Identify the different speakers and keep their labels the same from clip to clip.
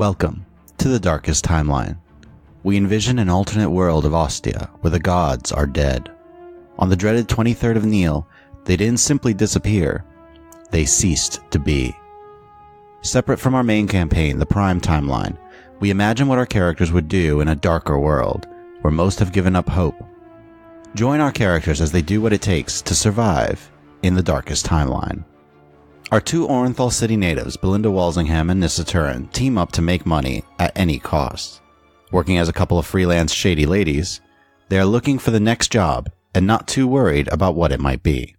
Speaker 1: Welcome to the darkest timeline. We envision an alternate world of Ostia where the gods are dead. On the dreaded 23rd of Neil, they didn't simply disappear, they ceased to be. Separate from our main campaign, the Prime Timeline, we imagine what our characters would do in a darker world, where most have given up hope. Join our characters as they do what it takes to survive in the darkest timeline. Our two Orinthal city natives, Belinda Walsingham and Nissa Turrin, team up to make money at any cost. Working as a couple of freelance Shady Ladies, they are looking for the next job and not too worried about what it might be.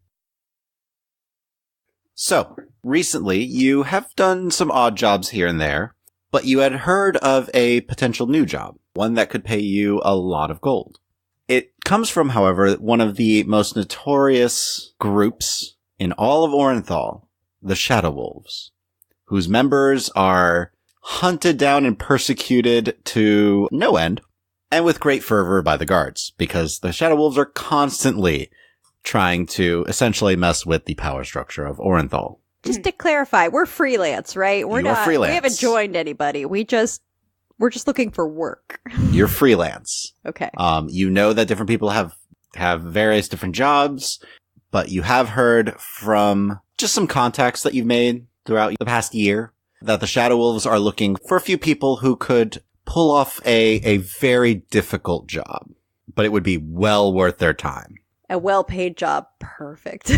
Speaker 1: So, recently you have done some odd jobs here and there, but you had heard of a potential new job, one that could pay you a lot of gold. It comes from, however, one of the most notorious groups in all of Orinthal, the Shadow Wolves, whose members are hunted down and persecuted to no end, and with great fervor by the guards, because the Shadow Wolves are constantly trying to essentially mess with the power structure of Orinthal.
Speaker 2: Just to clarify, we're freelance, right?
Speaker 1: You are freelance.
Speaker 2: We haven't joined anybody. We're just looking for work.
Speaker 1: You're freelance.
Speaker 2: Okay.
Speaker 1: You know that different people have various different jobs, but you have heard from just some contacts that you've made throughout the past year that the Shadow Wolves are looking for a few people who could pull off a very difficult job, but it would be well worth their time.
Speaker 2: A well-paid job. Perfect.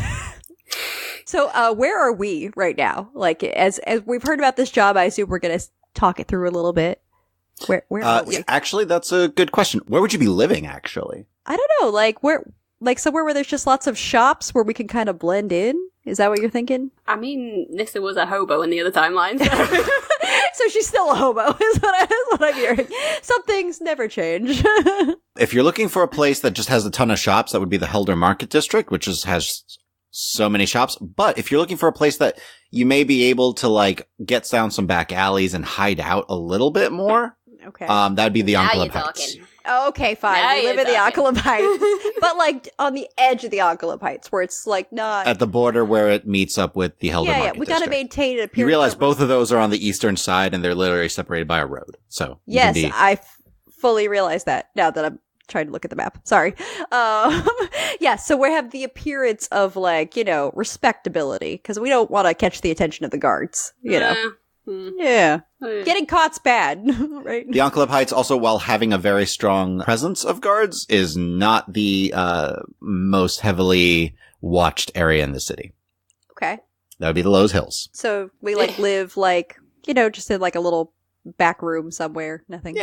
Speaker 2: So, where are we right now? Like, as we've heard about this job, I assume we're going to talk it through a little bit. Where are we?
Speaker 1: Yeah, actually, that's a good question. Where would you be living, actually?
Speaker 2: I don't know. Like somewhere where there's just lots of shops where we can kind of blend in? Is that what you're thinking?
Speaker 3: I mean, Nissa was a hobo in the other timeline, so...
Speaker 2: So she's still a hobo, is what I'm hearing. Some things never change.
Speaker 1: If you're looking for a place that just has a ton of shops, that would be the Helder Market District, which has so many shops. But if you're looking for a place that you may be able to, like, get down some back alleys and hide out a little bit more,
Speaker 2: okay,
Speaker 1: that'd be the
Speaker 3: Now
Speaker 1: Enclave
Speaker 3: you're
Speaker 1: Heights.
Speaker 3: talking.
Speaker 2: Okay, fine.
Speaker 3: Now
Speaker 2: We live in the Enclave Heights, but like on the edge of the Enclave Heights, where it's like not
Speaker 1: At the border where it meets up with the Helder Market
Speaker 2: we got to
Speaker 1: District.
Speaker 2: maintain an appearance.
Speaker 1: You realize both of those are on the eastern side, and they're literally separated by a road. So you
Speaker 2: Yes,
Speaker 1: can be-
Speaker 2: I fully realize that now that I'm trying to look at the map. Sorry. Yeah, so we have the appearance of, like, respectability, because we don't want to catch the attention of the guards, know. Yeah. Getting caught's bad, right?
Speaker 1: The Enclave Heights also, while having a very strong presence of guards, is not the most heavily watched area in the city.
Speaker 2: Okay.
Speaker 1: That would be the Lowe's Hills.
Speaker 2: So we live just in like a little back room somewhere. Nothing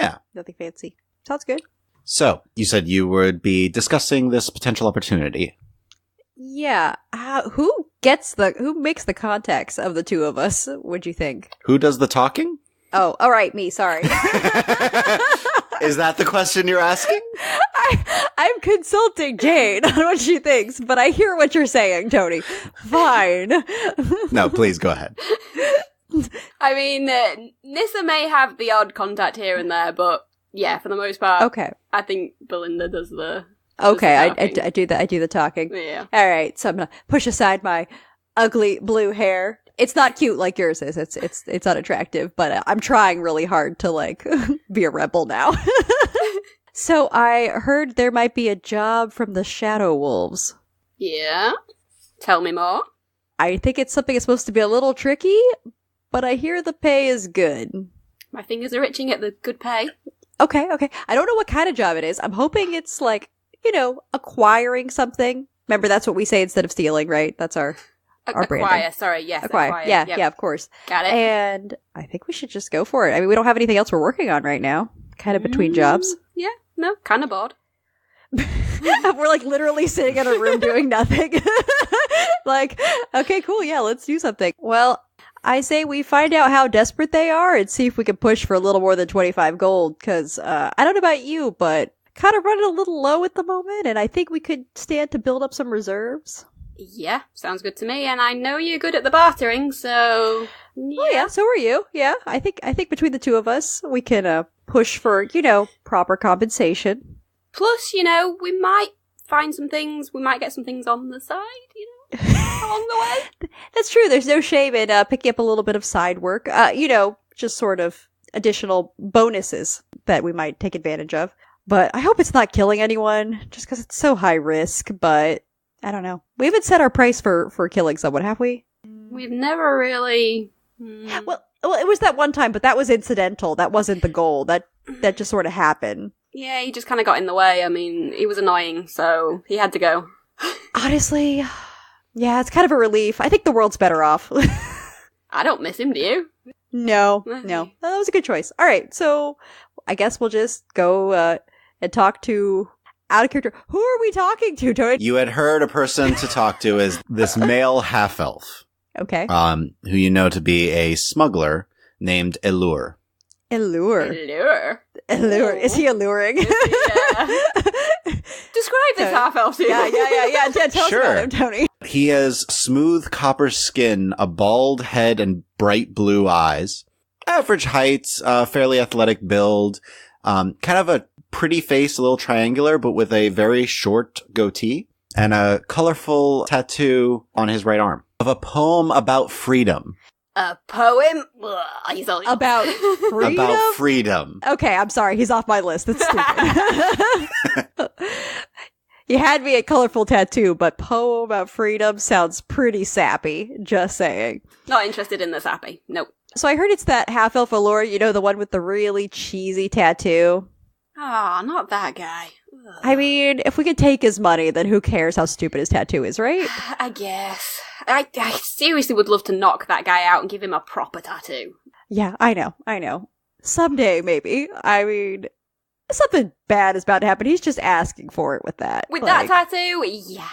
Speaker 2: fancy. Sounds good.
Speaker 1: So, you said you would be discussing this potential opportunity.
Speaker 2: Yeah. Who makes the contacts of the two of us, would you think?
Speaker 1: Who does the talking?
Speaker 2: Oh, all right, me, sorry.
Speaker 1: Is that the question you're asking?
Speaker 2: I'm consulting Jane on what she thinks, but I hear what you're saying, Tony. Fine.
Speaker 1: No, please go ahead.
Speaker 3: I mean, Nissa may have the odd contact here and there, but yeah, for the most part,
Speaker 2: okay.
Speaker 3: I think Belinda does the...
Speaker 2: Okay, I do the talking.
Speaker 3: Yeah.
Speaker 2: All right, so I'm gonna push aside my ugly blue hair. It's not cute like yours is. It's unattractive, but I'm trying really hard to, like, be a rebel now. So I heard there might be a job from the Shadow Wolves.
Speaker 3: Yeah. Tell me more.
Speaker 2: I think it's something that's supposed to be a little tricky, but I hear the pay is good.
Speaker 3: My fingers are itching at the good pay.
Speaker 2: Okay. I don't know what kind of job it is. I'm hoping it's like, acquiring something. Remember, that's what we say instead of stealing, right? That's our branding.
Speaker 3: Acquire, sorry, yes.
Speaker 2: Acquire. Yeah,
Speaker 3: yep.
Speaker 2: yeah, of course.
Speaker 3: Got it.
Speaker 2: And I think we should just go for it. I mean, we don't have anything else we're working on right now. Kind of between jobs.
Speaker 3: Yeah, no, kind of bored.
Speaker 2: We're like literally sitting in a room doing nothing. Like, okay, cool, yeah, let's do something. Well, I say we find out how desperate they are and see if we can push for a little more than 25 gold, because I don't know about you, but kind of running a little low at the moment, and I think we could stand to build up some reserves.
Speaker 3: Yeah, sounds good to me, and I know you're good at the bartering, so... Yeah.
Speaker 2: Oh yeah, so are you. Yeah, I think between the two of us, we can push for, proper compensation.
Speaker 3: Plus, we might find some things, we might get some things on the side, along the way.
Speaker 2: That's true. There's no shame in picking up a little bit of side work. Just sort of additional bonuses that we might take advantage of. But I hope it's not killing anyone, just because it's so high risk, but I don't know. We haven't set our price for killing someone, have we?
Speaker 3: We've never really...
Speaker 2: Well, it was that one time, but that was incidental. That wasn't the goal. That just sort of happened.
Speaker 3: Yeah, he just kind of got in the way. I mean, he was annoying, so he had to go.
Speaker 2: Honestly, yeah, it's kind of a relief. I think the world's better off.
Speaker 3: I don't miss him, do you?
Speaker 2: No. That was a good choice. All right, so I guess we'll just go and talk to out of character. Who are we talking to, Tony?
Speaker 1: You had heard a person to talk to as this male half-elf.
Speaker 2: Okay.
Speaker 1: Who you know to be a smuggler named Allure.
Speaker 2: Allure. Is he alluring?
Speaker 3: Yeah. Describe this half-elf to me.
Speaker 2: Yeah. Tell us about him, Tony.
Speaker 1: He has smooth copper skin, a bald head, and bright blue eyes. Average height, fairly athletic build, kind of a pretty face, a little triangular, but with a very short goatee, and a colorful tattoo on his right arm of a poem about freedom.
Speaker 3: A poem? Ugh, he's all
Speaker 2: About freedom?
Speaker 1: About freedom.
Speaker 2: Okay, I'm sorry. He's off my list. That's stupid. You had me at colorful tattoo, but poem about freedom sounds pretty sappy. Just saying.
Speaker 3: Not interested in the sappy. Nope.
Speaker 2: So I heard it's that half-elf Allure, the one with the really cheesy tattoo.
Speaker 3: Ah, not that guy. Ugh.
Speaker 2: I mean, if we could take his money, then who cares how stupid his tattoo is, right?
Speaker 3: I guess. I seriously would love to knock that guy out and give him a proper tattoo.
Speaker 2: Yeah, I know. Someday, maybe. I mean, something bad is about to happen. He's just asking for it with that.
Speaker 3: With that tattoo? Yeah.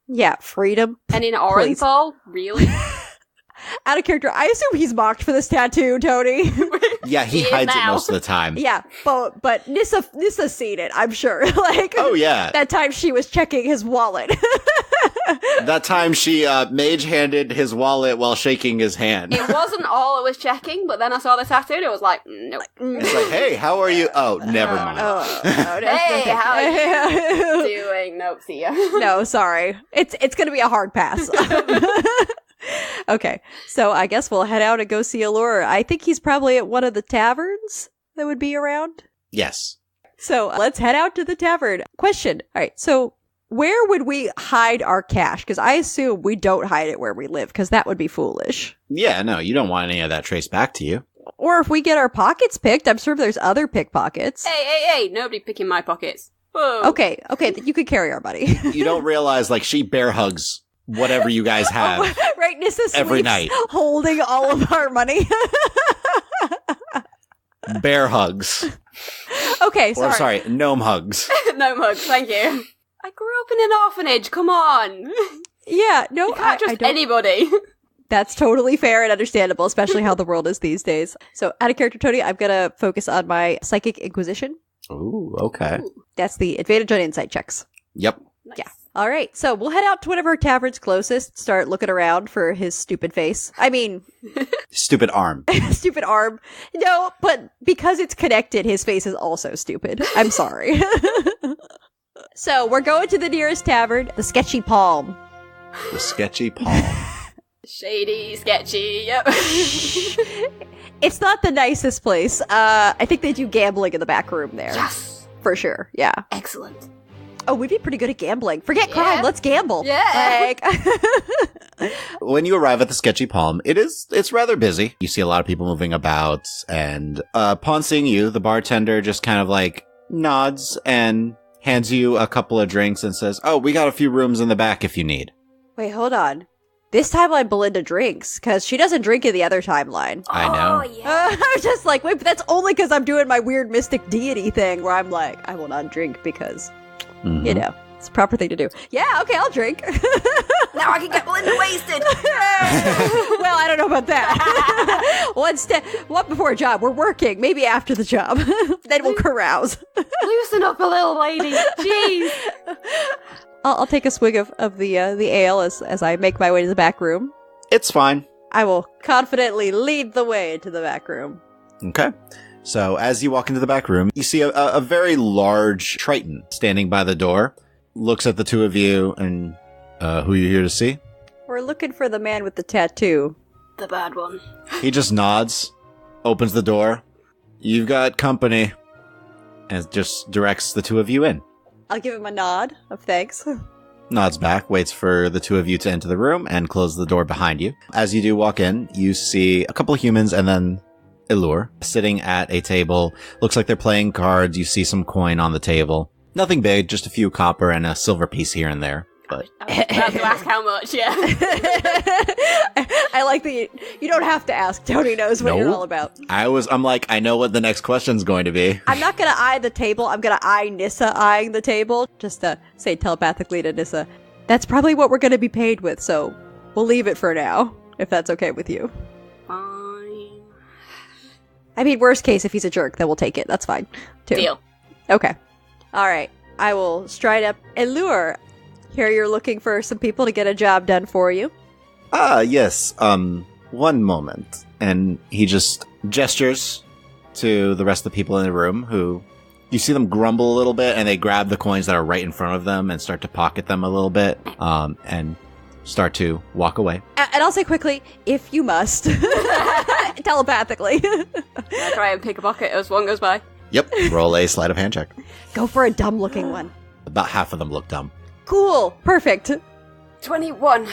Speaker 2: Yeah, freedom.
Speaker 3: And in Orinthal? Really?
Speaker 2: Out of character, I assume he's mocked for this tattoo, Tony.
Speaker 1: Yeah, he hides it most of the time.
Speaker 2: Yeah, but Nissa's seen it, I'm sure.
Speaker 1: Oh yeah.
Speaker 2: That time she was checking his wallet.
Speaker 1: That time she mage-handed his wallet while shaking his hand.
Speaker 3: It wasn't all I was checking, but then I saw the tattoo and it was like, nope.
Speaker 1: It's like, hey, how are you? Oh, never mind.
Speaker 3: Hey, how are you doing? Nope, see ya.
Speaker 2: No, sorry. It's gonna be a hard pass. Okay, so I guess we'll head out and go see Allure. I think he's probably at one of the taverns that would be around.
Speaker 1: Yes.
Speaker 2: So let's head out to the tavern. Question. All right, so where would we hide our cash? Because I assume we don't hide it where we live, because that would be foolish.
Speaker 1: Yeah, no, you don't want any of that traced back to you.
Speaker 2: Or if we get our pockets picked, I'm sure there's other pickpockets.
Speaker 3: Hey, nobody picking my pockets. Whoa.
Speaker 2: Okay, you could carry our money.
Speaker 1: You don't realize, she bear hugs whatever you guys have.
Speaker 2: Right, Nissa
Speaker 1: every night,
Speaker 2: holding all of our money.
Speaker 1: Bear hugs.
Speaker 2: Okay, sorry.
Speaker 1: Or sorry, gnome hugs.
Speaker 3: Gnome hugs, thank you. I grew up in an orphanage, come on.
Speaker 2: Yeah, no,
Speaker 3: you can't trust
Speaker 2: I don't.
Speaker 3: Anybody.
Speaker 2: That's totally fair and understandable, especially how the world is these days. So, out of character, Tony, I'm gonna focus on my Psychic Inquisition.
Speaker 1: Ooh, okay.
Speaker 2: That's the advantage on insight checks.
Speaker 1: Yep.
Speaker 3: Nice.
Speaker 2: Yeah. All right, so we'll head out to one of our taverns closest, start looking around for his stupid face. I mean...
Speaker 1: Stupid arm.
Speaker 2: Stupid arm. No, but because it's connected, his face is also stupid. I'm sorry. So, we're going to the nearest tavern, the Sketchy Palm.
Speaker 1: The Sketchy Palm.
Speaker 3: Shady, sketchy, yep.
Speaker 2: It's not the nicest place. I think they do gambling in the back room there.
Speaker 3: Yes!
Speaker 2: For sure, yeah.
Speaker 3: Excellent.
Speaker 2: Oh, we'd be pretty good at gambling. Forget crime, let's gamble.
Speaker 3: Yeah.
Speaker 1: When you arrive at the Sketchy Palm, it's rather busy. You see a lot of people moving about, and upon seeing you, the bartender just kind of nods and hands you a couple of drinks and says, "Oh, we got a few rooms in the back if you need."
Speaker 2: Wait, hold on. This timeline Belinda drinks, because she doesn't drink in the other timeline.
Speaker 1: I know.
Speaker 3: Oh, yeah.
Speaker 2: I was just like, wait, but that's only because I'm doing my weird mystic deity thing where I'm like, I will not drink because, it's a proper thing to do. Yeah, okay, I'll drink.
Speaker 3: Now I can get Belinda wasted.
Speaker 2: Well, I don't know about that. One before a job. We're working. Maybe after the job. Then we'll carouse.
Speaker 3: Loosen up a little lady. Jeez.
Speaker 2: I'll take a swig of the ale as I make my way to the back room.
Speaker 1: It's fine.
Speaker 2: I will confidently lead the way to the back room.
Speaker 1: Okay. So as you walk into the back room, you see a very large Triton standing by the door, looks at the two of you, and who are you here to see?
Speaker 2: We're looking for the man with the tattoo.
Speaker 3: The bad one.
Speaker 1: He just nods, opens the door. You've got company. And just directs the two of you in.
Speaker 2: I'll give him a nod of thanks.
Speaker 1: Nods back, waits for the two of you to enter the room, and close the door behind you. As you do walk in, you see a couple of humans and then Illure sitting at a table. Looks like they're playing cards. You see some coin on the table. Nothing big, just a few copper and a silver piece here and there. But
Speaker 3: I was about to ask how much, yeah.
Speaker 2: I like that you don't have to ask. Tony knows what you're all about.
Speaker 1: I'm like, I know what the next question's going to be.
Speaker 2: I'm not going to eye the table. I'm going to eye Nissa eyeing the table. Just to say telepathically to Nissa, that's probably what we're going to be paid with, so we'll leave it for now, if that's okay with you.
Speaker 3: Fine.
Speaker 2: I mean, worst case, if he's a jerk, then we'll take it. That's fine, too.
Speaker 3: Deal.
Speaker 2: Okay. All right. I will stride up. Allure, here you're looking for some people to get a job done for you.
Speaker 1: Yes. One moment. And he just gestures to the rest of the people in the room who, you see them grumble a little bit, and they grab the coins that are right in front of them and start to pocket them a little bit, and start to walk away.
Speaker 2: And I'll say quickly, if you must. Telepathically.
Speaker 3: I try and pick a pocket as one goes by.
Speaker 1: Yep. Roll a sleight of hand check.
Speaker 2: Go for a dumb-looking one.
Speaker 1: About half of them look dumb.
Speaker 2: Cool. Perfect.
Speaker 3: 21.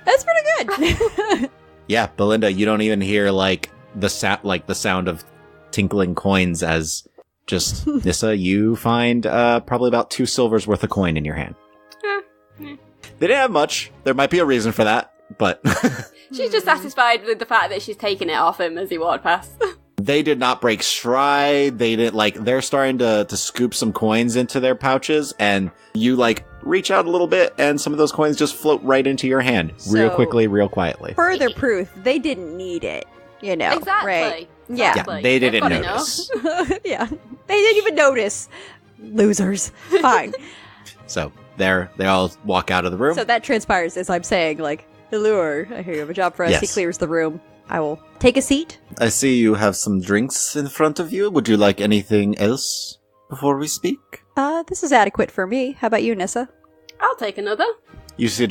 Speaker 2: That's pretty good.
Speaker 1: Yeah, Belinda, you don't even hear the sound of tinkling coins as just Nissa, you find probably about 2 silvers worth of coin in your hand. They didn't have much. There might be a reason for that, but
Speaker 3: She's just satisfied with the fact that she's taking it off him as he walked past.
Speaker 1: they did not break stride. They didn't they're starting to scoop some coins into their pouches, and you reach out a little bit, and some of those coins just float right into your hand real quickly, real quietly.
Speaker 2: Further proof, they didn't need it,
Speaker 3: Exactly.
Speaker 2: Right?
Speaker 1: Yeah,
Speaker 3: Exactly.
Speaker 1: they didn't
Speaker 3: They've got
Speaker 1: notice.
Speaker 2: Yeah. They didn't even notice. Losers. Fine.
Speaker 1: So they all walk out of the room.
Speaker 2: So that transpires as I'm saying, Allure, I hear you have a job for us.
Speaker 1: Yes.
Speaker 2: He clears the room. I will take a seat.
Speaker 1: I see you have some drinks in front of you. Would you like anything else before we speak?
Speaker 2: This is adequate for me. How about you, Nissa?
Speaker 3: I'll take another.
Speaker 1: You see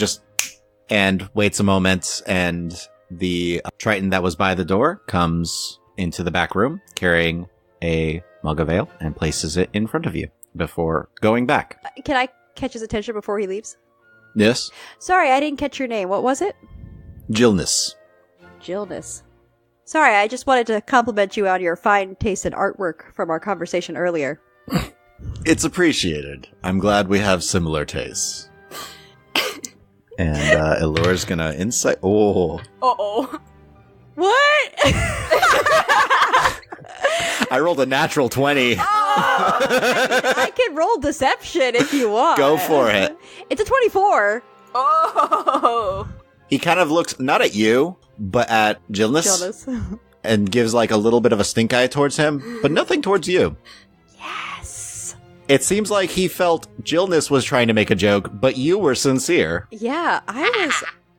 Speaker 1: and waits a moment, and the Triton that was by the door comes into the back room carrying a mug of ale and places it in front of you before going back.
Speaker 2: Can I catch his attention before he leaves?
Speaker 1: Yes?
Speaker 2: Sorry, I didn't catch your name. What was it?
Speaker 1: Jillness.
Speaker 2: Jillness. Sorry, I just wanted to compliment you on your fine taste in artwork from our conversation earlier.
Speaker 1: It's appreciated. I'm glad we have similar tastes. And Allure's gonna insight. Oh.
Speaker 3: Uh-oh.
Speaker 2: What?
Speaker 1: I rolled a natural 20.
Speaker 2: I can roll deception if you want.
Speaker 1: Go for it.
Speaker 2: It's a 24.
Speaker 3: Oh.
Speaker 1: He kind of looks not at you, but at Jillness. And gives a little bit of a stink eye towards him, but nothing towards you.
Speaker 2: Yes.
Speaker 1: It seems like he felt Jillness was trying to make a joke, but you were sincere.
Speaker 2: Yeah,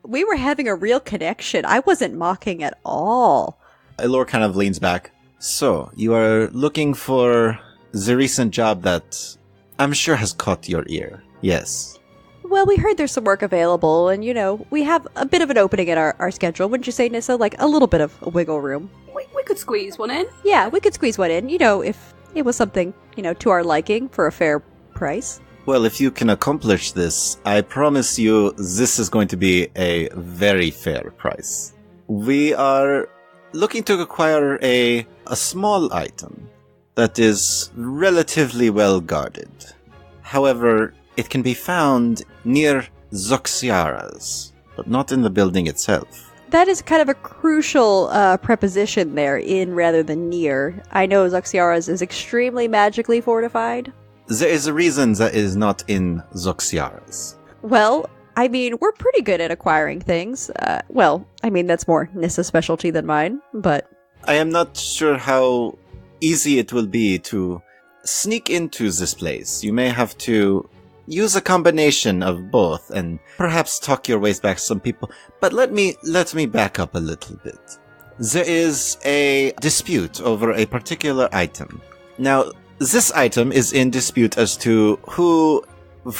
Speaker 2: we were having a real connection. I wasn't mocking at all.
Speaker 1: Allure kind of leans back. So, you are looking for the recent job that I'm sure has caught your ear. Yes.
Speaker 2: Well, we heard there's some work available, and, we have a bit of an opening in our schedule. Wouldn't you say, Nissa? A little bit of a wiggle room.
Speaker 3: We could squeeze one in.
Speaker 2: Yeah, we could squeeze one in, if it was something, to our liking for a fair price.
Speaker 1: Well, if you can accomplish this, I promise you this is going to be a very fair price. We are looking to acquire a small item that is relatively well guarded. However, it can be found near Zoxiara's, but not in the building itself.
Speaker 2: That is kind of a crucial preposition there, in rather than near. I know Zoxiara's is extremely magically fortified.
Speaker 1: There is a reason that is not in Zoxiara's.
Speaker 2: Well, I mean, we're pretty good at acquiring things. That's more Nissa's specialty than mine, but...
Speaker 1: I am not sure how easy it will be to sneak into this place. You may have to use a combination of both and perhaps talk your ways back to some people. But let me back up a little bit. There is a dispute over a particular item. Now, this item is in dispute as to who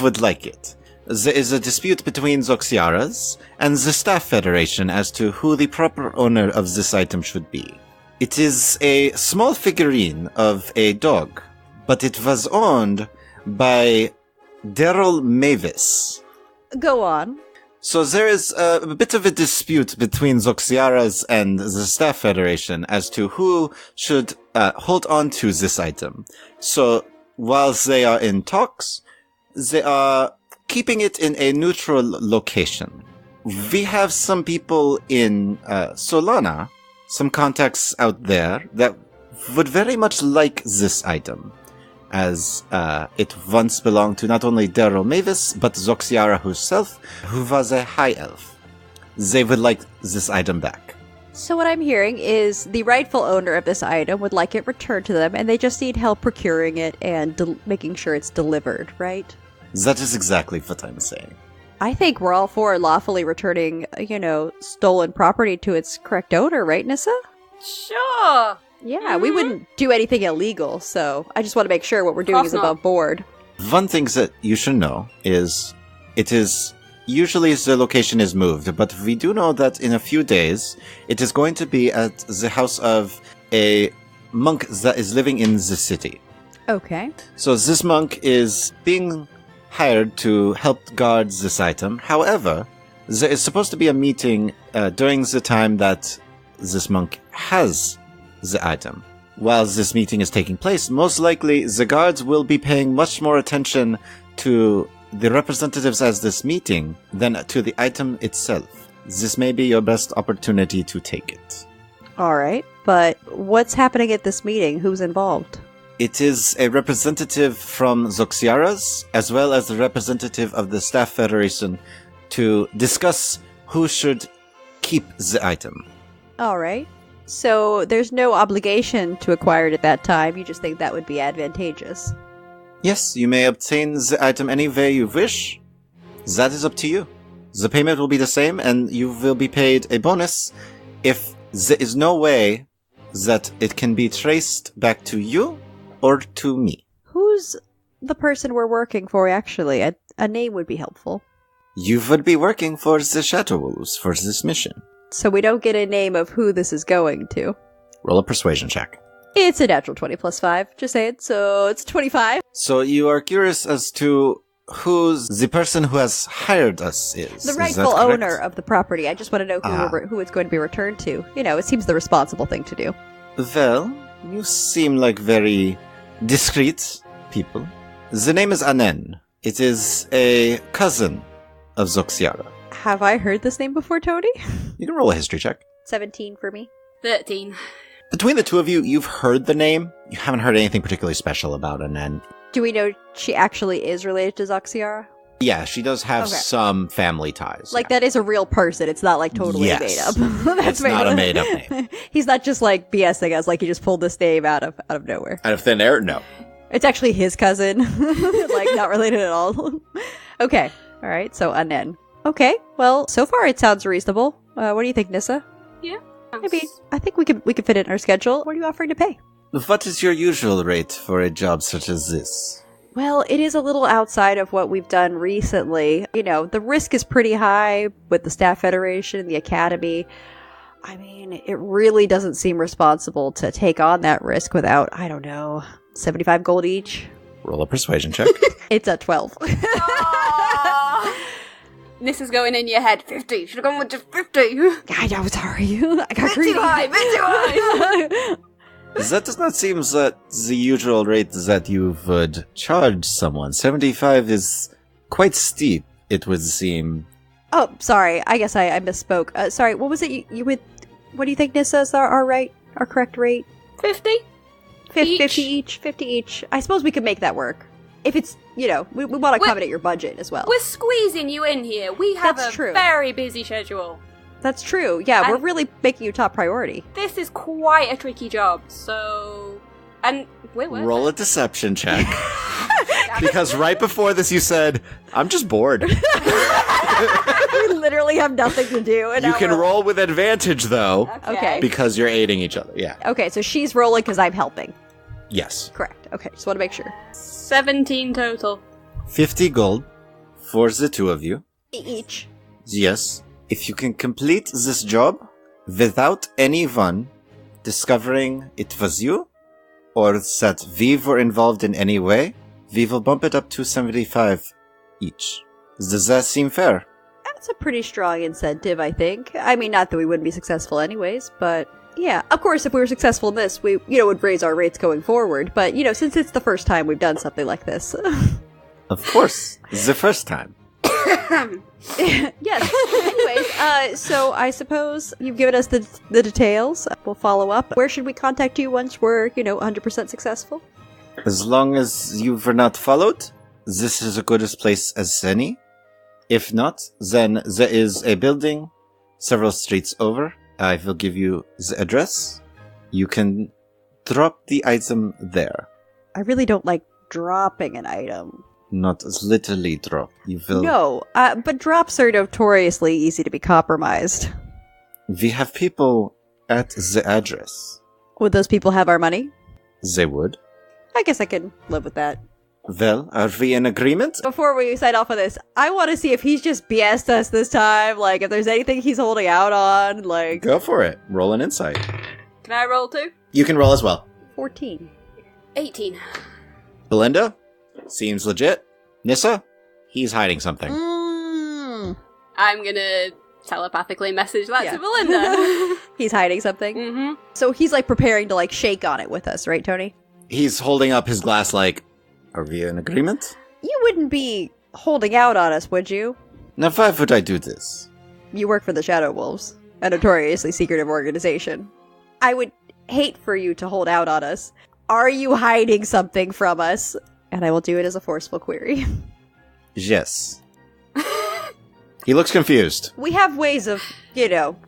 Speaker 1: would like it. There is a dispute between Zoxiara's and the Staff Federation as to who the proper owner of this item should be. It is a small figurine of a dog, but it was owned by Daryl Mavis.
Speaker 2: Go on.
Speaker 1: So there is a bit of a dispute between Zoxiaras and the Staff Federation as to who should hold on to this item. So while they are in talks, they are keeping it in a neutral location. We have some people in Solana, some contacts out there that would very much like this item, as it once belonged to not only Daryl Mavis, but Zoxiara herself, who was a high elf. They would like this item back.
Speaker 2: So what I'm hearing is the rightful owner of this item would like it returned to them, and they just need help procuring it and making sure it's delivered, right?
Speaker 1: That is exactly what I'm saying.
Speaker 2: I think we're all for lawfully returning, stolen property to its correct owner, right, Nissa?
Speaker 3: Sure.
Speaker 2: Yeah, we wouldn't do anything illegal, so I just want to make sure what we're doing is above board.
Speaker 1: One thing that you should know is it is usually the location is moved, but we do know that in a few days it is going to be at the house of a monk that is living in the city.
Speaker 2: Okay.
Speaker 1: So this monk is being hired to help guard this item. However, there is supposed to be a meeting during the time that this monk has the item. While this meeting is taking place, most likely the guards will be paying much more attention to the representatives at this meeting than to the item itself. This may be your best opportunity to take it.
Speaker 2: All right, but what's happening at this meeting? Who's involved?
Speaker 1: It is a representative from Zoxiaras, as well as the representative of the Staff Federation, to discuss who should keep the item.
Speaker 2: All right. So there's no obligation to acquire it at that time. You just think that would be advantageous.
Speaker 1: Yes, you may obtain the item any way you wish. That is up to you. The payment will be the same, and you will be paid a bonus if there is no way that it can be traced back to you or to me.
Speaker 2: Who's the person we're working for, actually? A name would be helpful.
Speaker 1: You would be working for the Shadow Wolves for this mission.
Speaker 2: So we don't get a name of who this is going to.
Speaker 1: Roll a persuasion check.
Speaker 2: It's a natural 20 plus 5. Just say it. So it's 25.
Speaker 1: So you are curious as to who's the person who has hired us is.
Speaker 2: The
Speaker 1: Is
Speaker 2: rightful
Speaker 1: that correct?
Speaker 2: owner of the property. I just want to know who it's going to be returned to. It seems the responsible thing to do.
Speaker 1: Well, you seem like very discreet people. The name is Anen. It is a cousin of Zoxiara.
Speaker 2: Have I heard this name before, Tony?
Speaker 1: You can roll a history check.
Speaker 2: 17 for me.
Speaker 3: 13.
Speaker 1: Between the two of you, you've heard the name. You haven't heard anything particularly special about Anen.
Speaker 2: Do we know she actually is related to Zoxiara?
Speaker 1: Yeah, she does have some family ties.
Speaker 2: Like, that is a real person. It's not, like, totally
Speaker 1: Yes.
Speaker 2: made up.
Speaker 1: It's not a made-up name.
Speaker 2: He's not just, like, BSing us, like, he just pulled this name out of nowhere.
Speaker 1: Out of thin air? No.
Speaker 2: It's actually his cousin. Like, not related at all. Okay. All right. So, Anen. Okay. Well, so far it sounds reasonable. What do you think, Nissa?
Speaker 3: Yeah.
Speaker 2: Maybe. I think we could fit it in our schedule. What are you offering to pay?
Speaker 1: What is your usual rate for a job such as this?
Speaker 2: Well, it is a little outside of what we've done recently. The risk is pretty high with the Staff Federation and the Academy. I mean, it really doesn't seem responsible to take on that risk without, 75 gold each.
Speaker 1: Roll a persuasion check.
Speaker 2: It's a 12.
Speaker 3: Nissa's going in your head. 50. Should have gone with just 50.
Speaker 2: I know, sorry. I got greedy.
Speaker 3: Too high.
Speaker 1: That does not seem the usual rate that you would charge someone. 75 is quite steep, it would seem.
Speaker 2: Oh, sorry. I guess I misspoke. Sorry, what was it you would... What do you think, Nissa, is our correct rate?
Speaker 3: 50?
Speaker 2: 50 each. 50 each. I suppose we could make that work. If it's, we want to accommodate your budget as well.
Speaker 3: We're squeezing you in here. We have
Speaker 2: That's true.
Speaker 3: very busy schedule.
Speaker 2: That's true. Yeah, we're
Speaker 3: And-
Speaker 2: really making you top priority.
Speaker 3: This is quite a tricky job, so... And we're worth
Speaker 1: Roll a
Speaker 3: it.
Speaker 1: deception check. Because right before this you said, I'm just bored.
Speaker 2: We literally have nothing to do. And
Speaker 1: You
Speaker 2: now
Speaker 1: can
Speaker 2: we're-
Speaker 1: roll with advantage, though,
Speaker 2: Okay.
Speaker 1: because you're aiding each other. Yeah.
Speaker 2: Okay, so she's rolling because I'm helping.
Speaker 1: Yes.
Speaker 2: Correct. Okay, just want to make sure.
Speaker 3: 17 total.
Speaker 1: 50 gold for the two of you.
Speaker 2: Each.
Speaker 1: Yes. If you can complete this job without anyone
Speaker 4: discovering it was you, or that we were involved in any way, we will bump it up to 75 each. Does that seem fair?
Speaker 2: That's a pretty strong incentive, I think. I mean, not that we wouldn't be successful anyways, but yeah. Of course, if we were successful in this, we, would raise our rates going forward. But, since it's the first time we've done something like this.
Speaker 4: Of course. The first time.
Speaker 2: Yes. Anyways, so I suppose you've given us the details. We'll follow up. Where should we contact you once we're, 100% successful?
Speaker 4: As long as you were not followed, this is as good a place as any. If not, then there is a building several streets over. I will give you the address. You can drop the item there.
Speaker 2: I really don't like dropping an item.
Speaker 4: Not literally drop. You will...
Speaker 2: No, but drops are notoriously easy to be compromised.
Speaker 4: We have people at the address.
Speaker 2: Would those people have our money?
Speaker 4: They would.
Speaker 2: I guess I can live with that.
Speaker 4: Well, are we in agreement?
Speaker 2: Before we sign off on this, I want to see if he's just BS'd us this time. Like, if there's anything he's holding out on, like...
Speaker 4: Go for it. Roll an insight.
Speaker 3: Can I roll too?
Speaker 4: You can roll as well.
Speaker 2: 14.
Speaker 3: 18.
Speaker 4: Belinda? Seems legit. Nissa? He's hiding something.
Speaker 3: I'm gonna telepathically message that to Belinda.
Speaker 2: He's hiding something?
Speaker 3: Mm-hmm.
Speaker 2: So he's, preparing to, shake on it with us, right, Tony?
Speaker 4: He's holding up his glass are we in agreement?
Speaker 2: You wouldn't be holding out on us, would you?
Speaker 4: Now why would I do this?
Speaker 2: You work for the Shadow Wolves, a notoriously secretive organization. I would hate for you to hold out on us. Are you hiding something from us? And I will do it as a forceful query.
Speaker 4: Yes. He looks confused.
Speaker 2: We have ways of,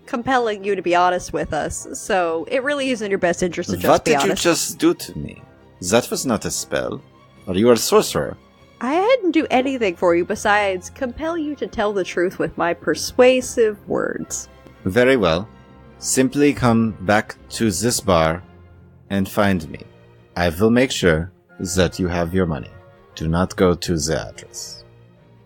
Speaker 2: compelling you to be honest with us, so it really is in your best interest to just be honest.
Speaker 4: What did you just do to me? That was not a spell. Are you a sorcerer?
Speaker 2: I didn't do anything for you besides compel you to tell the truth with my persuasive words.
Speaker 4: Very well. Simply come back to this bar and find me. I will make sure that you have your money. Do not go to the address.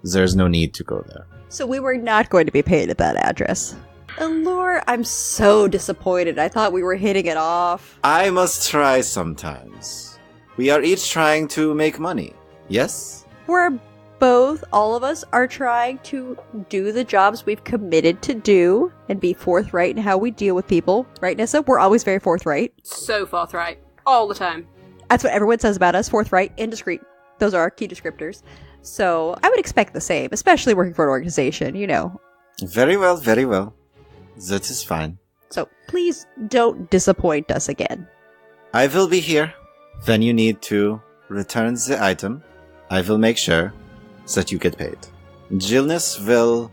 Speaker 4: There's no need to go there.
Speaker 2: So we were not going to be paid at that address. Allure, I'm so disappointed. I thought we were hitting it off.
Speaker 4: I must try sometimes. We are each trying to make money. Yes?
Speaker 2: All of us are trying to do the jobs we've committed to do and be forthright in how we deal with people. Right, Nissa? We're always very forthright.
Speaker 3: So forthright. All the time.
Speaker 2: That's what everyone says about us. Forthright and discreet. Those are our key descriptors. So I would expect the same, especially working for an organization,
Speaker 4: Very well, very well. That is fine.
Speaker 2: So please don't disappoint us again.
Speaker 4: I will be here. Then you need to return the item. I will make sure that you get paid. Jillness will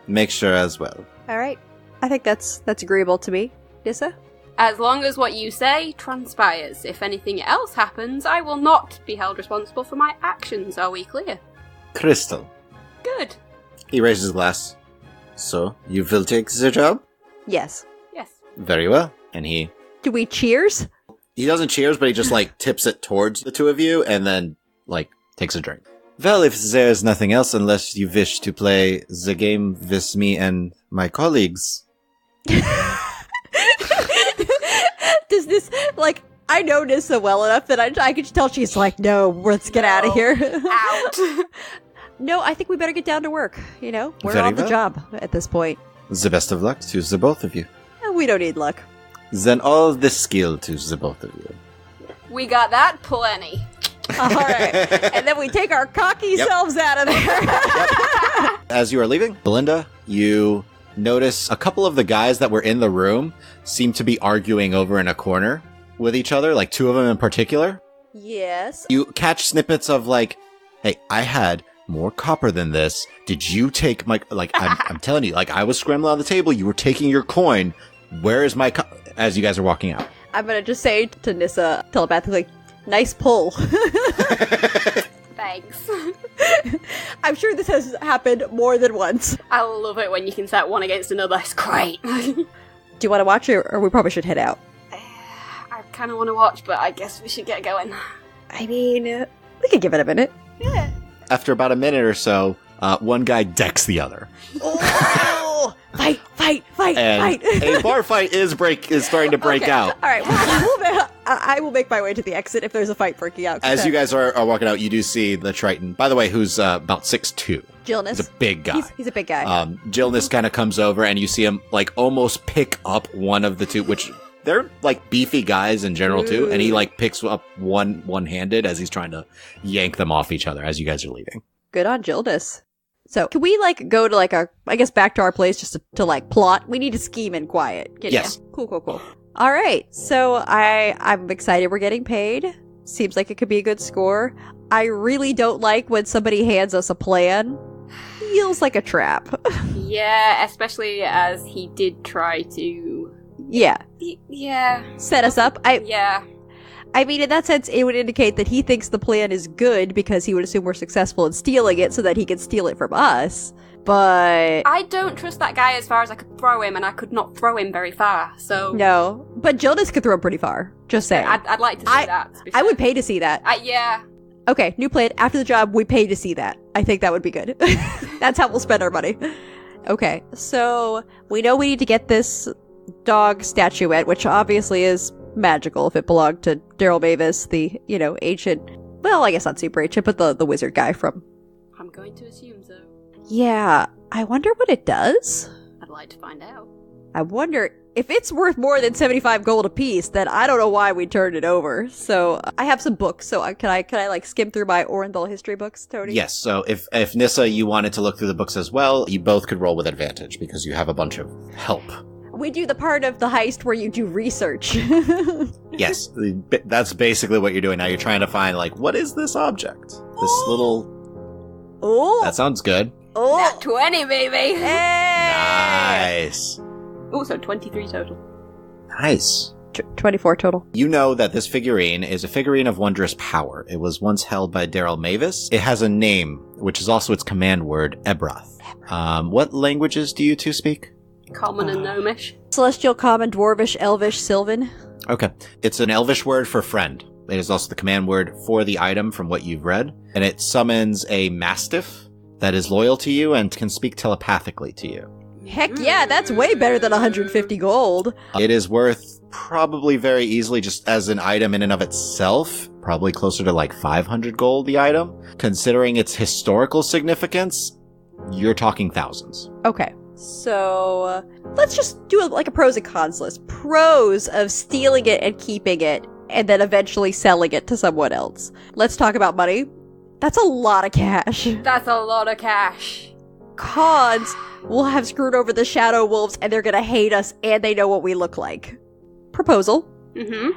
Speaker 4: make sure as well.
Speaker 2: All right. I think that's agreeable to me. Nissa?
Speaker 3: As long as what you say transpires. If anything else happens, I will not be held responsible for my actions. Are we clear?
Speaker 4: Crystal.
Speaker 3: Good.
Speaker 4: He raises his glass. So, you will take the job?
Speaker 2: Yes.
Speaker 3: Yes.
Speaker 4: Very well. And he
Speaker 2: Do we cheers?
Speaker 4: doesn't cheers, but he just tips it towards the two of you and then takes a drink. Well, if there's nothing else, unless you wish to play the game with me and my colleagues.
Speaker 2: Does this, I know Nissa well enough that I could tell she's no, let's get out of here.
Speaker 3: Out.
Speaker 2: No, I think we better get down to work, We're
Speaker 4: Very
Speaker 2: on the
Speaker 4: well.
Speaker 2: job at this point.
Speaker 4: The best of luck to the both of you.
Speaker 2: We don't need luck.
Speaker 4: Then all the skill to the both of you.
Speaker 3: We got that plenty.
Speaker 2: All right. And then we take our cocky selves out of there.
Speaker 4: As you are leaving, Belinda, you notice a couple of the guys that were in the room seem to be arguing over in a corner with each other, two of them in particular.
Speaker 2: Yes.
Speaker 4: You catch snippets of hey, I had more copper than this. Did you take my, I'm telling you, I was scrambling on the table, you were taking your coin. Where is my as you guys are walking out?
Speaker 2: I'm going to just say to Nissa telepathically, nice pull.
Speaker 3: Thanks.
Speaker 2: I'm sure this has happened more than once.
Speaker 3: I love it when you can set one against another. It's great.
Speaker 2: Do you want to watch it, or we probably should head out?
Speaker 3: I kind of want to watch, but I guess we should get going.
Speaker 2: I mean, we could give it a minute.
Speaker 3: Yeah.
Speaker 4: After about a minute or so, one guy decks the other.
Speaker 2: Oh! Fight.
Speaker 4: And a bar fight is starting to break out.
Speaker 2: All right, I will make my way to the exit if there's a fight breaking out.
Speaker 4: As you guys are walking out, you do see the Triton, by the way, who's about 6'2".
Speaker 2: Gilness.
Speaker 4: He's a big guy.
Speaker 2: He's a big guy.
Speaker 4: Gilness kind of comes over, and you see him like almost pick up one of the two, which they're like beefy guys in general too, and he like picks up one-handed as he's trying to yank them off each other as you guys are leaving.
Speaker 2: Good on Gilness. So, can we, like, go to, like, I guess back to our place just to like, plot? We need to scheme in quiet.
Speaker 4: Yes.
Speaker 2: Cool. All right. So, I'm excited we're getting paid. Seems like it could be a good score. I really don't like when somebody hands us a plan. Feels like a trap.
Speaker 3: Yeah, especially as he did try to...
Speaker 2: Yeah.
Speaker 3: Yeah.
Speaker 2: Set us up.
Speaker 3: Yeah.
Speaker 2: I mean, in that sense, it would indicate that he thinks the plan is good because he would assume we're successful in stealing it so that he can steal it from us. But...
Speaker 3: I don't trust that guy as far as I could throw him, and I could not throw him very far, so...
Speaker 2: No. But Jonas could throw him pretty far. Just saying.
Speaker 3: I'd like to see that.
Speaker 2: I would pay to see that.
Speaker 3: Yeah.
Speaker 2: Okay, new plan. After the job, we pay to see that. I think that would be good. That's how we'll spend our money. Okay, so we know we need to get this dog statuette, which obviously is magical if it belonged to Daryl Mavis, the, ancient, well, I guess not super ancient, but the wizard guy from...
Speaker 3: I'm going to assume so.
Speaker 2: Yeah, I wonder what it does.
Speaker 3: I'd like to find out.
Speaker 2: I wonder if it's worth more than 75 gold apiece, then I don't know why we turned it over. So I have some books, so can I like skim through my Orinthal history books, Tony?
Speaker 4: Yes, so if Nissa, you wanted to look through the books as well, you both could roll with advantage because you have a bunch of help.
Speaker 2: We do the part of the heist where you do research.
Speaker 4: Yes, that's basically what you're doing now. You're trying to find, like, what is this object? This little...
Speaker 2: Oh!
Speaker 4: That sounds good.
Speaker 2: Oh!
Speaker 3: Nat 20, baby!
Speaker 2: Hey!
Speaker 4: Nice.
Speaker 3: Also, 23 total.
Speaker 4: Nice.
Speaker 2: 24 total.
Speaker 4: You know that this figurine is a figurine of wondrous power. It was once held by Daryl Mavis. It has a name, which is also its command word, Ebrath. What languages do you two speak?
Speaker 3: Common and Gnomish.
Speaker 2: Celestial, Common, Dwarvish, Elvish, Sylvan.
Speaker 4: Okay. It's an Elvish word for friend. It is also the command word for the item from what you've read. And it summons a mastiff that is loyal to you and can speak telepathically to you.
Speaker 2: Heck yeah, that's way better than 150 gold.
Speaker 4: It is worth probably very easily just as an item in and of itself, probably closer to like 500 gold the item. Considering its historical significance, you're talking thousands.
Speaker 2: Okay. So, let's just do a pros and cons list. Pros of stealing it and keeping it, and then eventually selling it to someone else. Let's talk about money. That's a lot of cash.
Speaker 3: That's a lot of cash.
Speaker 2: Cons, we'll have screwed over the Shadow Wolves, and they're gonna hate us, and they know what we look like. Proposal.
Speaker 3: Mm-hmm.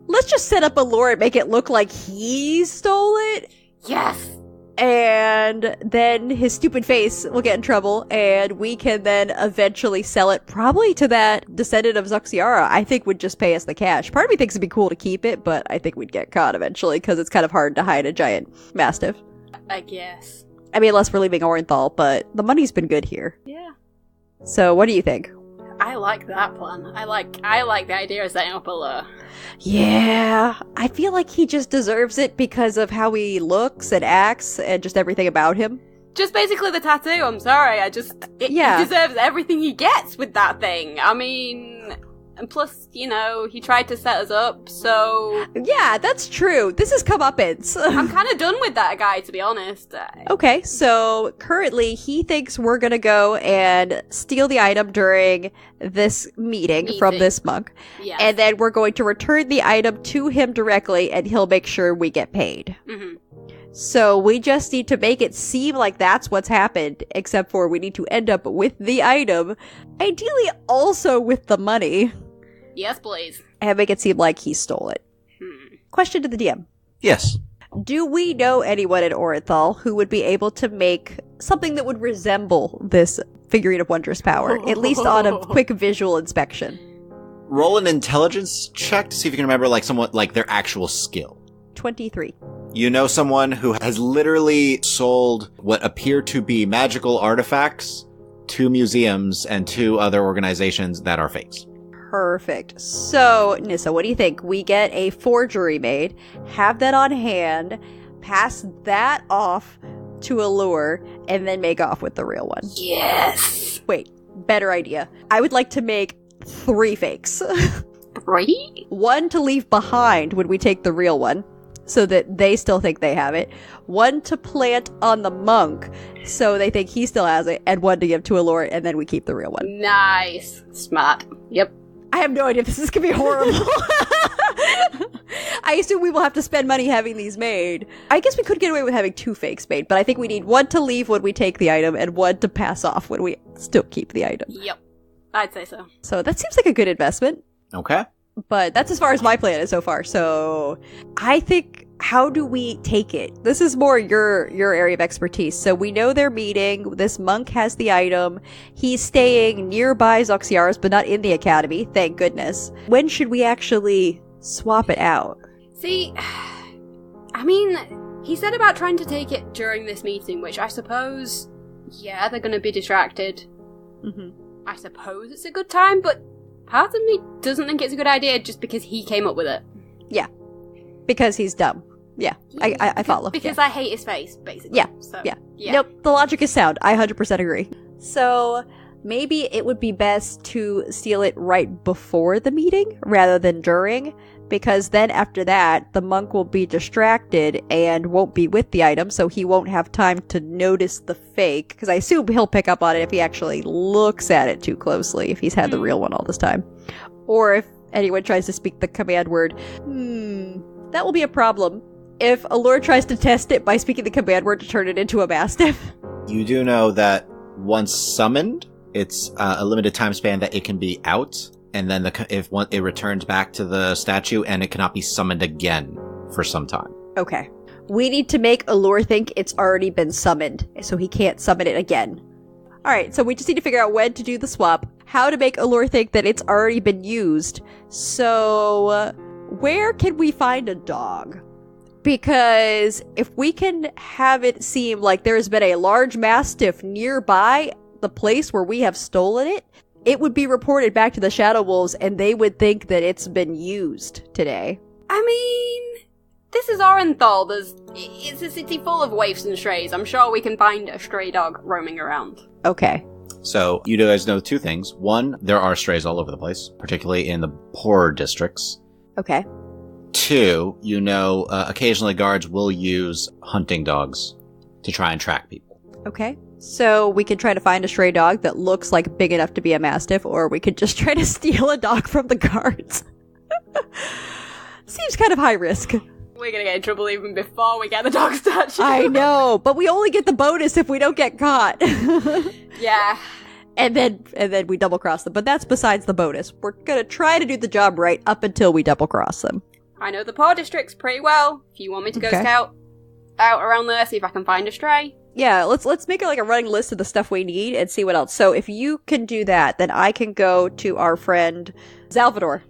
Speaker 2: Let's just set up a lure and make it look like he stole it.
Speaker 3: Yes!
Speaker 2: And then his stupid face will get in trouble, and we can then eventually sell it probably to that descendant of Zuxiara. I think would just pay us the cash. Part of me thinks it'd be cool to keep it, but I think we'd get caught eventually because it's kind of hard to hide a giant mastiff.
Speaker 3: I guess.
Speaker 2: I mean, unless we're leaving Orinthal, but the money's been good here.
Speaker 3: Yeah.
Speaker 2: So, what do you think?
Speaker 3: I like that plan. I like the idea of setting up a lure.
Speaker 2: Yeah, I feel like he just deserves it because of how he looks and acts and just everything about him.
Speaker 3: Just basically the tattoo, I'm sorry. He deserves everything he gets with that thing. I mean, and plus, he tried to set us up, so...
Speaker 2: Yeah, that's true. This is comeuppance.
Speaker 3: I'm kind of done with that guy, to be honest.
Speaker 2: Okay, so currently he thinks we're gonna go and steal the item during this meeting from this monk.
Speaker 3: Yes.
Speaker 2: And then we're going to return the item to him directly, and he'll make sure we get paid.
Speaker 3: Mm-hmm.
Speaker 2: So we just need to make it seem like that's what's happened, except for we need to end up with the item, ideally also with the money.
Speaker 3: Yes, please.
Speaker 2: And make it seem like he stole it. Question to the DM.
Speaker 4: Yes.
Speaker 2: Do we know anyone in Orinthal who would be able to make something that would resemble this figurine of wondrous power, at least on a quick visual inspection?
Speaker 4: Roll an intelligence check to see if you can remember somewhat their actual skill.
Speaker 2: 23.
Speaker 4: You know someone who has literally sold what appear to be magical artifacts to museums and to other organizations that are fakes.
Speaker 2: Perfect. So, Nissa, what do you think? We get a forgery made, have that on hand, pass that off to a lure, and then make off with the real one.
Speaker 3: Yes!
Speaker 2: Wait, Better idea. I would like to make 3 fakes.
Speaker 3: 3?
Speaker 2: 1 to leave behind when we take the real one, so that they still think they have it. 1 to plant on the monk, so they think he still has it, and 1 to give to Allure, and then we keep the real one.
Speaker 3: Nice. Smart. Yep.
Speaker 2: I have no idea if this is going to be horrible. I assume we will have to spend money having these made. I guess we could get away with having 2 fakes made, but I think we need 1 to leave when we take the item, and 1 to pass off when we still keep the item.
Speaker 3: Yep. I'd say so.
Speaker 2: So that seems like a good investment.
Speaker 4: Okay.
Speaker 2: But that's as far as my plan is so far. So I think, how do we take it? This is more your area of expertise. So we know they're meeting. This monk has the item. He's staying nearby Zoxiaris, but not in the academy. Thank goodness. When should we actually swap it out?
Speaker 3: See, I mean, he said about trying to take it during this meeting, which I suppose, yeah, they're going to be distracted.
Speaker 2: Mm-hmm.
Speaker 3: I suppose it's a good time, but part of me doesn't think it's a good idea just because he came up with it.
Speaker 2: Yeah. Because he's dumb. Yeah. I follow.
Speaker 3: Because
Speaker 2: yeah.
Speaker 3: I hate his face, basically.
Speaker 2: Yeah.
Speaker 3: So,
Speaker 2: yeah. Nope. The logic is sound. I 100% agree. So maybe it would be best to steal it right before the meeting rather than during, because then after that, the monk will be distracted and won't be with the item, so he won't have time to notice the fake, because I assume he'll pick up on it if he actually looks at it too closely, if he's had the real one all this time. Or if anyone tries to speak the command word. That will be a problem if Allure tries to test it by speaking the command word to turn it into a mastiff.
Speaker 4: You do know that once summoned, it's a limited time span that it can be out, and then it returns back to the statue, and it cannot be summoned again for some time.
Speaker 2: Okay. We need to make Allure think it's already been summoned, so he can't summon it again. Alright, so we just need to figure out when to do the swap, how to make Allure think that it's already been used. So, where can we find a dog? Because if we can have it seem like there's been a large mastiff nearby the place where we have stolen it, it would be reported back to the Shadow Wolves, and they would think that it's been used today.
Speaker 3: I mean, this is Orinthal. It's a city full of waifs and strays. I'm sure we can find a stray dog roaming around.
Speaker 2: Okay.
Speaker 4: So, you guys know 2 things. 1, there are strays all over the place, particularly in the poorer districts.
Speaker 2: Okay.
Speaker 4: 2, you know, occasionally guards will use hunting dogs to try and track people.
Speaker 2: Okay. So we could try to find a stray dog that looks like big enough to be a mastiff, or we could just try to steal a dog from the guards. Seems kind of high risk.
Speaker 3: We're gonna get in trouble even before we get the dog statue.
Speaker 2: I know, but we only get the bonus if we don't get caught.
Speaker 3: Yeah.
Speaker 2: And then we double cross them, but that's besides the bonus. We're gonna try to do the job right up until we double cross them.
Speaker 3: I know the poor districts pretty well. If you want me to go scout out around there, see if I can find a stray.
Speaker 2: Yeah, let's make it like a running list of the stuff we need and see what else. So if you can do that, then I can go to our friend Salvador.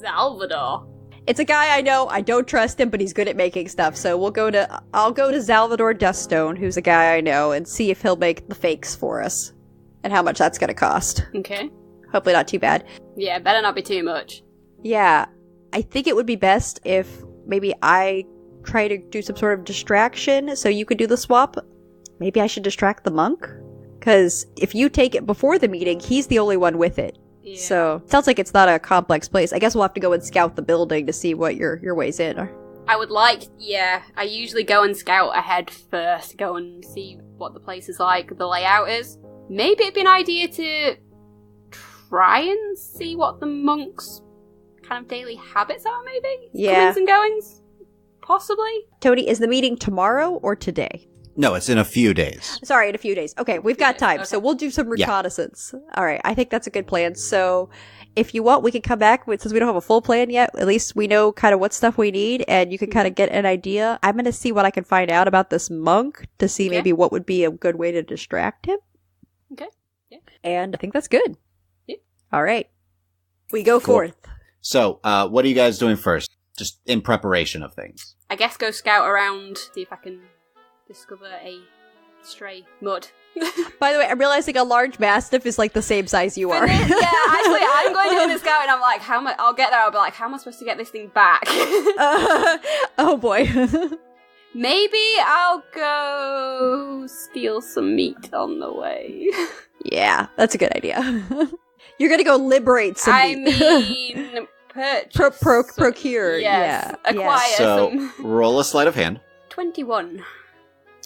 Speaker 3: Salvador?
Speaker 2: It's a guy I know. I don't trust him, but he's good at making stuff. So I'll go to Salvador Duststone, who's a guy I know, and see if he'll make the fakes for us. And how much that's gonna cost.
Speaker 3: Okay.
Speaker 2: Hopefully not too bad.
Speaker 3: Yeah, better not be too much.
Speaker 2: Yeah, I think it would be best if maybe I try to do some sort of distraction so you could do the swap. Maybe I should distract the monk? Because if you take it before the meeting, he's the only one with it.
Speaker 3: Yeah.
Speaker 2: So, sounds like it's not a complex place. I guess we'll have to go and scout the building to see what your ways in are.
Speaker 3: I usually go and scout ahead first, go and see what the place is like, the layout is. Maybe it'd be an idea to try and see what the monks' kind of daily habits are, maybe?
Speaker 2: Yeah.
Speaker 3: Comings and goings? Possibly?
Speaker 2: Tony, is the meeting tomorrow or today?
Speaker 4: No, it's in a few days.
Speaker 2: Sorry, in a few days. Okay, we've got time,
Speaker 3: Okay.
Speaker 2: so we'll do some reconnaissance. Yeah. All right, I think that's a good plan. So, if you want, we can come back, since we don't have a full plan yet, at least we know kind of what stuff we need, and you can kind of get an idea. I'm going to see what I can find out about this monk to see maybe what would be a good way to distract him.
Speaker 3: Okay. Yeah.
Speaker 2: And I think that's good.
Speaker 3: Yeah.
Speaker 2: All right. We go forth.
Speaker 4: So, what are you guys doing first? Just in preparation of things.
Speaker 3: I guess go scout around, see if I can discover a stray mud.
Speaker 2: By the way, I'm realizing a large mastiff is like the same size you are.
Speaker 3: Yeah, actually, I'm going to do the scout and I'm like, I'll get there, I'll be like, how am I supposed to get this thing back?
Speaker 2: Oh boy.
Speaker 3: Maybe I'll go steal some meat on the way.
Speaker 2: Yeah, that's a good idea. You're gonna go liberate some meat.
Speaker 3: mean, purchase.
Speaker 2: Procure.
Speaker 3: Yes,
Speaker 2: Yeah.
Speaker 3: acquire
Speaker 4: So
Speaker 3: some.
Speaker 4: roll a sleight of hand.
Speaker 3: 21.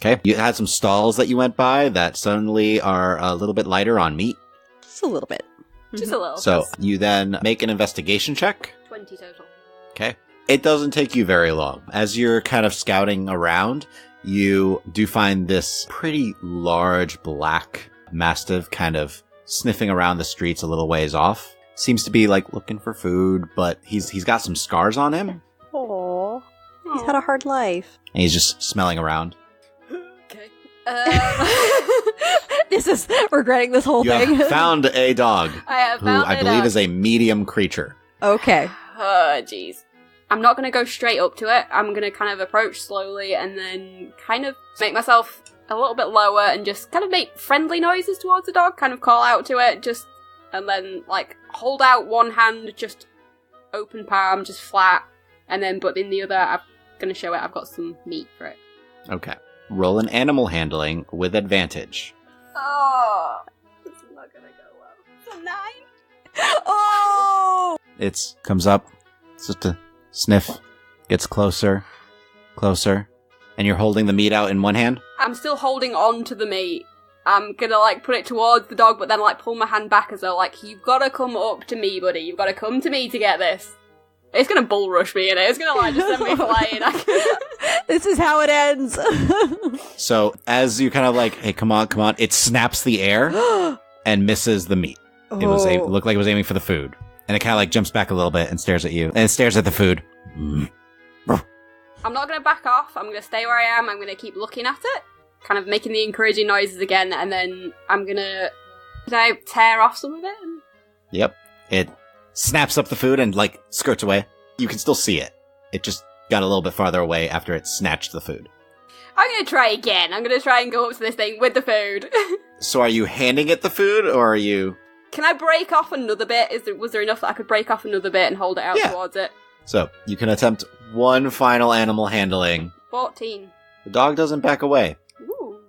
Speaker 4: Okay. You had some stalls that you went by that suddenly are a little bit lighter on meat.
Speaker 2: Just a little bit.
Speaker 3: Just a little.
Speaker 4: So
Speaker 3: That's
Speaker 4: you then make an investigation check.
Speaker 3: 20 total.
Speaker 4: Okay. It doesn't take you very long. As you're kind of scouting around, you do find this pretty large black mastiff kind of sniffing around the streets a little ways off. Seems to be like looking for food, but he's got some scars on him, and
Speaker 2: Aww. He's had a hard life.
Speaker 4: he's just smelling around.
Speaker 3: Okay.
Speaker 2: This is regretting this whole
Speaker 4: You
Speaker 2: thing.
Speaker 4: have found a dog
Speaker 3: I have
Speaker 4: who
Speaker 3: found
Speaker 4: I
Speaker 3: it
Speaker 4: believe
Speaker 3: out.
Speaker 4: is a medium creature.
Speaker 2: Okay.
Speaker 3: Oh, jeez. I'm not going to go straight up to it. I'm going to kind of approach slowly and then kind of make myself a little bit lower and just kind of make friendly noises towards the dog, kind of call out to it, just, and then, like, hold out one hand, just open palm, just flat, and then, but in the other, I'm going to show it I've got some meat for it.
Speaker 4: Okay. Roll an animal handling with advantage.
Speaker 3: Oh, this is not going to go well. It's a 9.
Speaker 2: Oh!
Speaker 4: It comes up, it's just a sniff, gets closer, and you're holding the meat out in one hand?
Speaker 3: I'm still holding on to the meat. I'm gonna, like, put it towards the dog, but then, like, pull my hand back as though, like, you've gotta come up to me, buddy. You've gotta come to me to get this. It's gonna bull rush me, innit? It's gonna, like, just send me flying.
Speaker 2: This is how it ends.
Speaker 4: So as you kind of like, hey, come on, it snaps the air and misses the meat. It was
Speaker 2: Oh.
Speaker 4: looked like it was aiming for the food. And it kind of like jumps back a little bit and stares at you. And it stares at the food.
Speaker 3: I'm not gonna back off. I'm gonna stay where I am. I'm gonna keep looking at it, kind of making the encouraging noises again, and then I'm gonna... Did I tear off some of it?
Speaker 4: Yep. It snaps up the food and like skirts away. You can still see it. It just got a little bit farther away after it snatched the food.
Speaker 3: I'm gonna try again. I'm gonna try and go up to this thing with the food.
Speaker 4: So are you handing it the food or are you...
Speaker 3: Can I break off another bit? Was there enough that I could break off another bit and hold it out
Speaker 4: Yeah.
Speaker 3: towards it?
Speaker 4: So you can attempt one final animal handling.
Speaker 3: 14.
Speaker 4: The dog doesn't back away.
Speaker 3: Ooh.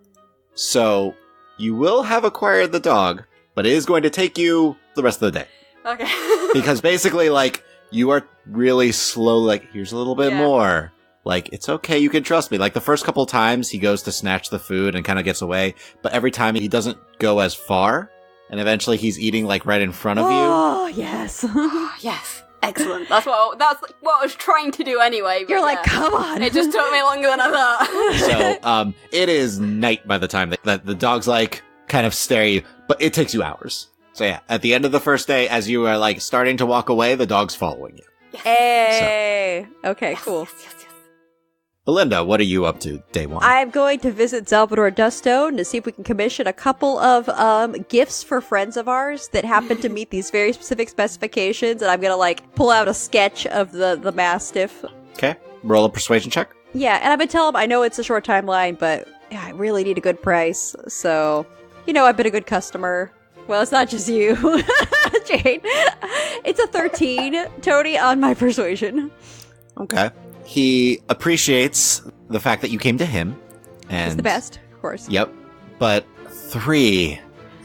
Speaker 4: So you will have acquired the dog, but it is going to take you the rest of the day.
Speaker 3: Okay.
Speaker 4: Because basically, like, you are really slow, like, here's a little bit
Speaker 3: Yeah.
Speaker 4: more. Like, it's okay, you can trust me. Like, the first couple times he goes to snatch the food and kind of gets away, but every time he doesn't go as far, and eventually he's eating, like, right in front of you.
Speaker 2: Oh, yes.
Speaker 3: Yes. Excellent. That's what I was trying to do anyway. But
Speaker 2: You're like,
Speaker 3: yeah.
Speaker 2: come on.
Speaker 3: It just took me longer than I thought.
Speaker 4: So, it is night by the time that the dog's, like, kind of stare at you, but it takes you hours. So yeah, at the end of the first day, as you are, like, starting to walk away, the dog's following you.
Speaker 2: Hey. Okay, cool.
Speaker 3: Yes.
Speaker 4: Belinda, what are you up to day one?
Speaker 2: I'm going to visit Salvador Dustone to see if we can commission a couple of gifts for friends of ours that happen to meet these very specific specifications, and I'm gonna like pull out a sketch of the Mastiff.
Speaker 4: Okay, roll a persuasion check.
Speaker 2: Yeah, and I'm gonna tell him I know it's a short timeline, but yeah, I really need a good price. So, you know, I've been a good customer. Well, it's not just you, Jane. It's a 13, Tony, on my persuasion.
Speaker 4: Okay. He appreciates the fact that you came to him. And
Speaker 2: He's the best, of course.
Speaker 4: Yep. But 3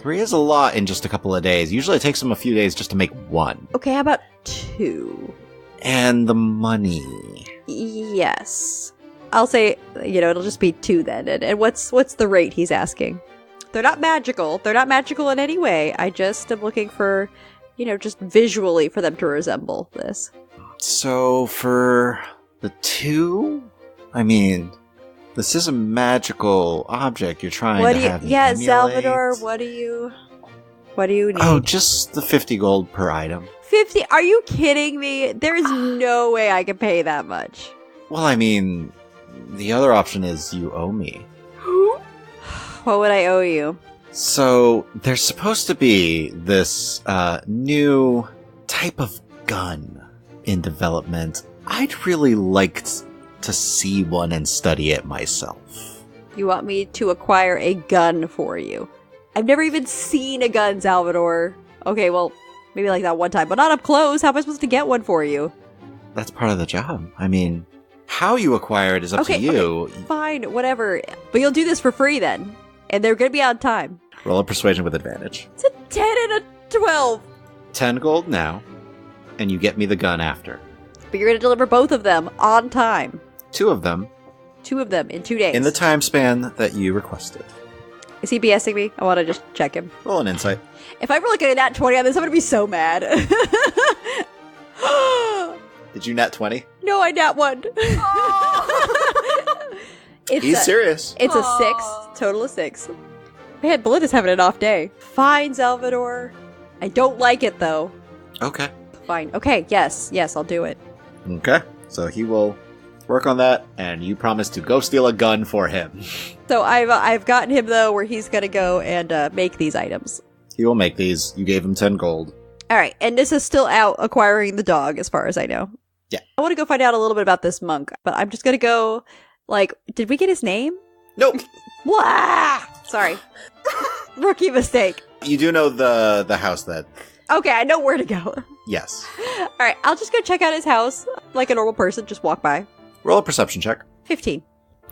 Speaker 4: is a lot in just a couple of days. Usually it takes him a few days just to make 1.
Speaker 2: Okay, how about 2?
Speaker 4: And the money.
Speaker 2: Yes. I'll say, you know, it'll just be 2 then. And what's the rate he's asking? They're not magical. They're not magical in any way. I just am looking for, you know, just visually for them to resemble this.
Speaker 4: So for the 2, I mean, this is a magical object you're trying
Speaker 2: What
Speaker 4: to
Speaker 2: do you?
Speaker 4: have me
Speaker 2: Yeah,
Speaker 4: emulate.
Speaker 2: Salvador. What do you need?
Speaker 4: Oh, just the 50 gold per item.
Speaker 2: 50? Are you kidding me? There is no way I can pay that much.
Speaker 4: Well, I mean, the other option is you owe me.
Speaker 2: What would I owe you?
Speaker 4: So, there's supposed to be this new type of gun in development. I'd really like to see one and study it myself.
Speaker 2: You want me to acquire a gun for you? I've never even seen a gun, Salvador. Okay, well, maybe like that one time, but not up close. How am I supposed to get one for you?
Speaker 4: That's part of the job. I mean, how you acquire it is up to you.
Speaker 2: Okay, fine, whatever. But you'll do this for free then. And they're gonna be on time.
Speaker 4: Roll a persuasion with advantage.
Speaker 2: It's a 10 and a 12.
Speaker 4: 10 gold now, and you get me the gun after.
Speaker 2: But you're going to deliver both of them on time.
Speaker 4: 2 of them.
Speaker 2: 2 of them in 2 days.
Speaker 4: In the time span that you requested.
Speaker 2: Is he BSing me? I want to just check him.
Speaker 4: Roll an insight.
Speaker 2: If I roll like a nat 20 on this, I'm going to be so mad.
Speaker 4: Did you nat 20?
Speaker 2: No, I nat 1.
Speaker 4: He's serious.
Speaker 2: It's a 6. Total of 6. Man, Belinda's having an off day. Fine, Salvador. I don't like it, though.
Speaker 4: Okay.
Speaker 2: Fine. Okay, yes, I'll do it.
Speaker 4: Okay. So he will work on that, and you promise to go steal a gun for him.
Speaker 2: So I've gotten him, though, where he's going to go and make these items.
Speaker 4: He will make these. You gave him 10 gold.
Speaker 2: All right, and this is still out acquiring the dog, as far as I know.
Speaker 4: Yeah.
Speaker 2: I want to go find out a little bit about this monk, but I'm just going to go, did we get his name?
Speaker 4: Nope.
Speaker 2: Wah! Sorry. Rookie mistake.
Speaker 4: You do know the house that...
Speaker 2: Okay, I know where to go.
Speaker 4: Yes.
Speaker 2: All right, I'll just go check out his house like a normal person, just walk by.
Speaker 4: Roll a perception check.
Speaker 2: 15.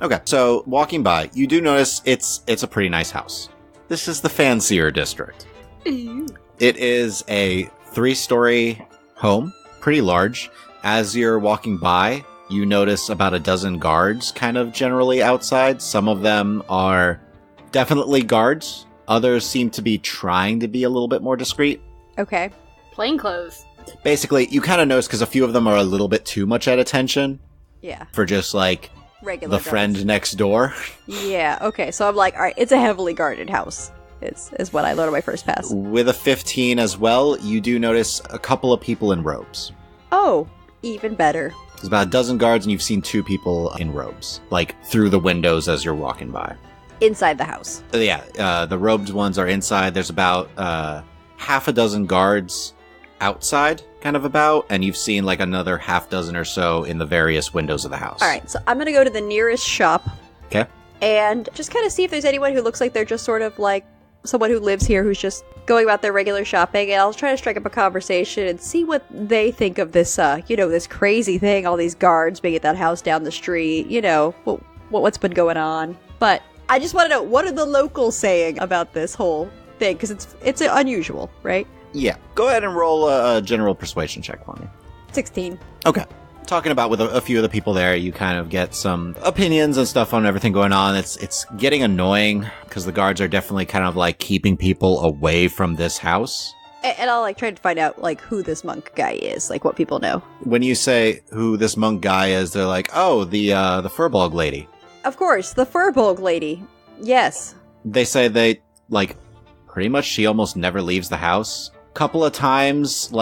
Speaker 4: Okay, so walking by, you do notice it's a pretty nice house. This is the fancier district. It is a 3-story home, pretty large. As you're walking by, you notice about a dozen guards kind of generally outside. Some of them are definitely guards. Others seem to be trying to be a little bit more discreet.
Speaker 2: Okay.
Speaker 3: Plainclothes.
Speaker 4: Basically, you kind of notice because a few of them are a little bit too much at attention
Speaker 2: Yeah.
Speaker 4: for just
Speaker 2: Regular
Speaker 4: the
Speaker 2: guards.
Speaker 4: friend next door.
Speaker 2: Yeah, okay, so I'm like, all right, it's a heavily guarded house. Is what I learned on my first pass.
Speaker 4: With a 15 as well, you do notice a couple of people in robes.
Speaker 2: Oh, even better.
Speaker 4: There's about a dozen guards, and you've seen 2 people in robes, through the windows as you're walking by.
Speaker 2: Inside the house.
Speaker 4: Yeah, the robed ones are inside. There's about half a dozen guards outside, kind of about, and you've seen another half dozen or so in the various windows of the house.
Speaker 2: All right, so I'm going to go to the nearest shop.
Speaker 4: Okay.
Speaker 2: And just kind of see if there's anyone who looks like they're just sort of someone who lives here who's just going about their regular shopping, and I'll try to strike up a conversation and see what they think of this, this crazy thing, all these guards being at that house down the street, what's been going on. But I just want to know, what are the locals saying about this whole thing? Because it's unusual, right?
Speaker 4: Yeah. Go ahead and roll a general persuasion check for me.
Speaker 2: 16.
Speaker 4: Okay. Talking about with a few of the people there, you kind of get some opinions and stuff on everything going on. It's getting annoying because the guards are definitely kind of keeping people away from this house.
Speaker 2: And I'll try to find out who this monk guy is, what people know.
Speaker 4: When you say who this monk guy is, they're like, oh, the Furbolg lady.
Speaker 2: Of course, the Furbolg lady. Yes.
Speaker 4: They say they pretty much she almost never leaves the house. Couple of times,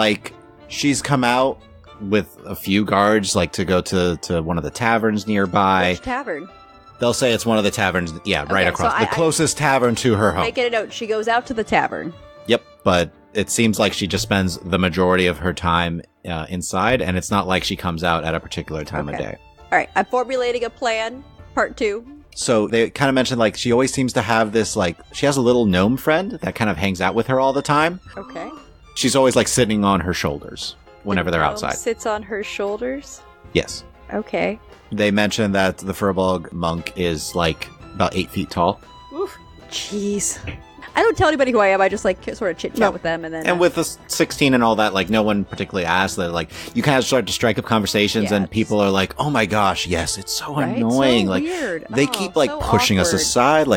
Speaker 4: she's come out with a few guards, to go to one of the taverns nearby.
Speaker 2: Which tavern?
Speaker 4: They'll say it's one of the taverns, right across.
Speaker 2: So
Speaker 4: the closest tavern to her home.
Speaker 2: Make it a note. She goes out to the tavern.
Speaker 4: Yep, but it seems like she just spends the majority of her time inside, and it's not like she comes out at a particular time of day.
Speaker 2: All right, I'm formulating a plan. Part 2.
Speaker 4: So they kind of mentioned, she always seems to have this, she has a little gnome friend that kind of hangs out with her all the time.
Speaker 2: Okay.
Speaker 4: She's always, sitting on her shoulders whenever they're outside.
Speaker 2: Sits on her shoulders?
Speaker 4: Yes.
Speaker 2: Okay.
Speaker 4: They mentioned that the Furbolg monk is, about 8 feet tall.
Speaker 2: Oof. Jeez. I don't tell anybody who I am. I just, sort of chit-chat with them, and then...
Speaker 4: And with the 16 and all that, no one particularly asked that, you kind of start to strike up conversations, and people are like, oh my gosh, yes, it's so annoying.
Speaker 2: So weird.
Speaker 4: They keep, pushing us aside,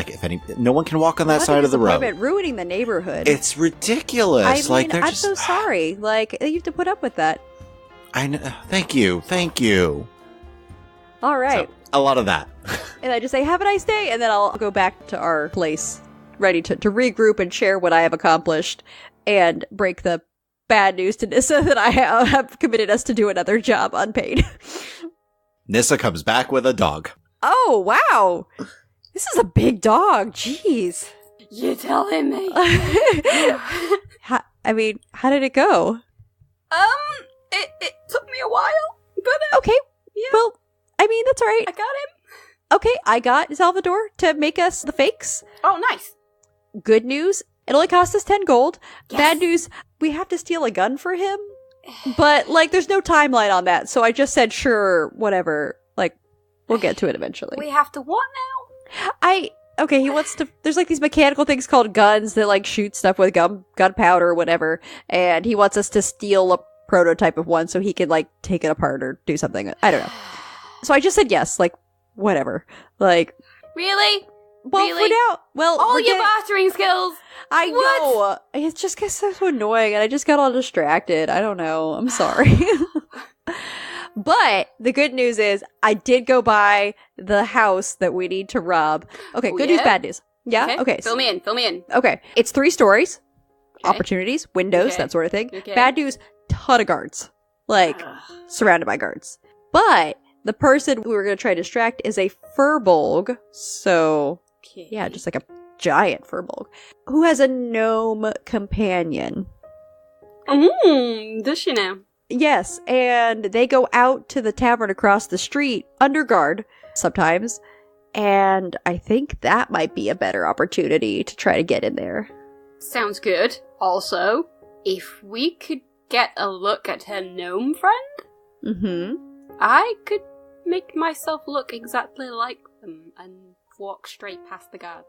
Speaker 4: no one can walk on that side of the road.
Speaker 2: Ruining the neighborhood.
Speaker 4: It's ridiculous.
Speaker 2: I mean,
Speaker 4: they're
Speaker 2: I'm
Speaker 4: just...
Speaker 2: so sorry. You have to put up with that.
Speaker 4: I know. Thank you.
Speaker 2: All right.
Speaker 4: So, a lot of that.
Speaker 2: And I just say, have a nice day, and then I'll go back to our place, ready to regroup and share what I have accomplished, and break the bad news to Nissa that I have committed us to do another job unpaid.
Speaker 4: Nissa comes back with a dog.
Speaker 2: Oh, wow. This is a big dog. Jeez.
Speaker 3: You're telling me.
Speaker 2: How did it go?
Speaker 3: It took me a while, but
Speaker 2: okay.
Speaker 3: Yeah.
Speaker 2: Well, that's all right.
Speaker 3: I got him.
Speaker 2: Okay, I got Salvador to make us the fakes.
Speaker 3: Oh, nice.
Speaker 2: Good news, it only cost us 10 gold.
Speaker 3: Yes.
Speaker 2: Bad news, we have to steal a gun for him. But, there's no timeline on that, so I just said, sure, whatever. We'll get to it eventually.
Speaker 3: We have to what now?
Speaker 2: okay, he wants to, there's like these mechanical things called guns that like shoot stuff with gunpowder or whatever, and he wants us to steal a prototype of one so he can like take it apart or do something. I don't know. So I just said yes, like, whatever. Like,
Speaker 3: Really?
Speaker 2: well,
Speaker 3: Really?
Speaker 2: for now, well,
Speaker 3: All
Speaker 2: we're
Speaker 3: your
Speaker 2: getting-
Speaker 3: bartering skills.
Speaker 2: I
Speaker 3: What?
Speaker 2: know. It just gets so annoying, and I just got all distracted. I don't know. I'm sorry. But the good news is I did go by the house that we need to rob. Okay,
Speaker 3: Oh,
Speaker 2: good news,
Speaker 3: yeah?
Speaker 2: bad news. Yeah? Okay.
Speaker 3: Fill me in.
Speaker 2: Okay. It's 3 stories,
Speaker 3: Okay.
Speaker 2: opportunities, windows,
Speaker 3: Okay.
Speaker 2: that sort of thing.
Speaker 3: Okay.
Speaker 2: Bad news, ton of guards. Like,
Speaker 3: Ugh.
Speaker 2: surrounded by guards. But the person we were going to try to distract is a furbolg. So,
Speaker 3: Okay.
Speaker 2: yeah, just like a giant furbolg. Who has a gnome companion.
Speaker 3: Does she now?
Speaker 2: Yes, and they go out to the tavern across the street, under guard, sometimes. And I think that might be a better opportunity to try to get in there.
Speaker 3: Sounds good. Also, if we could get a look at her gnome friend,
Speaker 2: Mm-hmm.
Speaker 3: I could make myself look exactly like them and walk straight past the guards.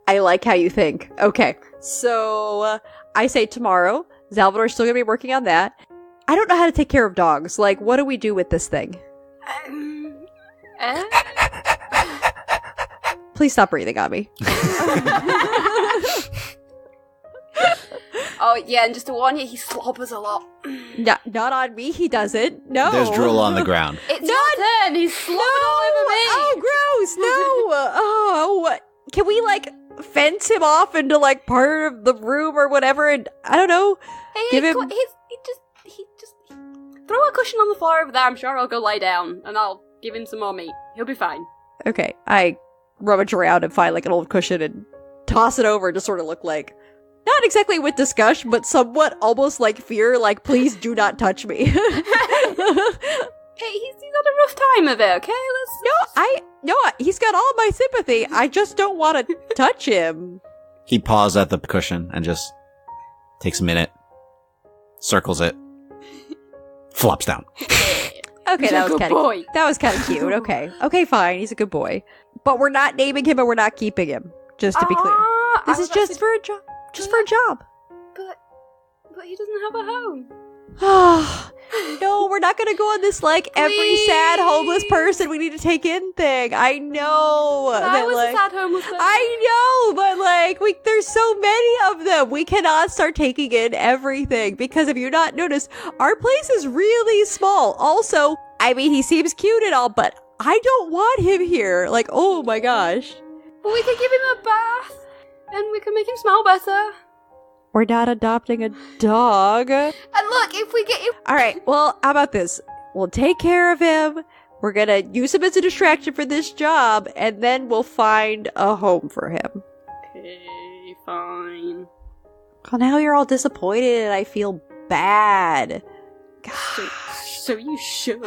Speaker 2: I like how you think. Okay, so I say tomorrow. Salvador's still gonna be working on that. I don't know how to take care of dogs. Like, what do we do with this thing?
Speaker 3: Eh?
Speaker 2: Please stop breathing on me.
Speaker 3: Oh, yeah, and just to warn you, he slobbers a lot.
Speaker 2: Not on me, he doesn't. No.
Speaker 4: There's drool on the ground.
Speaker 3: It's your turn! He's slobbering all over me!
Speaker 2: Oh, gross! No! Oh, can we, like, fence him off into, like, part of the room or whatever? And, I don't know.
Speaker 3: Hey,
Speaker 2: Give
Speaker 3: he
Speaker 2: him-
Speaker 3: just throw a cushion on the floor over there. I'm sure I'll go lie down and I'll give him some more meat. He'll be fine.
Speaker 2: Okay, I rummage around and find, like, an old cushion and toss it over to sort of look like, not exactly with disgust, but somewhat almost like fear, like, please do not touch me.
Speaker 3: Hey, he's had a rough time of it. Okay,
Speaker 2: He's got all my sympathy. I just don't want to touch him.
Speaker 4: He paws at the cushion and just takes a minute, circles it, flops down.
Speaker 2: Okay, that was
Speaker 3: Good
Speaker 2: kind of
Speaker 3: boy.
Speaker 2: that was kind of cute. Okay, fine. He's a good boy, but we're not naming him and we're not keeping him. Just to be clear, this is just for a job. Just for a job.
Speaker 3: But he doesn't have a home.
Speaker 2: No, we're not gonna go on this like every sad homeless person we need to take in thing. I know.
Speaker 3: I was
Speaker 2: like,
Speaker 3: a sad homeless person.
Speaker 2: I know, but like there's so many of them. We cannot start taking in everything because if you not noticed, our place is really small. Also, I mean, he seems cute and all, but I don't want him here. Like, oh my gosh.
Speaker 3: But we could give him a bath, and we can make him smell better.
Speaker 2: We're not adopting a dog.
Speaker 3: And look, if we get him...
Speaker 2: All right, well, how about this? We'll take care of him. We're gonna use him as a distraction for this job, and then we'll find a home for him.
Speaker 3: Okay, fine.
Speaker 2: Well, now you're all disappointed, and I feel bad.
Speaker 3: So you should.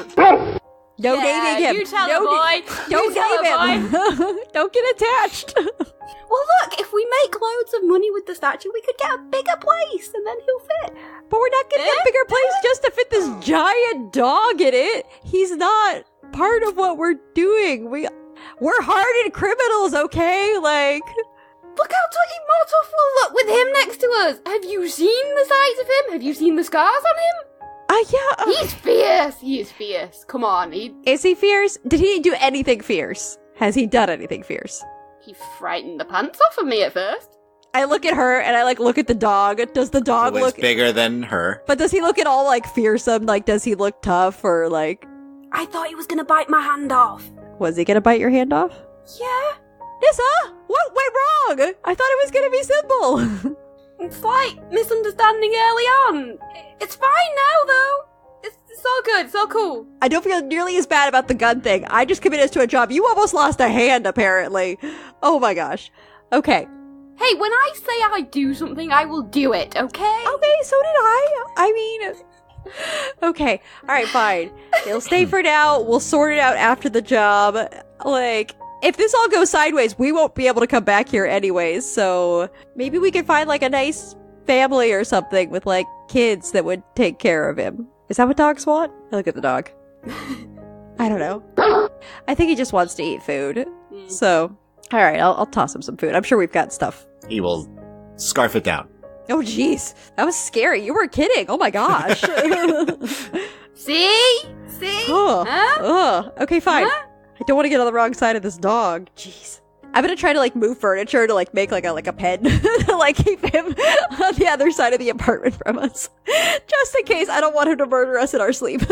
Speaker 2: No
Speaker 3: Yeah,
Speaker 2: naming him.
Speaker 3: you tell
Speaker 2: no
Speaker 3: him, boy.
Speaker 2: Don't
Speaker 3: You tell
Speaker 2: name him. Don't get attached.
Speaker 3: Well, look, if we make loads of money with the statue, we could get a bigger place, and then he'll fit.
Speaker 2: But we're not getting a bigger place just to fit this giant dog in it. He's not part of what we're doing. We're hardened criminals, okay? Like,
Speaker 3: Look how more tough we'll look with him next to us. Have you seen the size of him? Have you seen the scars on him?
Speaker 2: yeah.
Speaker 3: He's fierce. He is fierce. Come on.
Speaker 2: Is he fierce? Did he do anything fierce? Has he done anything fierce?
Speaker 3: He frightened the pants off of me at first.
Speaker 2: I look at her and I like look at the dog. Does the dog
Speaker 4: He was
Speaker 2: look
Speaker 4: bigger than her.
Speaker 2: But does he look at all like fearsome? Like, does he look tough or like
Speaker 3: I thought he was gonna bite my hand off.
Speaker 2: was he gonna bite your hand off?
Speaker 3: Yeah.
Speaker 2: Nissa, what went wrong? I thought it was gonna be simple.
Speaker 3: Slight misunderstanding early on. It's fine now, though. It's all good. It's all cool.
Speaker 2: I don't feel nearly as bad about the gun thing. I just committed us to a job. You almost lost a hand, apparently. Oh my gosh. Okay.
Speaker 3: Hey, when I say I do something, I will do it, okay?
Speaker 2: Okay, so did I mean, okay. Alright, fine. It'll stay for now. We'll sort it out after the job. Like, if this all goes sideways, we won't be able to come back here anyways, so maybe we can find like a nice family or something with like kids that would take care of him. Is that what dogs want? I look at the dog. I don't know. I think he just wants to eat food. So, All right, I'll toss him some food. I'm sure we've got stuff.
Speaker 4: He will scarf it down.
Speaker 2: Oh, jeez. That was scary. You weren't kidding. Oh, my gosh.
Speaker 3: See?
Speaker 2: Oh.
Speaker 3: Huh?
Speaker 2: Okay, fine.
Speaker 3: Huh?
Speaker 2: I don't want to get on the wrong side of this dog. Jeez. I'm gonna try to like move furniture to like make like a pen to like keep him on the other side of the apartment from us, just in case I don't want him to murder us in our sleep.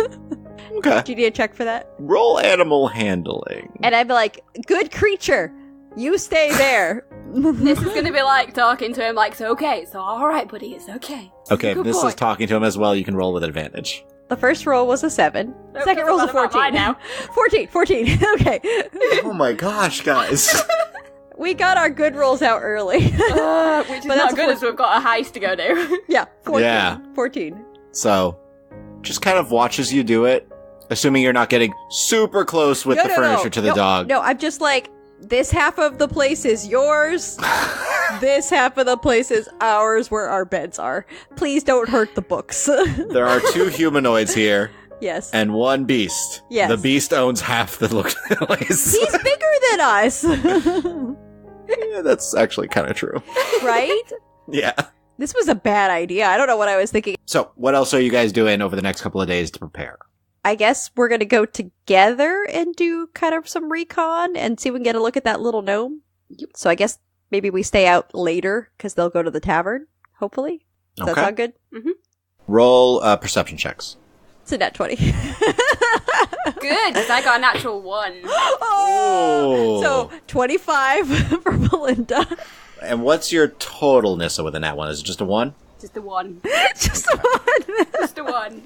Speaker 4: Okay.
Speaker 2: Do you need a check for that?
Speaker 4: Roll animal handling.
Speaker 2: And I'd be like, "Good creature, you stay there."
Speaker 3: This is gonna be like talking to him like, it's okay, it's alright, buddy, it's okay.
Speaker 4: Okay, if
Speaker 3: Good
Speaker 4: this
Speaker 3: boy.
Speaker 4: is talking to him as well, you can roll with advantage.
Speaker 2: The first roll was a 7.
Speaker 3: No,
Speaker 2: Second
Speaker 3: it
Speaker 2: roll's a
Speaker 3: doesn't matter
Speaker 2: 14.
Speaker 3: about mine now.
Speaker 2: 14. Okay.
Speaker 4: Oh my gosh, guys.
Speaker 2: We got our good rolls out early.
Speaker 3: Which is
Speaker 2: But
Speaker 3: not
Speaker 2: that's
Speaker 3: good as we've got a heist to go do.
Speaker 2: Yeah, 14.
Speaker 4: Yeah.
Speaker 2: 14.
Speaker 4: So, just kind of watches you do it, assuming you're not getting super close with the furniture to the dog.
Speaker 2: No, I'm just like, this half of the place is yours. This half of the place is ours where our beds are. Please don't hurt the books.
Speaker 4: There are 2 humanoids here
Speaker 2: Yes.
Speaker 4: and 1 beast.
Speaker 2: Yes.
Speaker 4: The beast owns half the place.
Speaker 2: He's bigger than us.
Speaker 4: Yeah, that's actually kind of true.
Speaker 2: Right?
Speaker 4: Yeah.
Speaker 2: This was a bad idea. I don't know what I was thinking.
Speaker 4: So, what else are you guys doing over the next couple of days to prepare?
Speaker 2: I guess we're going to go together and do kind of some recon and see if we can get a look at that little gnome. So I guess maybe we stay out later because they'll go to the tavern, hopefully. Does that sound good?
Speaker 3: Mm-hmm.
Speaker 4: Roll perception checks.
Speaker 2: It's a net 20.
Speaker 3: Good, because I got a natural 1.
Speaker 2: Oh! So 25 for Belinda.
Speaker 4: And what's your total Nissa with a nat 1? Is it just a 1?
Speaker 3: Just a 1.
Speaker 2: Just one.
Speaker 3: Just a 1.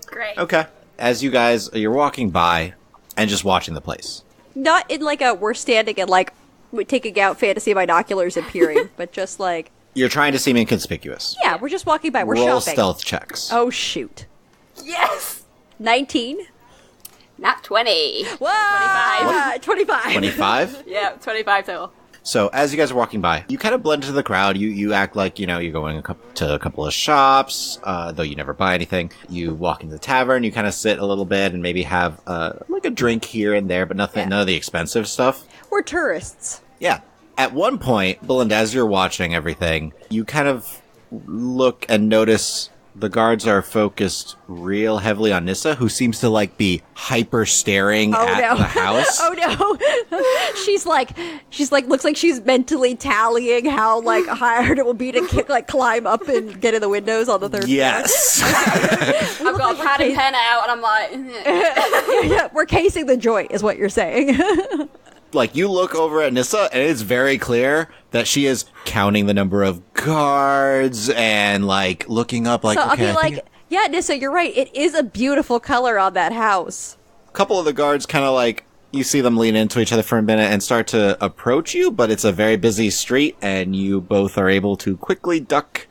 Speaker 3: Great.
Speaker 4: Okay. As you guys, you're walking by and just watching the place.
Speaker 2: Not in like a we're standing and like we're taking out fantasy binoculars and peering, but just like,
Speaker 4: You're trying to seem inconspicuous.
Speaker 2: yeah, we're just walking by. We're
Speaker 4: Roll
Speaker 2: shopping.
Speaker 4: stealth checks.
Speaker 2: Oh, shoot.
Speaker 3: Yes!
Speaker 2: 19.
Speaker 3: Nat 20.
Speaker 2: Whoa! 25.
Speaker 4: 25?
Speaker 3: Yeah, 25 total.
Speaker 4: So as you guys are walking by, you kind of blend into the crowd. You act like, you're going to a couple of shops, though you never buy anything. You walk into the tavern, you kind of sit a little bit and maybe have like a drink here and there, but none of the expensive stuff.
Speaker 2: We're tourists.
Speaker 4: Yeah. At one point, Belinda, as you're watching everything, you kind of look and notice the guards are focused real heavily on Nissa, who seems to like be hyper staring at the house.
Speaker 2: Oh no. She's like, looks like she's mentally tallying how like hard it will be to climb up and get in the windows on the third
Speaker 4: Yes.
Speaker 3: I've got a pad and pen out, and I'm like...
Speaker 2: floor. Yeah, we're casing the joint, is what you're saying.
Speaker 4: Like, you look over at Nissa, and it's very clear that she is counting the number of guards and, like, looking up, like,
Speaker 2: So
Speaker 4: okay,
Speaker 2: I'll be like, yeah, Nissa, you're right. It is a beautiful color on that house.
Speaker 4: a couple of the guards kind of, like, you see them lean into each other for a minute and start to approach you, but it's a very busy street, and you both are able to quickly duck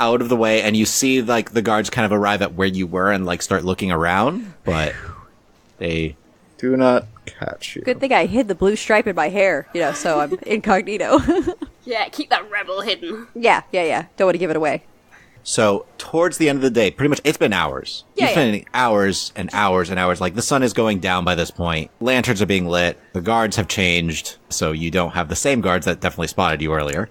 Speaker 4: out of the way, and you see, like, the guards kind of arrive at where you were and, like, start looking around, but they do not catch you.
Speaker 2: Good thing I hid the blue stripe in my hair, so I'm incognito.
Speaker 3: Yeah, keep that rebel hidden.
Speaker 2: Yeah. Don't want to give it away.
Speaker 4: So, towards the end of the day, pretty much, it's been hours.
Speaker 2: Yeah,
Speaker 4: You're spending hours and hours and hours. Like, the sun is going down by this point. Lanterns are being lit. The guards have changed, so you don't have the same guards that definitely spotted you earlier.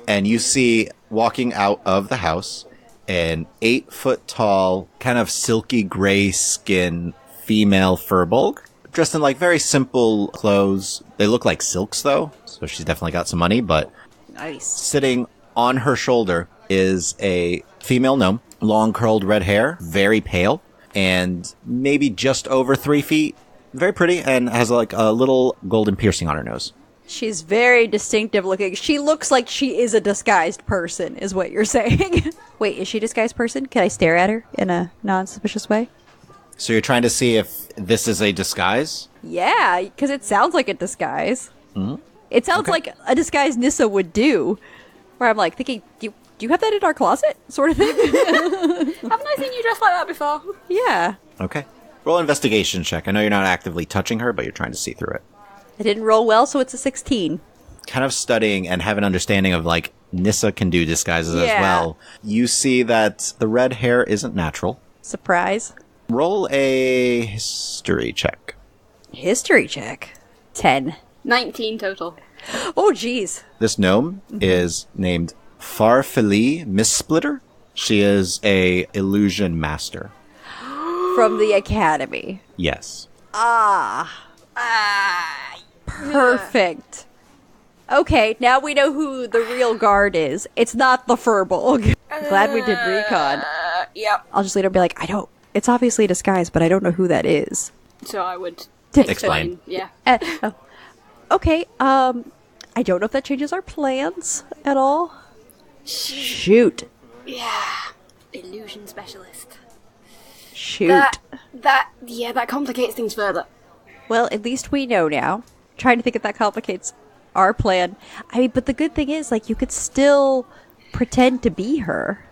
Speaker 4: And you see, walking out of the house, an 8-foot-tall, kind of silky gray skin female furbolg, dressed in, like, very simple clothes. They look like silks, though, so she's definitely got some money, but
Speaker 2: Nice.
Speaker 4: sitting on her shoulder is a female gnome, long curled red hair, very pale, and maybe just over 3 feet. Very pretty, and has like a little golden piercing on her nose.
Speaker 2: She's very distinctive looking. She looks like she is a disguised person, is what you're saying. Wait, is she a disguised person? Can I stare at her in a non-suspicious way?
Speaker 4: So you're trying to see if this is a disguise?
Speaker 2: Yeah, because it sounds like a disguise. Mm-hmm. It sounds like a disguise Nissa would do. Where I'm like thinking, do you have that in our closet? Sort of thing.
Speaker 3: Haven't I seen you dressed like that before?
Speaker 2: Yeah.
Speaker 4: Okay. Roll an investigation check. I know you're not actively touching her, but you're trying to see through it.
Speaker 2: I didn't roll well, so it's a 16.
Speaker 4: Kind of studying and have an understanding of, like, Nissa can do disguises as
Speaker 2: Yeah.
Speaker 4: well. You see that the red hair isn't natural.
Speaker 2: Surprise.
Speaker 4: Roll a history check.
Speaker 2: History check. 10.
Speaker 3: 19 total.
Speaker 2: Oh, jeez.
Speaker 4: This gnome is named Farfeli Mistsplitter. She is a illusion master.
Speaker 2: From the academy.
Speaker 4: Yes.
Speaker 2: Perfect. Okay, now we know who the real guard is. It's not the Furbolg. Glad we did recon.
Speaker 3: Yep.
Speaker 2: I'll just later be like, it's obviously a disguise, but I don't know who that is.
Speaker 3: So I would
Speaker 4: Explain.
Speaker 3: Yeah.
Speaker 2: Okay, I don't know if that changes our plans at all. Shoot.
Speaker 3: Yeah. Illusion specialist.
Speaker 2: Shoot.
Speaker 3: That complicates things further.
Speaker 2: Well, at least we know now. Trying to think if that complicates our plan. I mean, but the good thing is, like, you could still pretend to be her.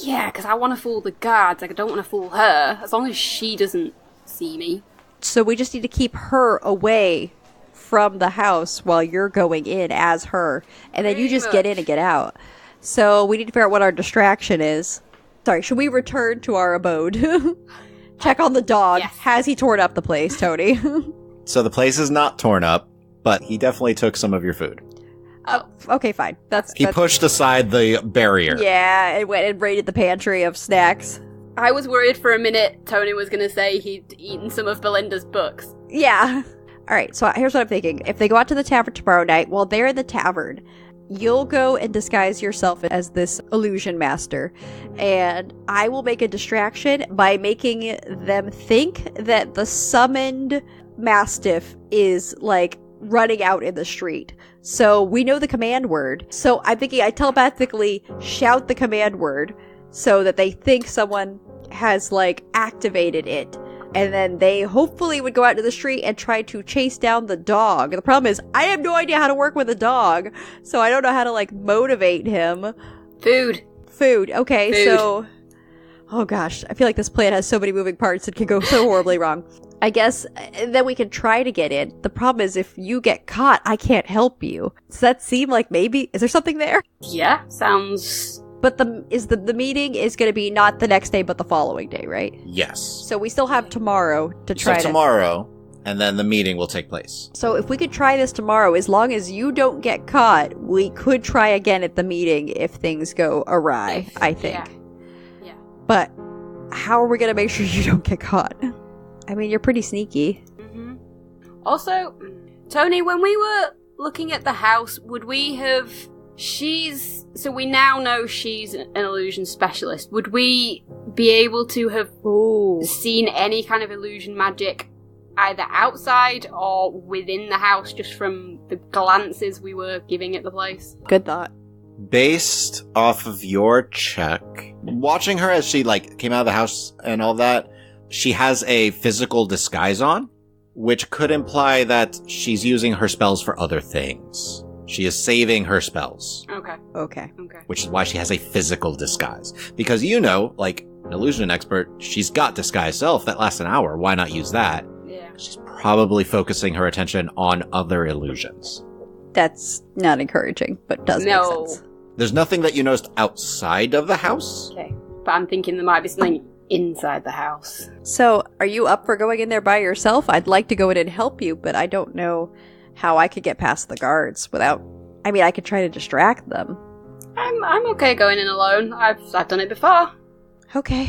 Speaker 3: Yeah, because I want to fool the guards. Like, I don't want to fool her. As long as she doesn't see me.
Speaker 2: So we just need to keep her away from the house while you're going in as her. And then you just get in and get out. So we need to figure out what our distraction is. Sorry, should we return to our abode? Check on the dog.
Speaker 3: Yes.
Speaker 2: Has he torn up the place, Tony?
Speaker 4: So the place is not torn up, but he definitely took some of your food.
Speaker 2: Oh, okay, fine.
Speaker 4: He pushed aside the barrier.
Speaker 2: Yeah, and went and raided the pantry of snacks.
Speaker 3: I was worried for a minute Tony was going to say he'd eaten some of Belinda's books.
Speaker 2: Yeah. All right, so here's what I'm thinking. If they go out to the tavern tomorrow night, while they're in the tavern, you'll go and disguise yourself as this illusion master, and I will make a distraction by making them think that the summoned mastiff is, like, running out in the street. So we know the command word. So I'm thinking I telepathically shout the command word so that they think someone has, like, activated it. And then they hopefully would go out to the street and try to chase down the dog. The problem is, I have no idea how to work with a dog, so I don't know how to, like, motivate him.
Speaker 3: Food.
Speaker 2: Okay,
Speaker 3: Food.
Speaker 2: So... Oh gosh, I feel like this plan has so many moving parts, it could go so horribly wrong. I guess then we can try to get in. The problem is, if you get caught, I can't help you. Does that seem like maybe... Is there something there?
Speaker 3: Yeah, sounds...
Speaker 2: But the meeting is going to be not the next day, but the following day, right?
Speaker 4: Yes.
Speaker 2: So we still have tomorrow to try
Speaker 4: So tomorrow, and then the meeting will take place.
Speaker 2: So if we could try this tomorrow, as long as you don't get caught, we could try again at the meeting if things go awry, I think.
Speaker 3: Yeah.
Speaker 2: But how are we going to make sure you don't get caught? I mean, you're pretty sneaky.
Speaker 3: Mm-hmm. Also, Tony, when we were looking at the house, would we have... So we now know she's an illusion specialist. Would we be able to have seen any kind of illusion magic either outside or within the house just from the glances we were giving at the place?
Speaker 2: Good thought.
Speaker 4: Based off of your check, watching her as she, like, came out of the house and all that, she has a physical disguise on, which could imply that she's using her spells for other things. She is saving her spells.
Speaker 2: Okay.
Speaker 4: Which is why she has a physical disguise. Because like, an illusion expert, she's got disguise self that lasts an hour. Why not use that?
Speaker 3: Yeah.
Speaker 4: She's probably focusing her attention on other illusions.
Speaker 2: That's not encouraging, but does make sense.
Speaker 4: There's nothing that you noticed outside of the house.
Speaker 3: Okay. But I'm thinking there might be something inside the house.
Speaker 2: So, are you up for going in there by yourself? I'd like to go in and help you, but I don't know how I could get past the guards without... I mean, I could try to distract them.
Speaker 3: I'm okay going in alone. I've done it before.
Speaker 2: Okay.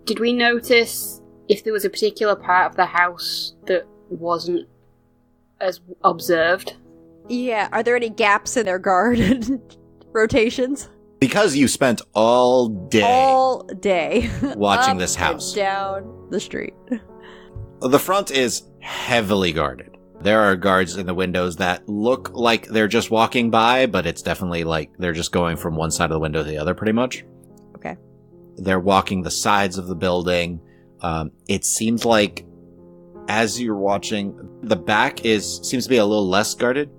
Speaker 3: Did we notice if there was a particular part of the house that wasn't as observed?
Speaker 2: Yeah, are there any gaps in their guard rotations?
Speaker 4: Because you spent all day watching this house.
Speaker 2: And down the street.
Speaker 4: The front is heavily guarded. There are guards in the windows that look like they're just walking by, but it's definitely like they're just going from one side of the window to the other pretty much.
Speaker 2: Okay.
Speaker 4: They're walking the sides of the building. It seems like as you're watching, the back seems to be a little less guarded.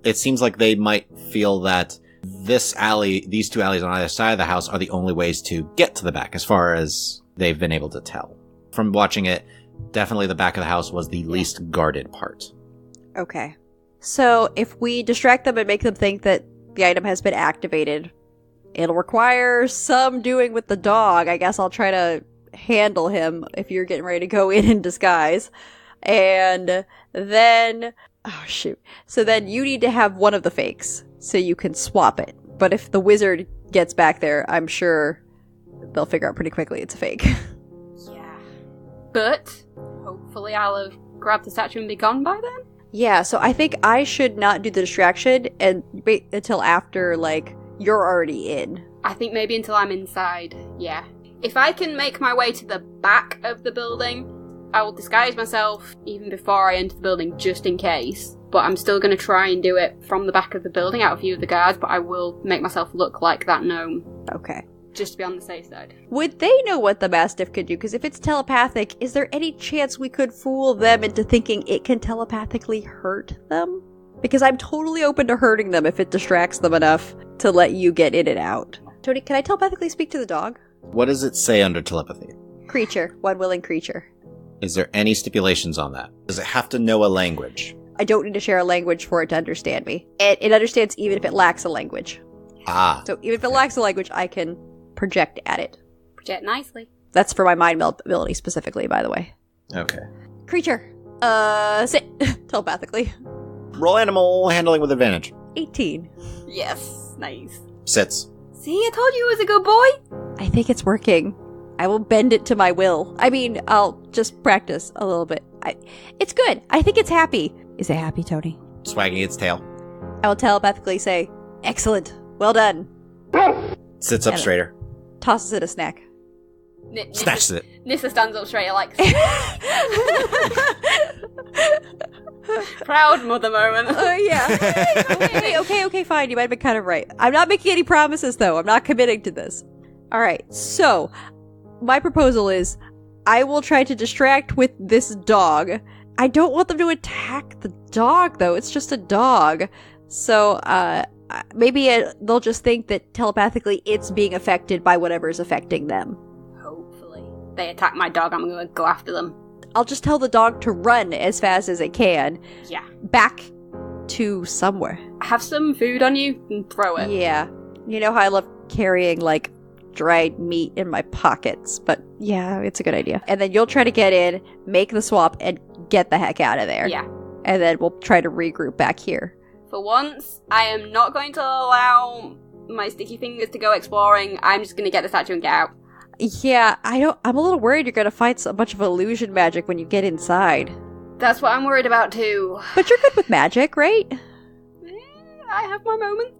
Speaker 4: It seems like they might feel that these two alleys on either side of the house are the only ways to get to the back as far as they've been able to tell. From watching it, definitely the back of the house was the least guarded part.
Speaker 2: Okay. So, if we distract them and make them think that the item has been activated, it'll require some doing with the dog. I guess I'll try to handle him if you're getting ready to go in disguise. And then, oh shoot. So then you need to have one of the fakes so you can swap it. But if the wizard gets back there, I'm sure they'll figure out pretty quickly it's a fake.
Speaker 3: Yeah. But hopefully I'll have grabbed the statue and be gone by then.
Speaker 2: Yeah, so I think I should not do the distraction and wait until after, like, you're already in.
Speaker 3: I think maybe until I'm inside, yeah. If I can make my way to the back of the building, I will disguise myself even before I enter the building just in case. But I'm still going to try and do it from the back of the building, out of view of the guards, but I will make myself look like that gnome.
Speaker 2: Okay.
Speaker 3: Just to be on the safe side.
Speaker 2: Would they know what the Mastiff could do? Because if it's telepathic, is there any chance we could fool them into thinking it can telepathically hurt them? Because I'm totally open to hurting them if it distracts them enough to let you get in and out. Tony, can I telepathically speak to the dog?
Speaker 4: What does it say under telepathy?
Speaker 2: Creature. One willing creature.
Speaker 4: Is there any stipulations on that? Does it have to know a language?
Speaker 2: I don't need to share a language for it to understand me. It understands even if it lacks a language.
Speaker 4: Ah.
Speaker 2: So even if it lacks a language, I can project at it.
Speaker 3: Project nicely.
Speaker 2: That's for my mind meld ability specifically, by the way.
Speaker 4: Okay.
Speaker 2: Creature. Sit. Telepathically.
Speaker 4: Roll animal handling with advantage.
Speaker 2: 18.
Speaker 3: Yes, nice.
Speaker 4: Sits.
Speaker 3: See, I told you it was a good boy.
Speaker 2: I think it's working. I will bend it to my will. I mean, I'll just practice a little bit. It's good. I think it's happy. Is it happy, Tony?
Speaker 4: Swagging its tail.
Speaker 2: I will telepathically say, excellent. Well done.
Speaker 4: Sits up
Speaker 2: And
Speaker 4: straighter.
Speaker 2: Tosses it a snack.
Speaker 4: Snatches it.
Speaker 3: Nissa stands up straight like... Proud mother moment.
Speaker 2: Yeah. Okay, fine. You might have been kind of right. I'm not making any promises, though. I'm not committing to this. All right, so my proposal is I will try to distract with this dog. I don't want them to attack the dog, though. It's just a dog. So maybe they'll just think that telepathically it's being affected by whatever's affecting them.
Speaker 3: Hopefully. They attack my dog, I'm going to go after them.
Speaker 2: I'll just tell the dog to run as fast as it can.
Speaker 3: Yeah.
Speaker 2: Back to somewhere.
Speaker 3: Have some food on you and throw it.
Speaker 2: Yeah. You know how I love carrying, like, dried meat in my pockets, but yeah, it's a good idea. And then you'll try to get in, make the swap, and get the heck out of there.
Speaker 3: Yeah.
Speaker 2: And then we'll try to regroup back here.
Speaker 3: For once, I am not going to allow my sticky fingers to go exploring. I'm just going to get the statue and get out.
Speaker 2: Yeah, I'm a little worried you're gonna fight a bunch of illusion magic when you get inside.
Speaker 3: That's what I'm worried about too.
Speaker 2: But you're good with magic, right?
Speaker 3: I have my moments.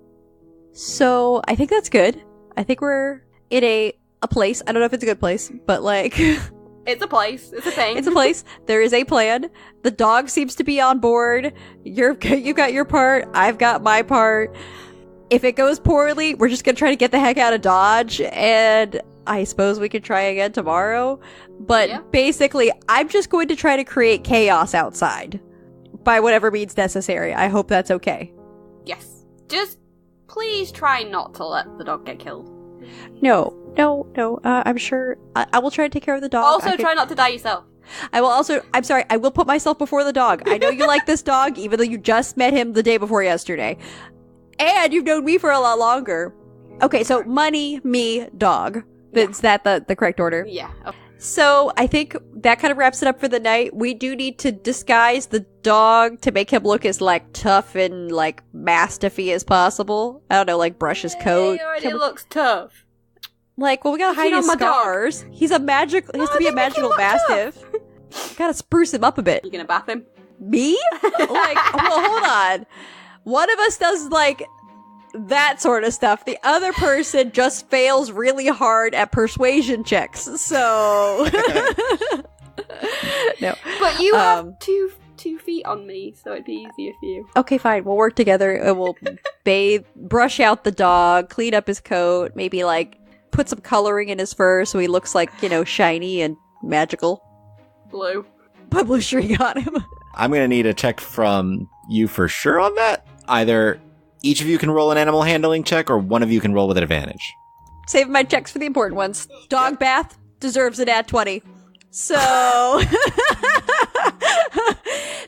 Speaker 2: So, I think that's good. I think we're in a place. I don't know if it's a good place, but like...
Speaker 3: It's a place. It's a thing.
Speaker 2: It's a place. There is a plan. The dog seems to be on board. You got your part. I've got my part. If it goes poorly, we're just gonna try to get the heck out of Dodge, and I suppose we could try again tomorrow. But basically, I'm just going to try to create chaos outside by whatever means necessary. I hope that's okay.
Speaker 3: Yes. Just please try not to let the dog get killed.
Speaker 2: No. I'm sure I will try to take care of the dog.
Speaker 3: Also, try not to die yourself.
Speaker 2: I'm sorry, I will put myself before the dog. I know you like this dog, even though you just met him the day before yesterday. And you've known me for a lot longer. Okay, so money, me, dog. Is that the correct order?
Speaker 3: Yeah. Okay.
Speaker 2: So I think that kind of wraps it up for the night. We do need to disguise the dog to make him look as like tough and like mastiffy as possible. I don't know, like brush his coat.
Speaker 3: He already looks tough.
Speaker 2: Like, well, we gotta hide his scars. He has to be a magical mastiff. Gotta spruce him up a bit.
Speaker 3: You gonna bath him?
Speaker 2: Me? Like, well, hold on. One of us does like that sort of stuff. The other person just fails really hard at persuasion checks. So no.
Speaker 3: But you have two feet on me, so it'd be easier for you.
Speaker 2: Okay, fine. We'll work together and we'll bathe, brush out the dog, clean up his coat, maybe like put some coloring in his fur so he looks like, shiny and magical.
Speaker 3: Blue.
Speaker 2: Put blue string on him.
Speaker 4: I'm going to need a check from you for sure on that. Either each of you can roll an animal handling check or one of you can roll with an advantage.
Speaker 2: Save my checks for the important ones. Dog bath deserves an at 20. So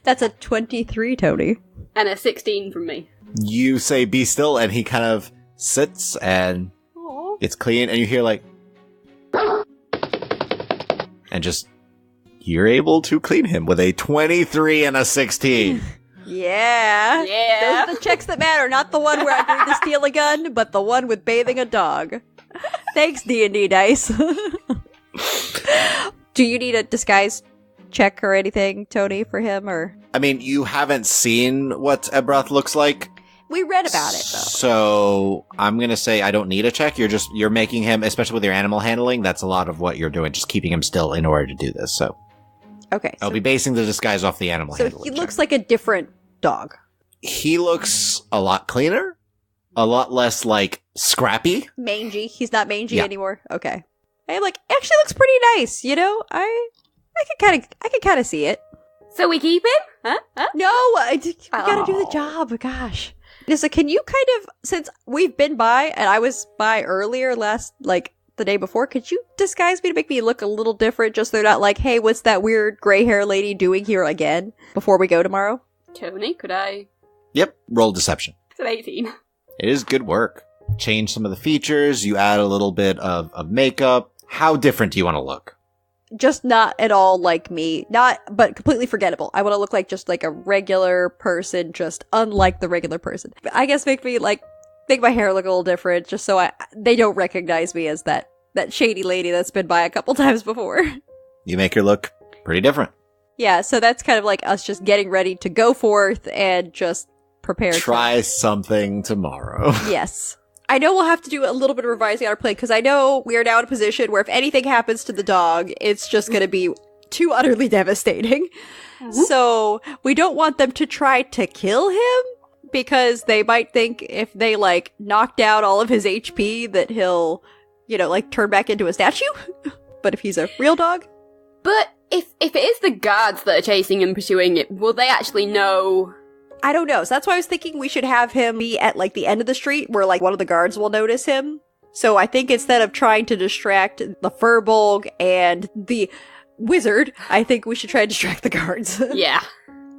Speaker 2: that's a 23, Tony.
Speaker 3: And a 16 from me.
Speaker 4: You say be still and he kind of sits and it's clean and you hear like and just You're able to clean him with a 23 and a 16.
Speaker 2: Yeah.
Speaker 3: Yeah.
Speaker 2: Those are the checks that matter, not the one where I agreed to steal a gun, but the one with bathing a dog. Thanks, D&D dice. Do you need a disguise check or anything, Tony, for him, or?
Speaker 4: I mean, you haven't seen what Ebroth looks like.
Speaker 2: We read about it, though.
Speaker 4: So I'm going to say I don't need a check. You're making him, especially with your animal handling, that's a lot of what you're doing, just keeping him still in order to do this. So
Speaker 2: Okay.
Speaker 4: I'll be basing the disguise off the animal
Speaker 2: So
Speaker 4: handling.
Speaker 2: he
Speaker 4: check.
Speaker 2: looks like a different dog.
Speaker 4: He looks a lot cleaner, a lot less like scrappy.
Speaker 2: Mangy. He's not mangy
Speaker 4: Yeah.
Speaker 2: anymore. Okay. I'm like, actually looks pretty nice, you know? I can kind of see it.
Speaker 3: So we keep him? Huh?
Speaker 2: No, we gotta do the job. Gosh. Nissa, can you kind of, since we've been by, and I was by earlier the day before, could you disguise me to make me look a little different, just so they're not like, hey, what's that weird gray hair lady doing here again, before we go tomorrow?
Speaker 3: Tony, could I?
Speaker 4: Yep, roll deception.
Speaker 3: It's an 18.
Speaker 4: It is good work. Change some of the features, you add a little bit of makeup. How different do you want to look?
Speaker 2: Just not at all like me. But completely forgettable. I want to look like just like a regular person, just unlike the regular person. I guess make my hair look a little different, just so they don't recognize me as that shady lady that's been by a couple times before.
Speaker 4: You make her look pretty different.
Speaker 2: Yeah, so that's kind of like us just getting ready to go forth and just prepare.
Speaker 4: Try something tomorrow.
Speaker 2: Yes. I know we'll have to do a little bit of revising on our plan, because I know we are now in a position where if anything happens to the dog, it's just going to be too utterly devastating. Mm-hmm. So we don't want them to try to kill him, because they might think if they, knocked out all of his HP that he'll, turn back into a statue. But if he's a real dog...
Speaker 3: But if it is the guards that are chasing and pursuing it, will they actually know?
Speaker 2: I don't know. So that's why I was thinking we should have him be at the end of the street where one of the guards will notice him. So I think instead of trying to distract the Furbolg and the wizard, I think we should try to distract the guards.
Speaker 3: Yeah,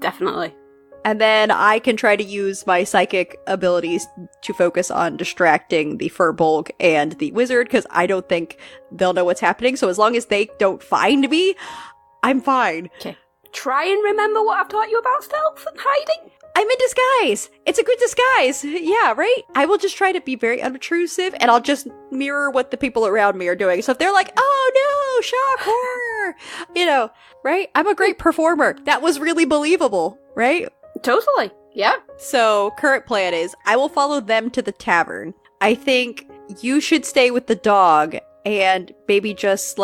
Speaker 3: definitely.
Speaker 2: And then I can try to use my psychic abilities to focus on distracting the Furbolg and the wizard, because I don't think they'll know what's happening. So as long as they don't find me, I'm fine.
Speaker 3: Okay. Try and remember what I've taught you about stealth and hiding.
Speaker 2: I'm in disguise. It's a good disguise. Yeah, right? I will just try to be very unobtrusive, and I'll just mirror what the people around me are doing. So if they're like, oh no, shock, horror, right? I'm a great performer. That was really believable, right?
Speaker 3: Totally. Yeah.
Speaker 2: So current plan is I will follow them to the tavern. I think you should stay with the dog and maybe just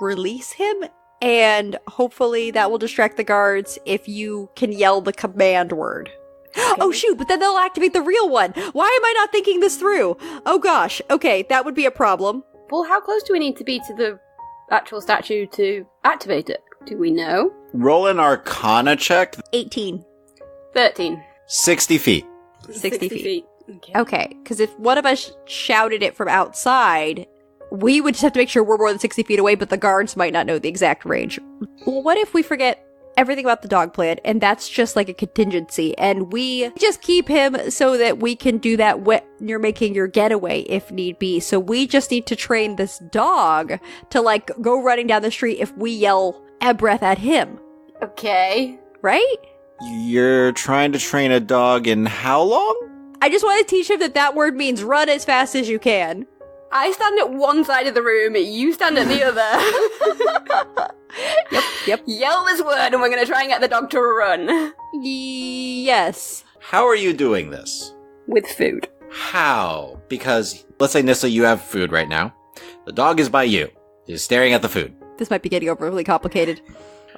Speaker 2: release him. And hopefully that will distract the guards if you can yell the command word. Okay. Oh shoot, but then they'll activate the real one. Why am I not thinking this through? Oh gosh, okay, that would be a problem.
Speaker 3: Well, how close do we need to be to the actual statue to activate it? Do we know?
Speaker 4: Roll an Arcana check.
Speaker 2: 18.
Speaker 3: 13.
Speaker 4: 60 feet.
Speaker 2: 60 feet.
Speaker 3: Okay,
Speaker 2: because if one of us shouted it from outside, we would just have to make sure we're more than 60 feet away, but the guards might not know the exact range. Well, what if we forget everything about the dog plan, and that's just a contingency, and we just keep him so that we can do that when you're making your getaway if need be. So we just need to train this dog to go running down the street if we yell a breath at him.
Speaker 3: Okay.
Speaker 2: Right?
Speaker 4: You're trying to train a dog in how long?
Speaker 2: I just want to teach him that word means run as fast as you can.
Speaker 3: I stand at one side of the room, you stand at the other.
Speaker 2: Yep.
Speaker 3: Yell this word and we're going to try and get the dog to run.
Speaker 2: Yes.
Speaker 4: How are you doing this?
Speaker 3: With food.
Speaker 4: How? Because, let's say, Nissa, you have food right now. The dog is by you. He's staring at the food.
Speaker 2: This might be getting overly complicated.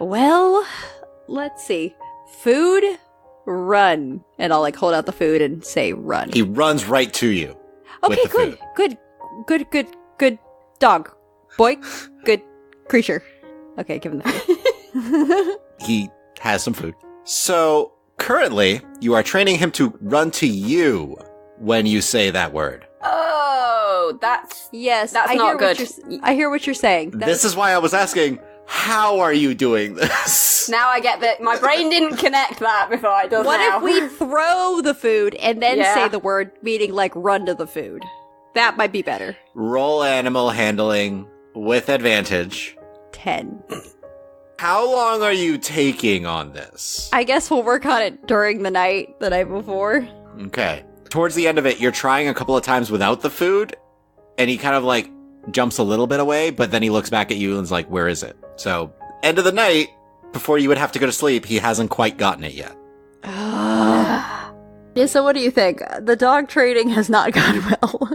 Speaker 2: Well, let's see. Food, run. And I'll hold out the food and say run.
Speaker 4: He runs right to you.
Speaker 2: Okay,
Speaker 4: with the food.
Speaker 2: Good dog. Boy, good creature. Okay, give him the food.
Speaker 4: He has some food. So, currently, you are training him to run to you when you say that word.
Speaker 3: Oh, that's not good.
Speaker 2: I hear what you're saying.
Speaker 4: This is why I was asking, how are you doing this?
Speaker 3: Now I get that. My brain didn't connect that before it does
Speaker 2: What
Speaker 3: now.
Speaker 2: if we throw the food and then say the word, meaning run to the food? That might be better.
Speaker 4: Roll animal handling with advantage.
Speaker 2: 10.
Speaker 5: How long are you taking on this?
Speaker 2: I guess we'll work on it during the night before.
Speaker 5: Okay. Towards the end of it, you're trying a couple of times without the food, and he kind of like jumps a little bit away, but then he looks back at you and is like, where is it? So, end of the night, before you would have to go to sleep, he hasn't quite gotten it yet.
Speaker 2: Yeah, so what do you think? The dog trading has not gone well.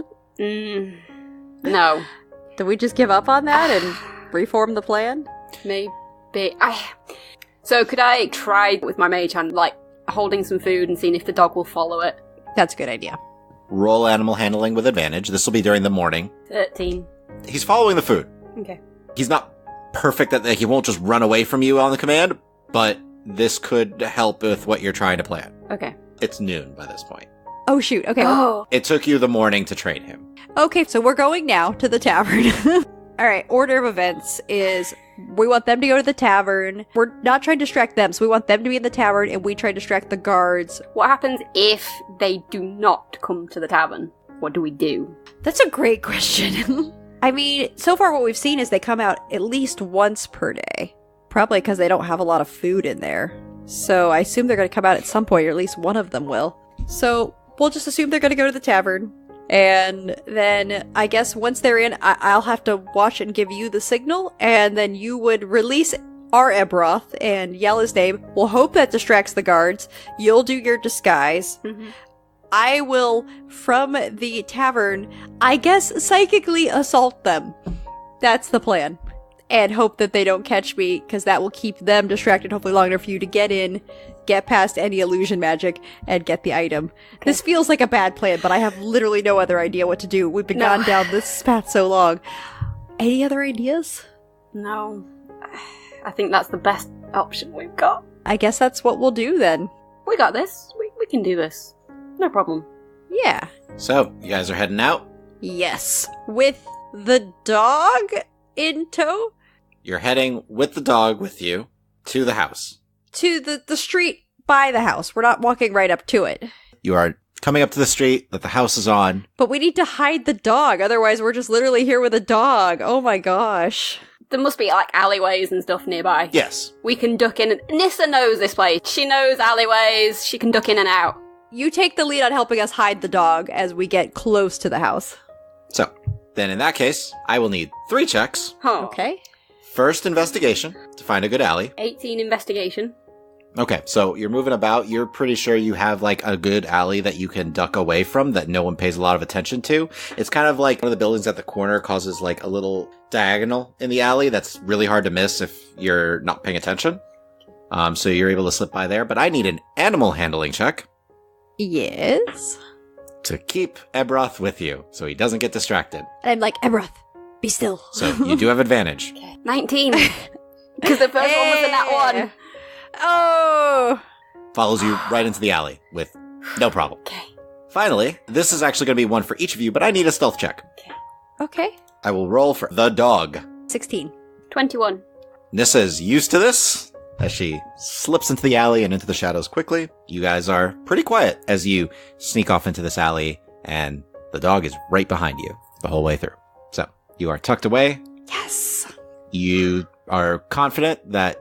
Speaker 3: No.
Speaker 2: Did we just give up on that and reform the plan?
Speaker 3: Maybe. So could I try with my mage hand, like, holding some food and seeing if the dog will follow it?
Speaker 2: That's a good idea.
Speaker 5: Roll animal handling with advantage. This will be during the morning.
Speaker 3: 13.
Speaker 5: He's following the food.
Speaker 3: Okay.
Speaker 5: He's not perfect at that. He won't just run away from you on the command, but this could help with what you're trying to plan.
Speaker 3: Okay.
Speaker 5: It's noon by this point.
Speaker 2: Oh, shoot. Okay.
Speaker 3: Oh.
Speaker 5: It took you the morning to train him.
Speaker 2: Okay, so we're going now to the tavern. All right, order of events is we want them to go to the tavern. We're not trying to distract them, so we want them to be in the tavern, and we try to distract the guards.
Speaker 3: What happens if they do not come to the tavern? What do we do?
Speaker 2: That's a great question. I mean, so far what we've seen is they come out at least once per day. Probably because they don't have a lot of food in there. So I assume they're going to come out at some point, or at least one of them will. So we'll just assume they're going to go to the tavern. And then I guess once they're in, I'll have to watch and give you the signal. And then you would release our Ebroth and yell his name. We'll hope that distracts the guards. You'll do your disguise.
Speaker 3: Mm-hmm.
Speaker 2: I will, from the tavern, I guess psychically assault them. That's the plan. And hope that they don't catch me, because that will keep them distracted hopefully long enough for you to get in, get past any illusion magic, and get the item. Okay. This feels like a bad plan, but I have literally no other idea what to do. We've been gone down this path so long. Any other ideas?
Speaker 3: No. I think that's the best option we've got.
Speaker 2: I guess that's what we'll do then.
Speaker 3: We got this. We can do this. No problem.
Speaker 2: Yeah.
Speaker 5: So, you guys are heading out?
Speaker 2: Yes. With the dog in tow?
Speaker 5: You're heading with the dog with you to the house.
Speaker 2: To the street by the house. We're not walking right up to it.
Speaker 5: You are coming up to the street that the house is on.
Speaker 2: But we need to hide the dog. Otherwise, we're just literally here with a dog. Oh my gosh.
Speaker 3: There must be, like, alleyways and stuff nearby.
Speaker 5: Yes.
Speaker 3: We can duck in. Nissa knows this place. She knows alleyways. She can duck in and out.
Speaker 2: You take the lead on helping us hide the dog as we get close to the house.
Speaker 5: So, then in that case, I will need 3 checks.
Speaker 3: Huh.
Speaker 2: Okay.
Speaker 5: First, investigation, to find a good alley.
Speaker 3: 18 investigation.
Speaker 5: Okay, so you're moving about. You're pretty sure you have, like, a good alley that you can duck away from that no one pays a lot of attention to. It's kind of like one of the buildings at the corner causes, like, a little diagonal in the alley that's really hard to miss if you're not paying attention. So you're able to slip by there. But I need an animal handling check.
Speaker 2: Yes.
Speaker 5: To keep Ebroth with you, so he doesn't get distracted.
Speaker 2: I'm like, Ebroth, be still.
Speaker 5: So you do have advantage.
Speaker 3: 19. Because the first one was in that one.
Speaker 2: Oh.
Speaker 5: Follows you right into the alley with no problem.
Speaker 3: Okay.
Speaker 5: Finally, this is actually going to be one for each of you, but I need a stealth check.
Speaker 2: Okay.
Speaker 5: I will roll for the dog.
Speaker 2: 16.
Speaker 3: 21.
Speaker 5: Nissa is used to this as she slips into the alley and into the shadows quickly. You guys are pretty quiet as you sneak off into this alley, and the dog is right behind you the whole way through. So, you are tucked away.
Speaker 2: Yes.
Speaker 5: You are confident that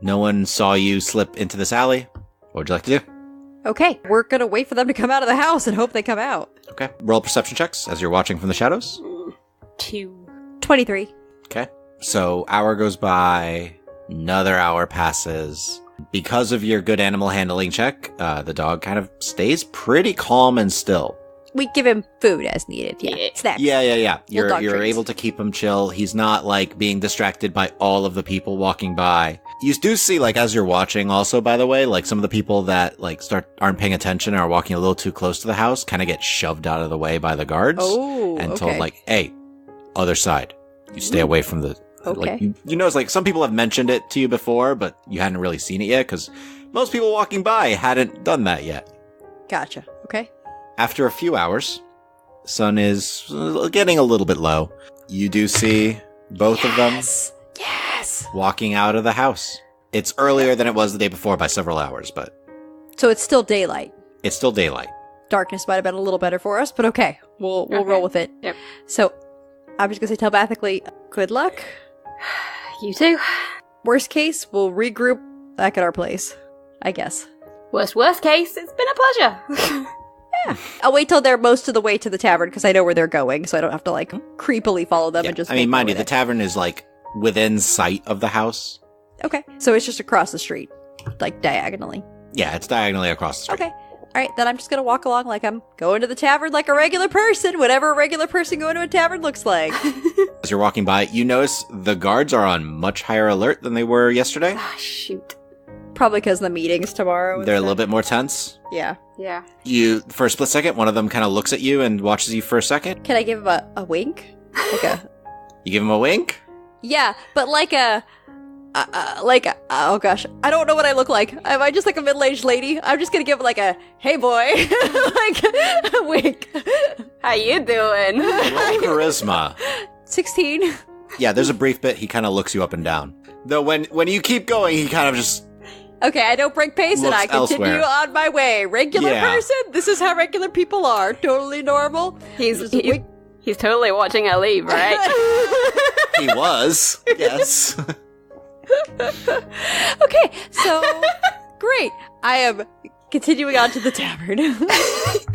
Speaker 5: no one saw you slip into this alley. What would you like to do?
Speaker 2: Okay. We're gonna wait for them to come out of the house and hope they come out.
Speaker 5: Okay. Roll perception checks as you're watching from the shadows.
Speaker 3: 2.
Speaker 2: 23.
Speaker 5: Okay. So, hour goes by. Another hour passes. Because of your good animal handling check, the dog kind of stays pretty calm and still.
Speaker 2: We give him food as needed. Yeah. Snacks.
Speaker 5: Yeah.
Speaker 2: Little dog
Speaker 5: You're
Speaker 2: treats.
Speaker 5: able to keep him chill. He's not, like, being distracted by all of the people walking by. You do see, like, as you're watching also, by the way, like, some of the people that, like, aren't paying attention or are walking a little too close to the house kind of get shoved out of the way by the guards.
Speaker 2: Oh,
Speaker 5: and
Speaker 2: okay.
Speaker 5: told, like, hey, other side. You stay away from the...
Speaker 2: Okay.
Speaker 5: Like, you notice, like, some people have mentioned it to you before, but you hadn't really seen it yet, because most people walking by hadn't done that yet.
Speaker 2: Gotcha. Okay.
Speaker 5: After a few hours, the sun is getting a little bit low. You do see both of them
Speaker 2: Yes.
Speaker 5: walking out of the house. It's earlier than it was the day before by several hours, but
Speaker 2: So it's still daylight.
Speaker 5: it's still daylight.
Speaker 2: Darkness might have been a little better for us, but okay. We'll
Speaker 3: Okay.
Speaker 2: roll with it.
Speaker 3: Yep.
Speaker 2: So I'm just gonna say telepathically, good luck.
Speaker 3: You too.
Speaker 2: Worst case, we'll regroup back at our place, I guess.
Speaker 3: Worst case, it's been a pleasure.
Speaker 2: I'll wait till they're most of the way to the tavern because I know where they're going, so I don't have to like creepily follow them and just.
Speaker 5: I mean, mind you,
Speaker 2: the
Speaker 5: the tavern is like within sight of the house.
Speaker 2: Okay, so it's just across the street, like diagonally.
Speaker 5: Yeah, it's diagonally across the street.
Speaker 2: Okay. All right, then I'm just going to walk along like I'm going to the tavern like a regular person, whatever a regular person going to a tavern looks like.
Speaker 5: As you're walking by, you notice the guards are on much higher alert than they were yesterday.
Speaker 3: Ah, shoot.
Speaker 2: Probably because the meeting's tomorrow. and
Speaker 5: They're a
Speaker 2: stuff.
Speaker 5: little bit more tense.
Speaker 2: Yeah.
Speaker 3: Yeah.
Speaker 5: You, for a split second, one of them kind of looks at you and watches you for a second.
Speaker 2: Can I give him a wink? Like a...
Speaker 5: You give him a wink.
Speaker 2: Yeah, but like a... oh gosh, I don't know what I look like. Am I just like a middle-aged lady? I'm just gonna give like a, hey boy, like a wink.
Speaker 3: How you doing?
Speaker 5: Roll charisma.
Speaker 2: 16.
Speaker 5: Yeah, there's a brief bit. He kind of looks you up and down. Though when you keep going, he kind of just...
Speaker 2: Okay, I don't break pace and
Speaker 5: Looks
Speaker 2: I continue
Speaker 5: elsewhere.
Speaker 2: on my way. Regular
Speaker 5: Yeah.
Speaker 2: person, this is how regular people are. Totally normal.
Speaker 3: He's
Speaker 2: wink.
Speaker 3: he's totally watching her leave, right?
Speaker 5: He was. Yes.
Speaker 2: Okay, so great. I am continuing on to the tavern.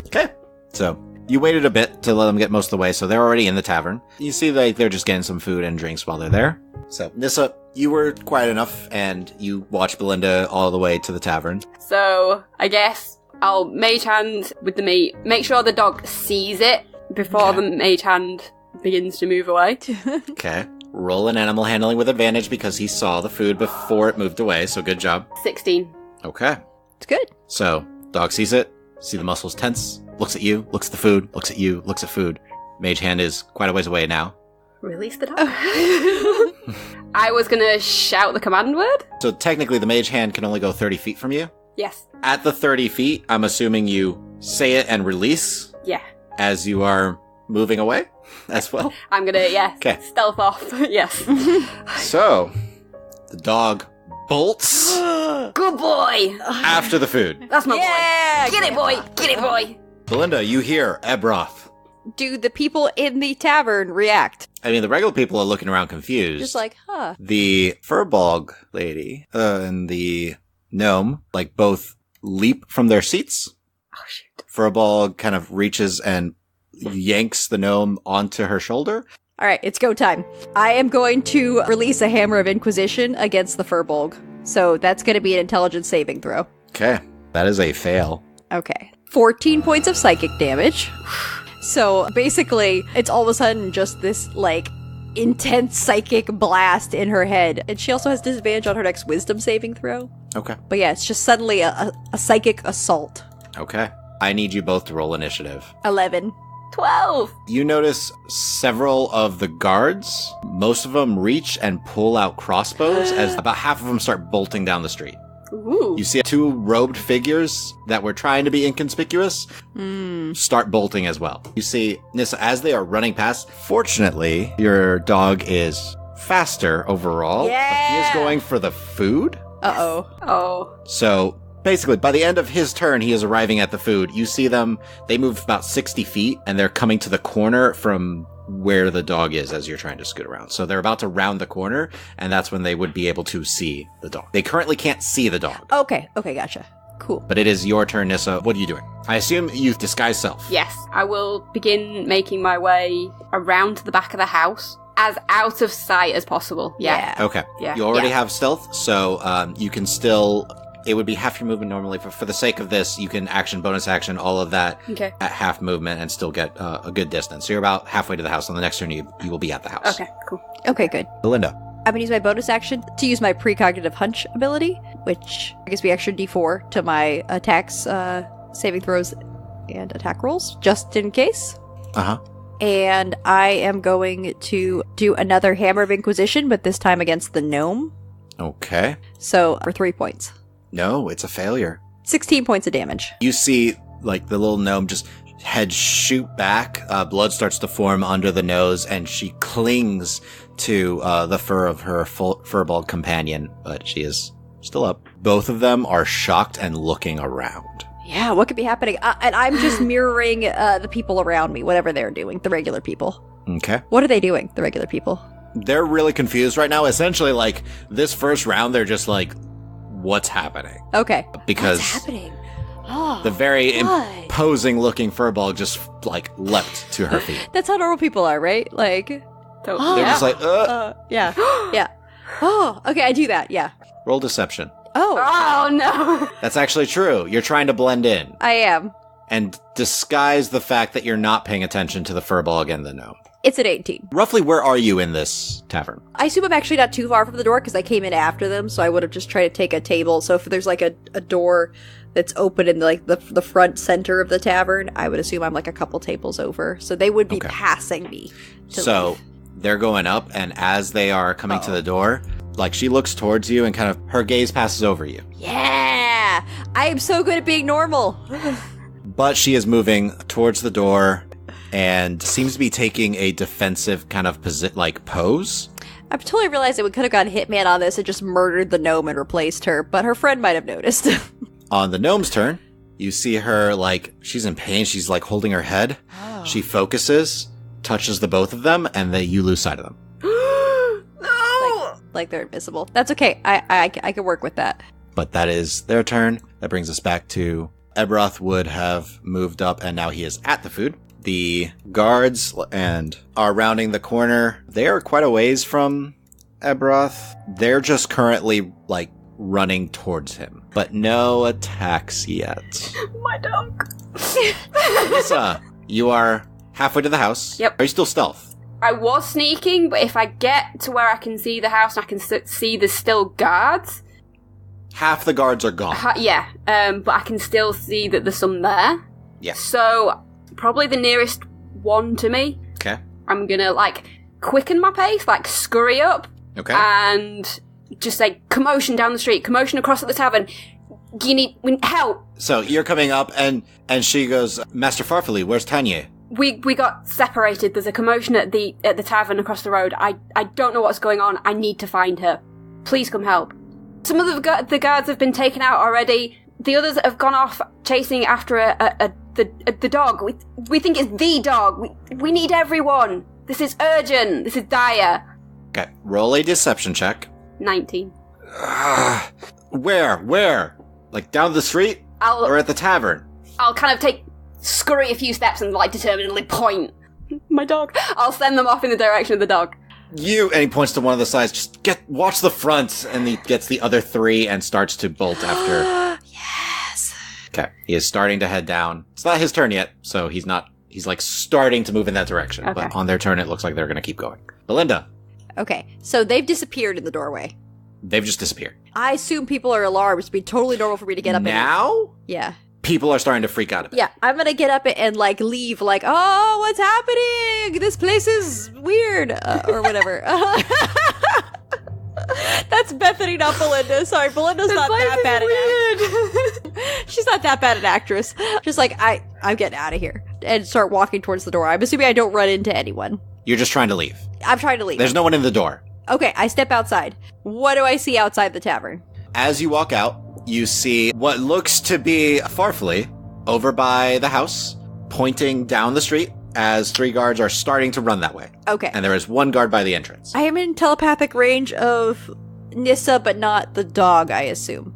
Speaker 5: Okay. So you waited a bit to let them get most of the way, so they're already in the tavern. You see like they're just getting some food and drinks while they're there. So Nissa, you were quiet enough, and you watched Belinda all the way to the tavern.
Speaker 3: So I guess I'll mage hand with the meat. Make sure the dog sees it before the mage hand begins to move away.
Speaker 5: Okay. Roll an animal handling with advantage because he saw the food before it moved away, so good job.
Speaker 3: 16.
Speaker 5: Okay.
Speaker 2: It's good.
Speaker 5: So, dog sees it, see the muscles tense, looks at you, looks at the food, looks at you, looks at food. Mage hand is quite a ways away now.
Speaker 3: Release the dog. I was gonna shout the command word.
Speaker 5: So technically the mage hand can only go 30 feet from you.
Speaker 3: Yes.
Speaker 5: At the 30 feet, I'm assuming you say it and release
Speaker 3: Yeah.
Speaker 5: as you are moving away as well.
Speaker 3: I'm gonna,
Speaker 5: Okay.
Speaker 3: stealth off. Yes.
Speaker 5: So, the dog bolts
Speaker 3: Good boy.
Speaker 5: after the food.
Speaker 3: That's my
Speaker 2: Yeah,
Speaker 3: boy. Get it, boy. Get it, boy.
Speaker 5: Belinda, you hear Ebroth.
Speaker 2: Do the people in the tavern react?
Speaker 5: I mean, the regular people are looking around confused.
Speaker 2: Just like, huh.
Speaker 5: The Furbog lady and the gnome, like, both leap from their seats.
Speaker 3: Oh, shoot.
Speaker 5: Furbog kind of reaches and yanks the gnome onto her shoulder.
Speaker 2: All right, it's go time. I am going to release a Hammer of Inquisition against the Furbolg. So that's going to be an intelligence saving throw.
Speaker 5: Okay. That is a fail.
Speaker 2: Okay. 14 points of psychic damage. So basically, it's all of a sudden just this, like, intense psychic blast in her head. And she also has disadvantage on her next wisdom saving throw.
Speaker 5: Okay.
Speaker 2: But yeah, it's just suddenly a psychic assault.
Speaker 5: Okay. I need you both to roll initiative.
Speaker 2: 11.
Speaker 3: 12.
Speaker 5: You notice several of the guards, most of them reach and pull out crossbows as about half of them start bolting down the street.
Speaker 3: Ooh.
Speaker 5: You see two robed figures that were trying to be inconspicuous start bolting as well. You see, Nissa, as they are running past, fortunately, your dog is faster overall. But he is
Speaker 2: Yeah.
Speaker 5: going for the food.
Speaker 2: Uh-oh.
Speaker 3: Oh.
Speaker 5: So basically, by the end of his turn, he is arriving at the food. You see them, they move about 60 feet, and they're coming to the corner from where the dog is as you're trying to scoot around. So they're about to round the corner, and that's when they would be able to see the dog. They currently can't see the dog.
Speaker 2: Okay, gotcha. Cool.
Speaker 5: But it is your turn, Nissa. What are you doing? I assume you disguise self.
Speaker 3: Yes. I will begin making my way around to the back of the house as out of sight as possible. Yeah.
Speaker 5: Okay.
Speaker 3: Yeah.
Speaker 5: You already
Speaker 3: Yeah.
Speaker 5: have stealth, so you can still... It would be half your movement normally. For the sake of this, you can action, bonus action, all of that
Speaker 3: Okay.
Speaker 5: at half movement and still get a good distance. So you're about halfway to the house. On the next turn, you will be at the house.
Speaker 3: Okay, cool.
Speaker 2: Okay, good.
Speaker 5: Belinda.
Speaker 2: I'm gonna use my bonus action to use my precognitive hunch ability, which gives me extra d4 to my attacks, saving throws, and attack rolls, just in case.
Speaker 5: Uh-huh.
Speaker 2: And I am going to do another Hammer of Inquisition, but this time against the gnome.
Speaker 5: Okay.
Speaker 2: So, for 3 points.
Speaker 5: No, it's a failure.
Speaker 2: 16 points of damage.
Speaker 5: You see, like, the little gnome just head shoot back. Blood starts to form under the nose, and she clings to the fur of her furball companion, but she is still up. Both of them are shocked and looking around.
Speaker 2: Yeah, what could be happening? And I'm just mirroring the people around me, whatever they're doing, the regular people.
Speaker 5: Okay.
Speaker 2: What are they doing, the regular people?
Speaker 5: They're really confused right now. Essentially, like, this first round, they're just like, what's happening?
Speaker 2: Okay.
Speaker 5: Because
Speaker 2: what's happening? Oh,
Speaker 5: the very
Speaker 2: what?
Speaker 5: imposing-looking furball just, like, leapt to her feet.
Speaker 2: That's how normal people are, right? Like,
Speaker 3: Totally.
Speaker 5: They're just like,
Speaker 2: yeah, yeah. Oh, okay, I do that. Yeah.
Speaker 5: Roll deception.
Speaker 2: Oh,
Speaker 3: Oh no!
Speaker 5: That's actually true. You're trying to blend in
Speaker 2: I am.
Speaker 5: and disguise the fact that you're not paying attention to the furball and the gnome.
Speaker 2: It's an 18.
Speaker 5: Roughly, where are you in this tavern?
Speaker 2: I assume I'm actually not too far from the door because I came in after them, so I would have just tried to take a table. So if there's like a door that's open in like the front center of the tavern, I would assume I'm like a couple tables over. So they would be
Speaker 5: Okay.
Speaker 2: passing me.
Speaker 5: So they're going up, and as they are coming to the door, like, she looks towards you and kind of her gaze passes over you.
Speaker 2: Yeah! I am so good at being normal.
Speaker 5: But she is moving towards the door and seems to be taking a defensive kind of pose.
Speaker 2: I've totally realized that we could have gone Hitman on this and just murdered the gnome and replaced her, but her friend might have noticed.
Speaker 5: On the gnome's turn, you see her, like, she's in pain. She's, like, holding her head.
Speaker 2: Oh.
Speaker 5: She focuses, touches the both of them, and then you lose sight of them.
Speaker 2: like they're invisible. That's okay. I can work with that.
Speaker 5: But that is their turn. That brings us back to Ebroth would have moved up, and now he is at the food. The guards and are rounding the corner. They are quite a ways from Ebroth. They're just currently, like, running towards him, but no attacks yet.
Speaker 3: My dog.
Speaker 5: Nissa, you are halfway to the house.
Speaker 3: Yep.
Speaker 5: Are you still stealth?
Speaker 3: I was sneaking, but if I get to where I can see the house and I can see there's still guards,
Speaker 5: Half the guards are gone.
Speaker 3: but I can still see that there's some there.
Speaker 5: Yeah.
Speaker 3: So, probably the nearest one to me.
Speaker 5: Okay.
Speaker 3: I'm gonna, like, quicken my pace, like, scurry up,
Speaker 5: Okay.
Speaker 3: and just say, commotion down the street, commotion across at the tavern. We need help.
Speaker 5: So you're coming up, and she goes, Master Farfalle, where's Tanya?
Speaker 3: We got separated. There's a commotion at the tavern across the road. I don't know what's going on. I need to find her. Please come help. Some of the guards have been taken out already. The others have gone off chasing after the dog. We think it's the dog. We need everyone. This is urgent. This is dire.
Speaker 5: Okay. Roll a deception check.
Speaker 3: 19.
Speaker 5: Where? Like, down the street? Or at the tavern?
Speaker 3: I'll kind of scurry a few steps and, like, determinedly point. My dog. I'll send them off in the direction of the dog.
Speaker 5: And he points to one of the sides, just watch the front, and he gets the other three and starts to bolt after.
Speaker 2: Yes.
Speaker 5: Okay. He is starting to head down. It's not his turn yet, so he's like starting to move in that direction.
Speaker 3: Okay.
Speaker 5: But on their turn, it looks like they're going to keep going. Belinda,
Speaker 2: Okay, so they've disappeared in the doorway.
Speaker 5: they've just disappeared.
Speaker 2: I assume people are alarmed. It'd be totally normal for me to get up
Speaker 5: Now,
Speaker 2: yeah.
Speaker 5: people are starting to freak out a bit.
Speaker 2: Yeah, I'm gonna get up and, like, leave, like, oh, what's happening? This place is weird, or whatever. That's Bethany, not Belinda. Sorry, Belinda's not that bad at actress. She's not that bad an actress. Just like, I'm getting out of here. And start walking towards the door. I'm assuming I don't run into anyone.
Speaker 5: You're just trying to leave.
Speaker 2: I'm trying to leave.
Speaker 5: There's no one in the door.
Speaker 2: Okay, I step outside. What do I see outside the tavern?
Speaker 5: As you walk out, you see what looks to be Farfalle over by the house, pointing down the street as three guards are starting to run that way.
Speaker 2: Okay.
Speaker 5: And there is one guard by the entrance.
Speaker 2: I am in telepathic range of Nissa, but not the dog, I assume.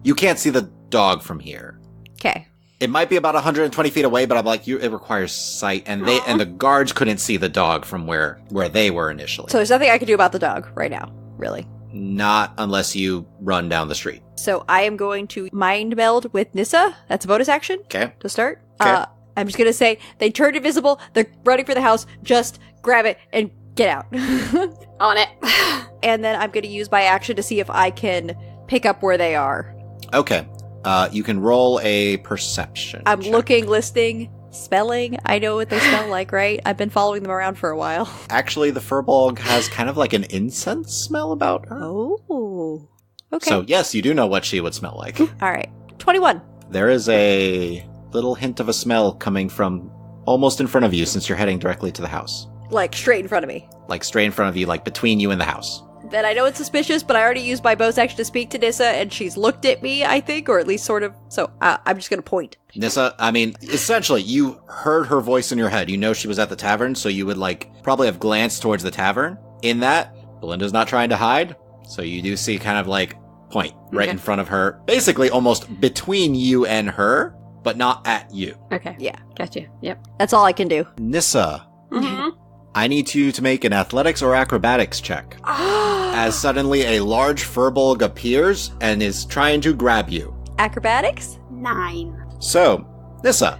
Speaker 5: You can't see the dog from here.
Speaker 2: Okay.
Speaker 5: It might be about 120 feet away, but I'm like, it requires sight, and the guards couldn't see the dog from where they were initially.
Speaker 2: So there's nothing I can do about the dog right now, really.
Speaker 5: Not unless you run down the street.
Speaker 2: So I am going to mind meld with Nissa. That's a bonus action.
Speaker 5: Okay.
Speaker 2: To start.
Speaker 5: Okay.
Speaker 2: I'm just going to say, they turned invisible, they're running for the house, just grab it and get out.
Speaker 3: On it.
Speaker 2: And then I'm going to use my action to see if I can pick up where they are.
Speaker 5: Okay. You can roll a perception.
Speaker 2: I'm
Speaker 5: check.
Speaker 2: looking, listening, smelling. I know what they smell like, right? I've been following them around for a while.
Speaker 5: Actually, the Furbolg has kind of like an incense smell about her.
Speaker 2: Oh. Okay.
Speaker 5: So, yes, you do know what she would smell like.
Speaker 2: All right. 21.
Speaker 5: There is a little hint of a smell coming from almost in front of you since you're heading directly to the house.
Speaker 2: Like, straight in front of me.
Speaker 5: Like, straight in front of you, like between you and the house.
Speaker 2: Then I know it's suspicious, but I already used my bonus action to speak to Nissa, and she's looked at me, I think, or at least sort of. So I'm just going to point.
Speaker 5: Nissa, I mean, essentially, you heard her voice in your head. You know she was at the tavern, so you would, like, probably have glanced towards the tavern, In that, Belinda's not trying to hide, so you do see kind of like point right in front of her, basically almost between you and her, but not at you.
Speaker 3: Okay.
Speaker 2: Yeah.
Speaker 3: Gotcha. Yep.
Speaker 2: That's all I can do.
Speaker 5: Nissa,
Speaker 3: Mm-hmm.
Speaker 5: I need you to make an athletics or acrobatics check. As suddenly a large furbolg appears and is trying to grab you.
Speaker 2: Acrobatics?
Speaker 3: 9.
Speaker 5: So, Nissa,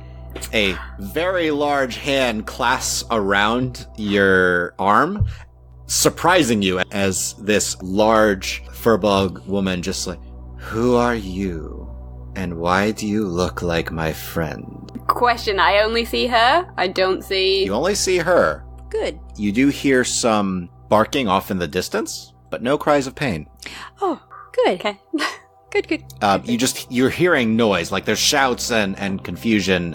Speaker 5: a very large hand clasps around your arm, surprising you as this large furbolg woman just like, who are you? And why do you look like my friend?
Speaker 3: Question, I only see her. I don't see...
Speaker 5: You only see her.
Speaker 2: Good.
Speaker 5: You do hear some barking off in the distance, but no cries of pain.
Speaker 2: Oh, good.
Speaker 3: Okay.
Speaker 2: Good.
Speaker 5: You're hearing noise, like there's shouts and confusion,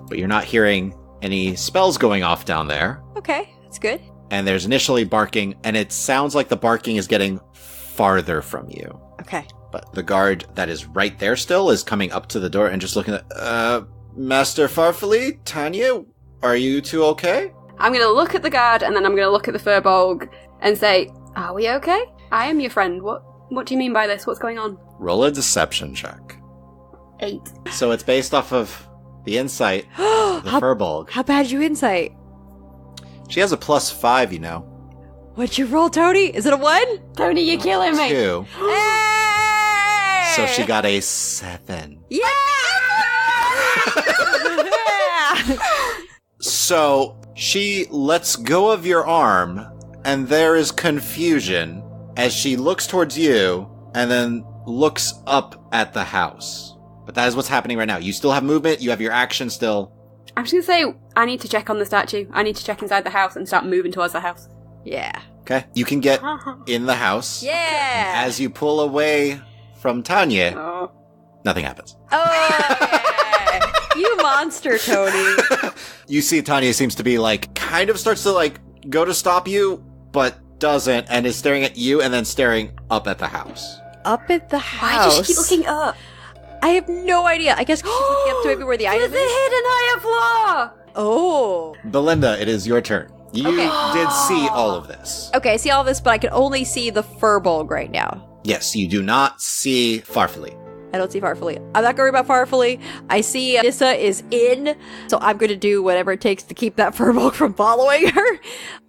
Speaker 5: but you're not hearing any spells going off down there.
Speaker 2: Okay, that's good.
Speaker 5: And there's initially barking, and it sounds like the barking is getting farther from you.
Speaker 2: Okay.
Speaker 5: But the guard that is right there still is coming up to the door and just looking at, Master Farfalle, Tanya, are you two okay?
Speaker 3: I'm going to look at the guard, and then I'm going to look at the furbolg and say, are we okay? I am your friend. What do you mean by this? What's going on?
Speaker 5: Roll a deception check.
Speaker 3: 8.
Speaker 5: So it's based off of the insight of the furbolg.
Speaker 2: How bad you insight?
Speaker 5: She has a +5, you know.
Speaker 2: What'd you roll, Tony? Is it a 1?
Speaker 3: Tony, you're killing me.
Speaker 5: 2.
Speaker 2: Hey!
Speaker 5: So she got a 7.
Speaker 2: Yeah!
Speaker 5: So she lets go of your arm, and there is confusion as she looks towards you and then looks up at the house. But that is what's happening right now. You still have movement. You have your action still.
Speaker 3: I'm just going to say, I need to check on the statue. I need to check inside the house and start moving towards the house.
Speaker 2: Yeah.
Speaker 5: Okay. You can get in the house.
Speaker 2: Yeah.
Speaker 5: As you pull away from Tanya,
Speaker 3: Oh.
Speaker 5: nothing happens.
Speaker 2: Oh, yeah. You monster, Tony.
Speaker 5: You see Tanya seems to be like, kind of starts to like go to stop you, but doesn't, and is staring at you and then staring up at the house.
Speaker 2: Up at the
Speaker 3: Why
Speaker 2: house.
Speaker 3: does she keep looking up?
Speaker 2: I have no idea. I guess she's looking up to maybe where the item
Speaker 3: There's a
Speaker 2: is.
Speaker 3: hidden higher floor!
Speaker 2: Oh.
Speaker 5: Belinda, it is your turn. You
Speaker 2: Okay.
Speaker 5: did see all of this.
Speaker 2: Okay, I see all this, but I can only see the furbolg right now.
Speaker 5: Yes, you do not see Farfalle.
Speaker 2: I don't see Farfalle. I'm not going to worry about Farfalle. I see Nissa is in, so I'm going to do whatever it takes to keep that furbolg from following her.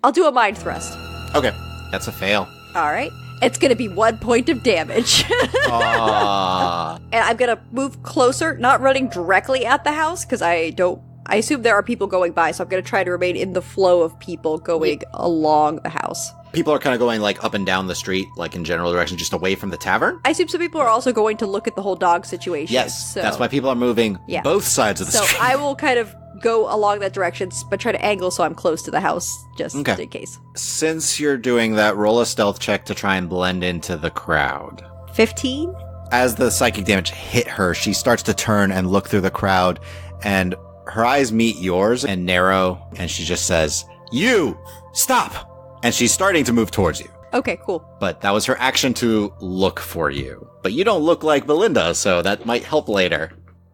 Speaker 2: I'll do a mind thrust.
Speaker 5: Okay, that's a fail.
Speaker 2: All right. It's going to be 1 point of damage.
Speaker 5: Aww.
Speaker 2: And I'm going to move closer, not running directly at the house, because I assume there are people going by, so I'm going to try to remain in the flow of people going along the house.
Speaker 5: People are kind of going like up and down the street, like in general direction, just away from the tavern.
Speaker 2: I assume some people are also going to look at the whole dog situation.
Speaker 5: Yes,
Speaker 2: so.
Speaker 5: that's why people are moving
Speaker 2: Yeah.
Speaker 5: both sides of the
Speaker 2: So
Speaker 5: street.
Speaker 2: I will kind of go along that direction, but try to angle so I'm close to the house, just
Speaker 5: Okay.
Speaker 2: in case.
Speaker 5: Since you're doing that, roll a stealth check to try and blend into the crowd.
Speaker 2: 15?
Speaker 5: As the psychic damage hit her, she starts to turn and look through the crowd, and her eyes meet yours and narrow, and she just says, "You! Stop!" And she's starting to move towards you.
Speaker 2: Okay, cool.
Speaker 5: But that was her action to look for you. But you don't look like Belinda, so that might help later.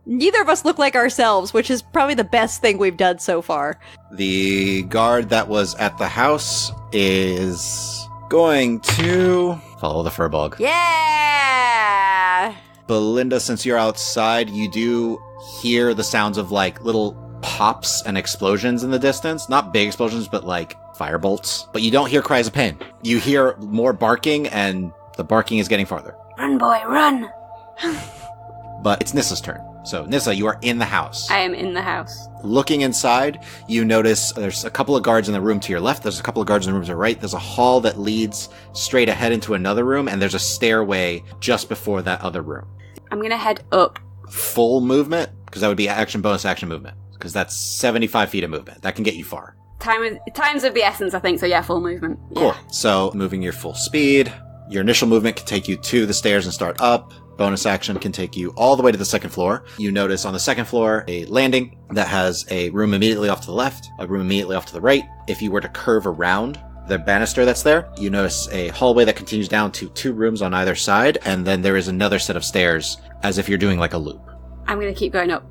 Speaker 2: Neither of us look like ourselves, which is probably the best thing we've done so far.
Speaker 5: The guard that was at the house is going to follow the furbolg.
Speaker 2: Yeah!
Speaker 5: Belinda, since you're outside, you do hear the sounds of like little pops and explosions in the distance. Not big explosions, but like firebolts. But you don't hear cries of pain. You hear more barking, and the barking is getting farther.
Speaker 3: Run, boy, run!
Speaker 5: But it's Nissa's turn. So, Nissa, you are in the house.
Speaker 3: I am in the house.
Speaker 5: Looking inside, you notice there's a couple of guards in the room to your left. There's a couple of guards in the room to your right. There's a hall that leads straight ahead into another room, and there's a stairway just before that other room.
Speaker 3: I'm gonna head up.
Speaker 5: Full movement, because that would be action, bonus action movement, because that's 75 feet of movement. That can get you far.
Speaker 3: Times of the essence, I think, so yeah, full movement.
Speaker 5: Cool.
Speaker 3: Yeah.
Speaker 5: So, moving your full speed. Your initial movement can take you to the stairs and start up. Bonus action can take you all the way to the second floor. You notice on the second floor a landing that has a room immediately off to the left, a room immediately off to the right. If you were to curve around the banister that's there, you notice a hallway that continues down to 2 rooms on either side, and then there is another set of stairs as if you're doing like a loop.
Speaker 3: I'm gonna keep going up.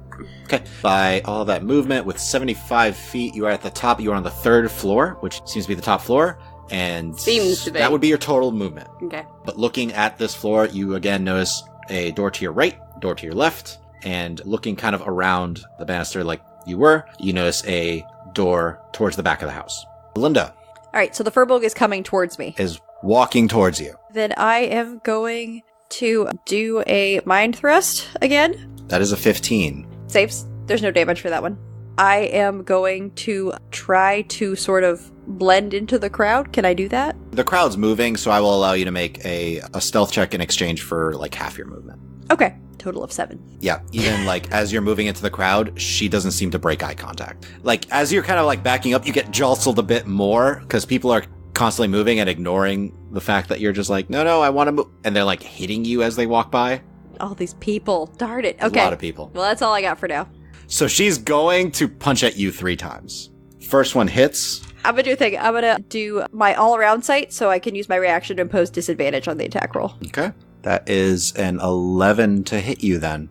Speaker 5: Okay. By all that movement with 75 feet, you are at the top. You are on the 3rd floor, which seems to be the top floor. And
Speaker 3: Seems to be.
Speaker 5: that would be your total movement.
Speaker 3: Okay.
Speaker 5: But looking at this floor, you again notice a door to your right, door to your left, and looking kind of around the banister like you were, you notice a door towards the back of the house. Belinda
Speaker 2: All right, so the Furbolg is coming towards me.
Speaker 5: is walking towards you.
Speaker 2: Then I am going to do a mind thrust again.
Speaker 5: That is a 15.
Speaker 2: Saves. There's no damage for that one. I am going to try to sort of blend into the crowd. Can I do that?
Speaker 5: The crowd's moving, so I will allow you to make a stealth check in exchange for like half your movement.
Speaker 2: Okay. Total of 7.
Speaker 5: Yeah, even like as you're moving into the crowd, she doesn't seem to break eye contact. Like as you're kind of like backing up, you get jostled a bit more because people are constantly moving and ignoring the fact that you're just like, no, I want to move. And they're like hitting you as they walk by.
Speaker 2: All these people. Darn it.
Speaker 5: There's
Speaker 2: Okay.
Speaker 5: a lot of people.
Speaker 2: Well, that's all I got for now.
Speaker 5: So she's going to punch at you 3 times. First one hits.
Speaker 2: I'm going to do a thing. I'm going to do my all-around sight so I can use my reaction to impose disadvantage on the attack roll.
Speaker 5: Okay. That is an 11 to hit you then.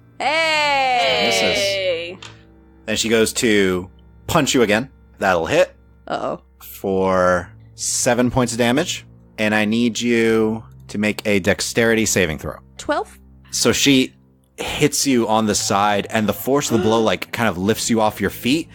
Speaker 2: Hey!
Speaker 5: Then she goes to punch you again. That'll hit
Speaker 2: Uh-oh.
Speaker 5: for 7 points of damage. And I need you to make a dexterity saving throw.
Speaker 2: 12?
Speaker 5: So she hits you on the side, and the force of the blow like kind of lifts you off your feet,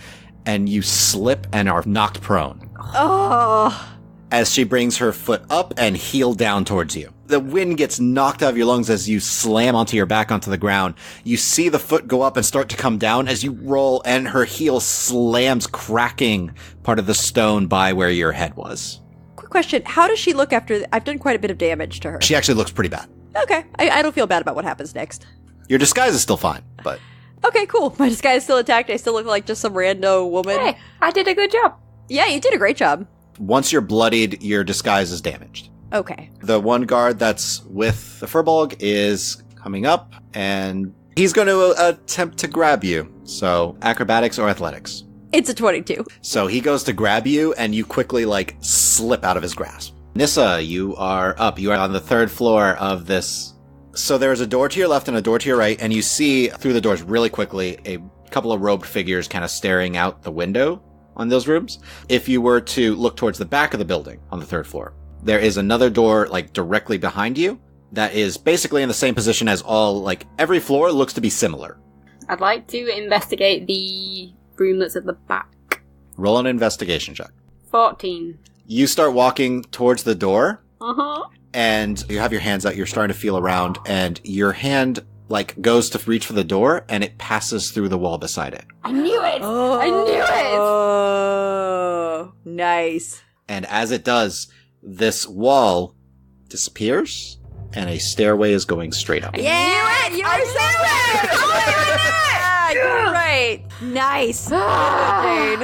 Speaker 5: and you slip and are knocked prone.
Speaker 2: Oh.
Speaker 5: As she brings her foot up and heel down towards you. The wind gets knocked out of your lungs as you slam onto your back onto the ground. You see the foot go up and start to come down as you roll, and her heel slams, cracking part of the stone by where your head was.
Speaker 2: Quick question. How does she look after... I've done quite a bit of damage to her.
Speaker 5: She actually looks pretty bad.
Speaker 2: Okay. I don't feel bad about what happens next.
Speaker 5: Your disguise is still fine, but...
Speaker 2: Okay, cool. My disguise is still intact. I still look like just some rando woman.
Speaker 3: Hey, I did a good job.
Speaker 2: Yeah, you did a great job.
Speaker 5: Once you're bloodied, your disguise is damaged.
Speaker 2: Okay.
Speaker 5: The one guard that's with the Furbolg is coming up, and he's going to attempt to grab you. So, acrobatics or athletics.
Speaker 2: It's a 22.
Speaker 5: So he goes to grab you, and you quickly, like, slip out of his grasp. Nissa, you are up. You are on the 3rd floor of this. So there is a door to your left and a door to your right, and you see through the doors really quickly a couple of robed figures kind of staring out the window on those rooms. If you were to look towards the back of the building on the 3rd floor, there is another door, like, directly behind you that is basically in the same position as all, like, every floor looks to be similar.
Speaker 3: I'd like to investigate the room that's at the back.
Speaker 5: Roll an investigation check.
Speaker 3: 14.
Speaker 5: You start walking towards the door,
Speaker 3: Uh-huh.
Speaker 5: and you have your hands out, you're starting to feel around, and your hand, like, goes to reach for the door, and it passes through the wall beside it.
Speaker 3: I knew it!
Speaker 2: Oh.
Speaker 3: I knew it!
Speaker 2: Oh, nice.
Speaker 5: And as it does, this wall disappears, and a stairway is going straight up.
Speaker 2: Yeah, you were
Speaker 3: I
Speaker 2: so right. You're right. Nice. Jane.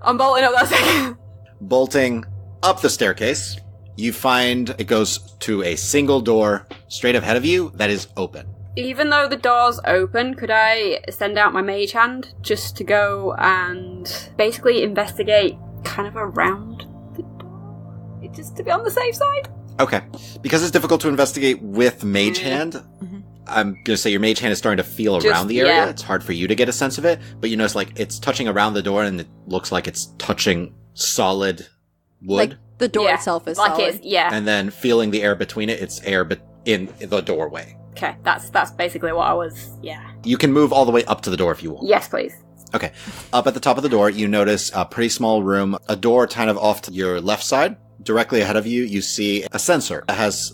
Speaker 3: I'm bolting up that second.
Speaker 5: Bolting up the staircase, you find it goes to a single door straight ahead of you that is open.
Speaker 3: Even though the door's open, could I send out my mage hand just to go and basically investigate kind of around the door? Just to be on the safe side?
Speaker 5: Okay. Because it's difficult to investigate with Mage Hand, I'm going to say your Mage Hand is starting to feel around the area.
Speaker 3: Yeah.
Speaker 5: It's hard for you to get a sense of it, but you notice, like, it's touching around the door, and it looks like it's touching solid wood.
Speaker 2: Like the door
Speaker 3: Yeah,
Speaker 2: itself is
Speaker 3: like
Speaker 2: solid.
Speaker 3: it's, yeah.
Speaker 5: And then feeling the air between it, it's air in the doorway.
Speaker 3: Okay, that's basically what I was, yeah.
Speaker 5: You can move all the way up to the door if you want.
Speaker 3: Yes, please.
Speaker 5: Okay. Up at the top of the door, you notice a pretty small room, a door kind of off to your left side. Directly ahead of you, you see a censer. It has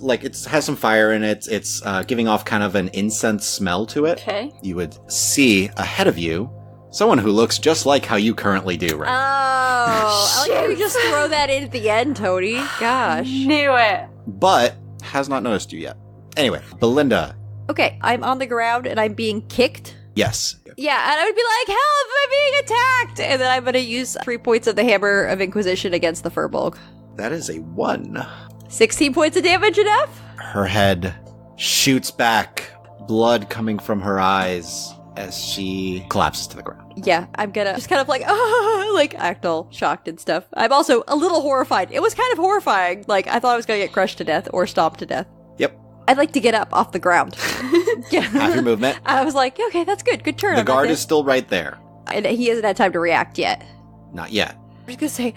Speaker 5: some fire in it. It's giving off kind of an incense smell to it.
Speaker 3: Okay.
Speaker 5: You would see ahead of you someone who looks just like how you currently do right now.
Speaker 2: Oh, I like how you just throw that in at the end, Tony. Gosh.
Speaker 3: Knew it.
Speaker 5: But has not noticed you yet. Anyway, Belinda.
Speaker 2: Okay, I'm on the ground and I'm being kicked.
Speaker 5: Yes.
Speaker 2: Yeah, and I would be like, help, I'm being attacked! And then I'm going to use 3 points of the Hammer of Inquisition against the Furbolg.
Speaker 5: That is a 1.
Speaker 2: 16 points of damage enough?
Speaker 5: Her head shoots back, blood coming from her eyes as she collapses to the ground.
Speaker 2: Yeah, I'm gonna just kind of like, like act all shocked and stuff. I'm also a little horrified. It was kind of horrifying. Like, I thought I was gonna get crushed to death or stomped to death.
Speaker 5: Yep.
Speaker 2: I'd like to get up off the ground. Yeah.
Speaker 5: Half your movement.
Speaker 2: I was like, okay, that's good. Good turn.
Speaker 5: The
Speaker 2: I'm not
Speaker 5: guard
Speaker 2: dead.
Speaker 5: is still right there.
Speaker 2: And he hasn't had time to react yet.
Speaker 5: Not yet.
Speaker 2: I'm just gonna say,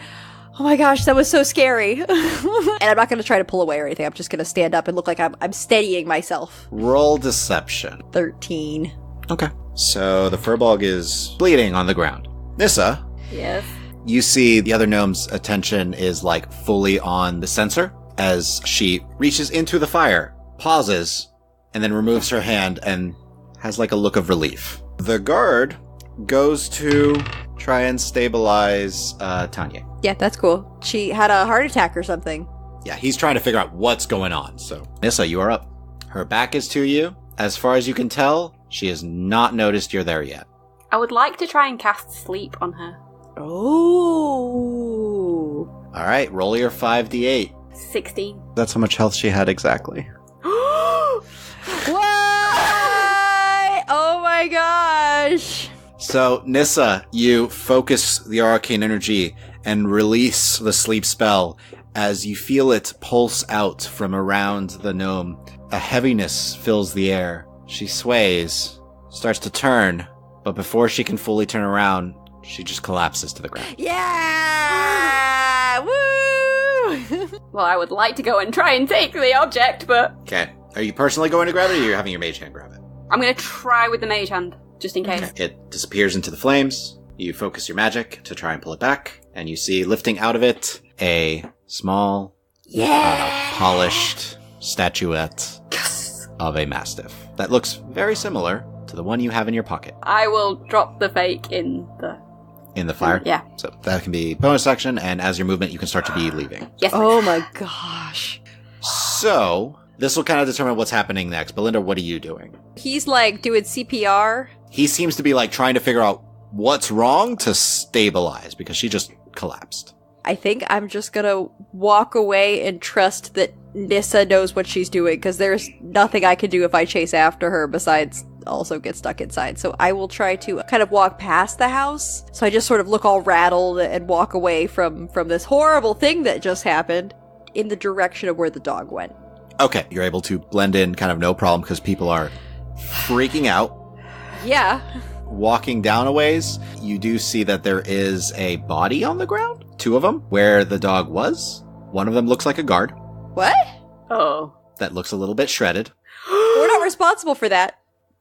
Speaker 2: Oh my gosh, that was so scary. And I'm not going to try to pull away or anything. I'm just going to stand up and look like I'm steadying myself.
Speaker 5: Roll deception.
Speaker 2: 13.
Speaker 5: Okay. So the furbog is bleeding on the ground. Nissa,
Speaker 3: Yes.
Speaker 5: you see the other gnome's attention is like fully on the sensor as she reaches into the fire, pauses, and then removes her hand and has like a look of relief. The guard goes to try and stabilize Tanya.
Speaker 2: Yeah, that's cool. She had a heart attack or something.
Speaker 5: Yeah, he's trying to figure out what's going on. So, Nissa, you are up. Her back is to you. As far as you can tell, she has not noticed you're there yet.
Speaker 3: I would like to try and cast sleep on her.
Speaker 2: Oh.
Speaker 5: All right, roll your 5d8.
Speaker 3: 16.
Speaker 1: That's how much health she had exactly.
Speaker 2: What? Oh my gosh.
Speaker 5: So, Nissa, you focus the arcane energy and release the sleep spell as you feel it pulse out from around the gnome. A heaviness fills the air. She sways, starts to turn, but before she can fully turn around, she just collapses to the ground.
Speaker 2: Yeah! Woo!
Speaker 3: Well, I would like to go and try and take the object, but
Speaker 5: Okay. Are you personally going to grab it, or are you having your mage hand grab it?
Speaker 3: I'm going to try with the mage hand, just in case.
Speaker 5: Okay. It disappears into the flames. You focus your magic to try and pull it back, and you see lifting out of it a small, polished statuette of a mastiff that looks very similar to the one you have in your pocket.
Speaker 3: I will drop the fake in the...
Speaker 5: In the fire?
Speaker 3: Yeah.
Speaker 5: So that can be bonus action, and as your movement, you can start to be leaving.
Speaker 3: Yes.
Speaker 2: Oh my gosh.
Speaker 5: So, this will kind of determine what's happening next. Belinda, what are you doing?
Speaker 2: He's like doing CPR.
Speaker 5: He seems to be like trying to figure out what's wrong to stabilize, because she just collapsed.
Speaker 2: I think I'm just gonna walk away and trust that Nissa knows what she's doing, because there's nothing I can do if I chase after her besides also get stuck inside. So I will try to kind of walk past the house. So I just sort of look all rattled and walk away from this horrible thing that just happened in the direction of where the dog went.
Speaker 5: Okay, you're able to blend in kind of no problem because people are freaking out.
Speaker 2: Yeah.
Speaker 5: Walking down a ways, you do see that there is a body on the ground. 2 of them, where the dog was. One of them looks like a guard
Speaker 2: What?
Speaker 3: Oh.
Speaker 5: that looks a little bit shredded.
Speaker 2: We're not responsible for that.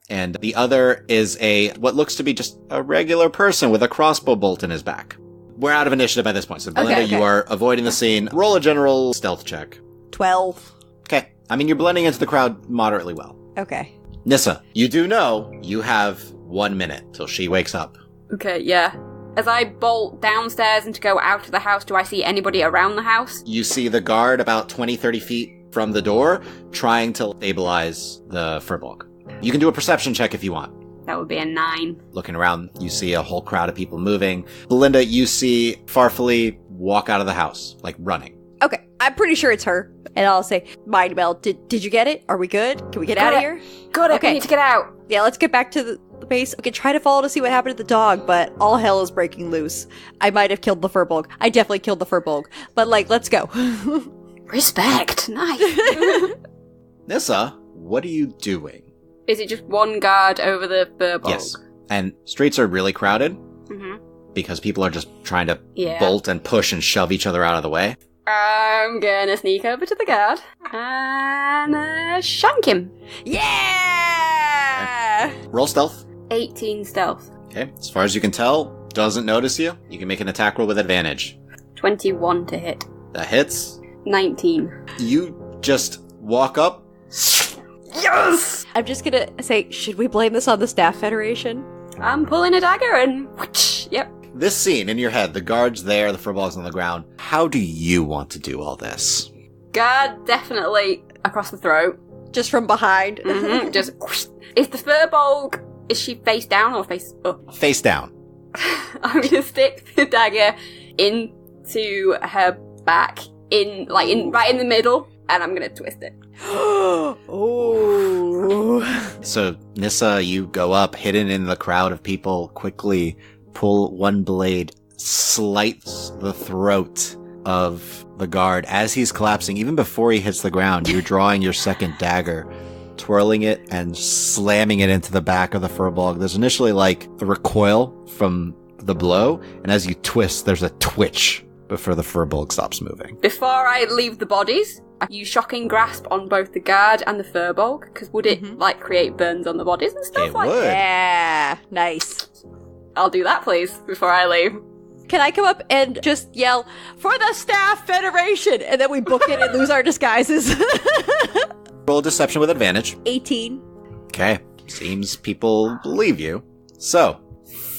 Speaker 5: And the other is what looks to be just a regular person with a crossbow bolt in his back. We're out of initiative at this point, so Belinda,
Speaker 2: Okay.
Speaker 5: you are avoiding the scene. Roll a general stealth check.
Speaker 2: 12.
Speaker 5: Okay. I mean, you're blending into the crowd moderately well.
Speaker 2: Okay.
Speaker 5: Nissa, you do know you have 1 minute till she wakes up.
Speaker 3: Okay, yeah. As I bolt downstairs and to go out of the house, do I see anybody around the house?
Speaker 5: You see the guard about 20, 30 feet from the door trying to stabilize the furbog. You can do a perception check if you want.
Speaker 3: That would be a 9.
Speaker 5: Looking around, you see a whole crowd of people moving. Belinda, you see Farfully walk out of the house, like running.
Speaker 2: Okay. I'm pretty sure it's her. And I'll say, Mind Meld, did you get it? Are we good? Can we get out of here?
Speaker 3: Got it,
Speaker 2: Okay.
Speaker 3: we need to get out.
Speaker 2: Yeah, let's get back to the base. We can try to follow to see what happened to the dog, but all hell is breaking loose. I might have killed the furbog. I definitely killed the furbog. But, let's go.
Speaker 3: Respect. Nice.
Speaker 5: Nissa, what are you doing?
Speaker 3: Is it just one guard over the furbog?
Speaker 5: Yes. And streets are really crowded
Speaker 3: Mm-hmm.
Speaker 5: because people are just trying to
Speaker 3: Yeah.
Speaker 5: bolt and push and shove each other out of the way.
Speaker 3: I'm gonna sneak over to the guard and shank him.
Speaker 2: Yeah!
Speaker 5: Roll stealth.
Speaker 3: 18 stealth.
Speaker 5: Okay. As far as you can tell, doesn't notice you. You can make an attack roll with advantage.
Speaker 3: 21 to hit.
Speaker 5: That hits.
Speaker 3: 19.
Speaker 5: You just walk up.
Speaker 3: Yes!
Speaker 2: I'm just gonna say, should we blame this on the Staff Federation?
Speaker 3: I'm pulling a dagger and whoosh, yep.
Speaker 5: This scene in your head, the guard's there, the furbog's on the ground. How do you want to do all this?
Speaker 3: Guard definitely across the throat.
Speaker 2: Just from behind.
Speaker 3: Mm-hmm. Just whoosh. Is the furbog, is she face down or face up?
Speaker 5: Face down.
Speaker 3: I'm gonna stick the dagger into her back, right in the middle, and I'm gonna twist it.
Speaker 2: Oh.
Speaker 5: So, Nissa, you go up, hidden in the crowd of people, quickly pull one blade, slice the throat of the guard as he's collapsing. Even before he hits the ground, you're drawing your second dagger, twirling it and slamming it into the back of the furbog. There's initially like a recoil from the blow, and as you twist, there's a twitch before the furbolg stops moving.
Speaker 3: Before I leave the bodies, I use shocking grasp on both the guard and the furbolg, because would it, create burns on the bodies and stuff
Speaker 5: It
Speaker 3: like
Speaker 5: would.
Speaker 3: that?
Speaker 2: Yeah, nice.
Speaker 3: I'll do that, please, before I leave.
Speaker 2: Can I come up and just yell, "For the Staff Federation!" And then we book it and lose our disguises.
Speaker 5: Roll deception with advantage.
Speaker 2: 18.
Speaker 5: Okay. Seems people believe you. So,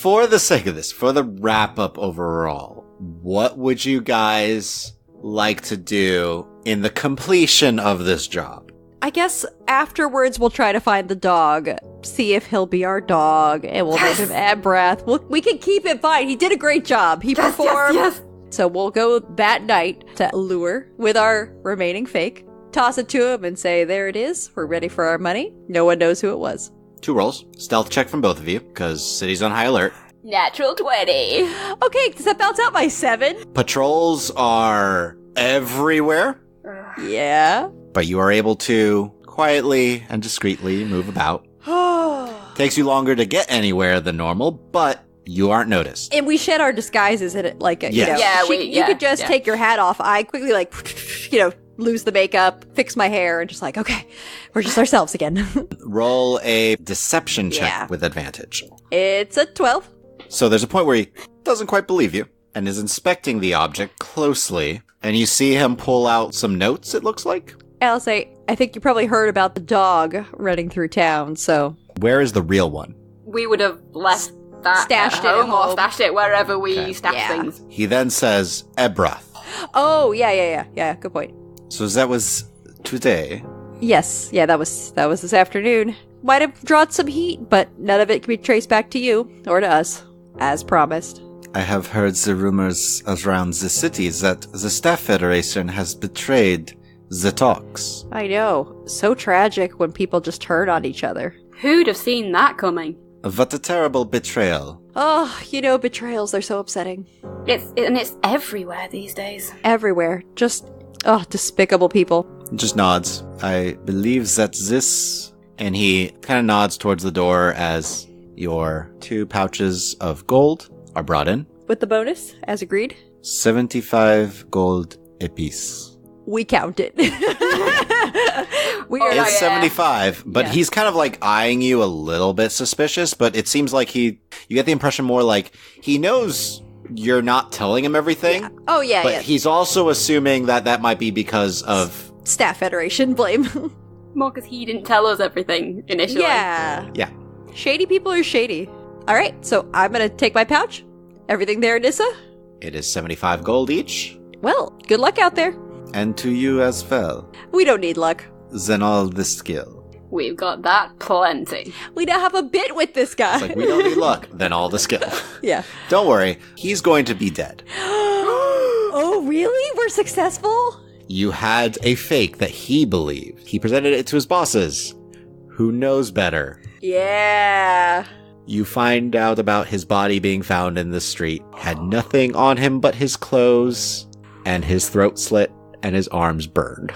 Speaker 5: for the sake of this, for the wrap-up overall, what would you guys like to do in the completion of this job?
Speaker 2: I guess afterwards we'll try to find the dog, see if he'll be our dog, and we'll name him Abrath. We can keep him fine. He did a great job. He performed.
Speaker 3: Yes.
Speaker 2: So we'll go that night to Lure with our remaining fake, toss it to him and say, "There it is. We're ready for our money." No one knows who it was.
Speaker 5: 2 rolls. Stealth check from both of you, because city's on high alert.
Speaker 3: Natural 20.
Speaker 2: Okay, does that bounce out my 7?
Speaker 5: Patrols are everywhere,
Speaker 2: Yeah.
Speaker 5: but you are able to quietly and discreetly move about. Takes you longer to get anywhere than normal, but you aren't noticed.
Speaker 2: And we shed our disguises in it, like,
Speaker 5: Yes.
Speaker 2: you know,
Speaker 3: Yeah,
Speaker 2: you could just take your hat off. I quickly, lose the makeup, fix my hair, and just okay, we're just ourselves again.
Speaker 5: Roll a deception check
Speaker 2: Yeah.
Speaker 5: with advantage.
Speaker 2: It's a 12.
Speaker 5: So there's a point where he doesn't quite believe you and is inspecting the object closely, and you see him pull out some notes, it looks like.
Speaker 2: And I'll say, "I think you probably heard about the dog running through town, so..."
Speaker 5: Where is the real one?
Speaker 3: We would have left that
Speaker 2: Stashed it
Speaker 3: at
Speaker 2: at
Speaker 3: home or
Speaker 2: home.
Speaker 3: stashed it wherever we
Speaker 5: Okay.
Speaker 3: stash
Speaker 2: Yeah.
Speaker 3: things.
Speaker 5: He then says, Ebrath.
Speaker 2: Oh, yeah, good point.
Speaker 5: So that was today.
Speaker 2: Yes, yeah, that was this afternoon. Might have drawn some heat, but none of it can be traced back to you, or to us, as promised.
Speaker 4: I have heard the rumors around the city that the Staff Federation has betrayed the talks.
Speaker 2: I know, so tragic when people just turn on each other.
Speaker 3: Who'd have seen that coming?
Speaker 4: What a terrible betrayal.
Speaker 2: Oh, betrayals, they're so upsetting.
Speaker 3: It's everywhere these days.
Speaker 2: Everywhere. Just, despicable people.
Speaker 4: Just nods. I believe that this...
Speaker 5: And he kind of nods towards the door as your 2 pouches of gold are brought in.
Speaker 2: With the bonus, as agreed,
Speaker 4: 75 gold apiece.
Speaker 2: we count it. We are
Speaker 3: Oh,
Speaker 5: It's
Speaker 3: yeah.
Speaker 5: 75, but
Speaker 2: Yeah.
Speaker 5: he's kind of eyeing you a little bit suspicious, but it seems like you get the impression more like he knows you're not telling him everything,
Speaker 2: Oh, yeah,
Speaker 5: but
Speaker 2: yeah.
Speaker 5: he's also assuming that might be because of...
Speaker 2: Staff Federation, blame.
Speaker 3: More because he didn't tell us everything initially.
Speaker 2: Yeah.
Speaker 5: Yeah.
Speaker 2: Shady people are shady. All right, so I'm going to take my pouch. Everything there, Nissa?
Speaker 5: It is 75 gold each.
Speaker 2: Well, good luck out there.
Speaker 4: And to you as well.
Speaker 2: We don't need luck.
Speaker 4: Then all the skill.
Speaker 3: We've got that plenty.
Speaker 2: We now have a bit with this guy.
Speaker 5: It's like, we don't need luck, then all the skill.
Speaker 2: Yeah.
Speaker 5: Don't worry, he's going to be dead.
Speaker 2: Oh, really? We're successful?
Speaker 5: You had a fake that he believed. He presented it to his bosses. Who knows better?
Speaker 2: Yeah.
Speaker 5: You find out about his body being found in the street. Had nothing on him but his clothes, and his throat slit, and his arms burned.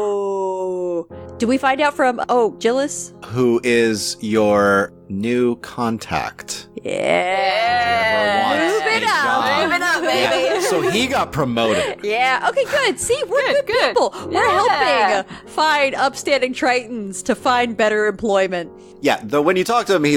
Speaker 2: Oh. Did we find out from, Gillis?
Speaker 5: Who is your new contact?
Speaker 2: Yeah.
Speaker 5: Whoever wants
Speaker 2: Moving
Speaker 5: a
Speaker 2: up.
Speaker 5: job.
Speaker 2: Moving up, baby.
Speaker 5: Yeah, so he got promoted.
Speaker 2: Yeah, okay, good. See, we're good
Speaker 3: Good.
Speaker 2: people. We're
Speaker 3: Yeah.
Speaker 2: helping find upstanding Tritons to find better employment.
Speaker 5: Yeah, though when you talk to him, he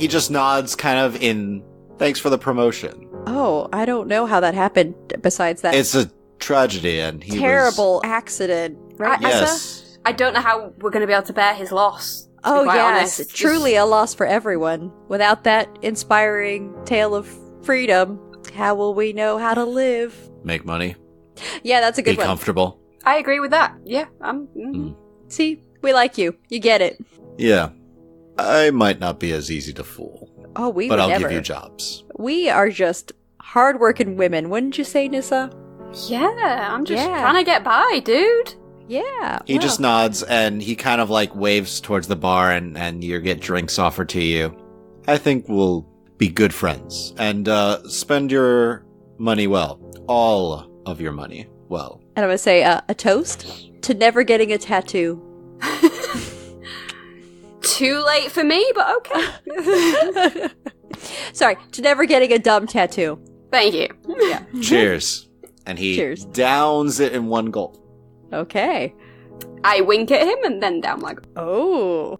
Speaker 5: just nods kind of in thanks for the promotion.
Speaker 2: Oh, I don't know how that happened besides that
Speaker 5: It's a tragedy, and he
Speaker 2: terrible accident. Right,
Speaker 5: was...
Speaker 2: Nissa?
Speaker 5: Yes.
Speaker 3: I don't know how we're going to be able to bear his loss. to be
Speaker 2: Oh,
Speaker 3: quite
Speaker 2: yes.
Speaker 3: honest.
Speaker 2: Truly a loss for everyone. Without that inspiring tale of freedom, how will we know how to live?
Speaker 5: Make money.
Speaker 2: Yeah, that's a
Speaker 5: Be
Speaker 2: good one.
Speaker 5: comfortable.
Speaker 3: I agree with that. Yeah,
Speaker 2: See, we like you. You get it.
Speaker 5: Yeah. I might not be as easy to fool,
Speaker 2: Oh, we
Speaker 5: but
Speaker 2: would
Speaker 5: I'll
Speaker 2: never.
Speaker 5: give you jobs.
Speaker 2: We are just hardworking women, wouldn't you say, Nissa?
Speaker 3: Yeah, I'm just
Speaker 2: Yeah.
Speaker 3: trying to get by, dude.
Speaker 2: Yeah.
Speaker 5: He just nods, and he kind of waves towards the bar, and you get drinks offered to you. I think we'll be good friends, and spend your money well. All of your money well.
Speaker 2: And I'm going to say a toast to never getting a tattoo.
Speaker 3: Too late for me, but okay.
Speaker 2: Sorry, to never getting a dumb tattoo.
Speaker 3: Thank you.
Speaker 2: Yeah.
Speaker 5: Cheers. And he
Speaker 2: Cheers.
Speaker 5: downs it in one gulp.
Speaker 2: Okay.
Speaker 3: I wink at him and then down like.
Speaker 2: Oh.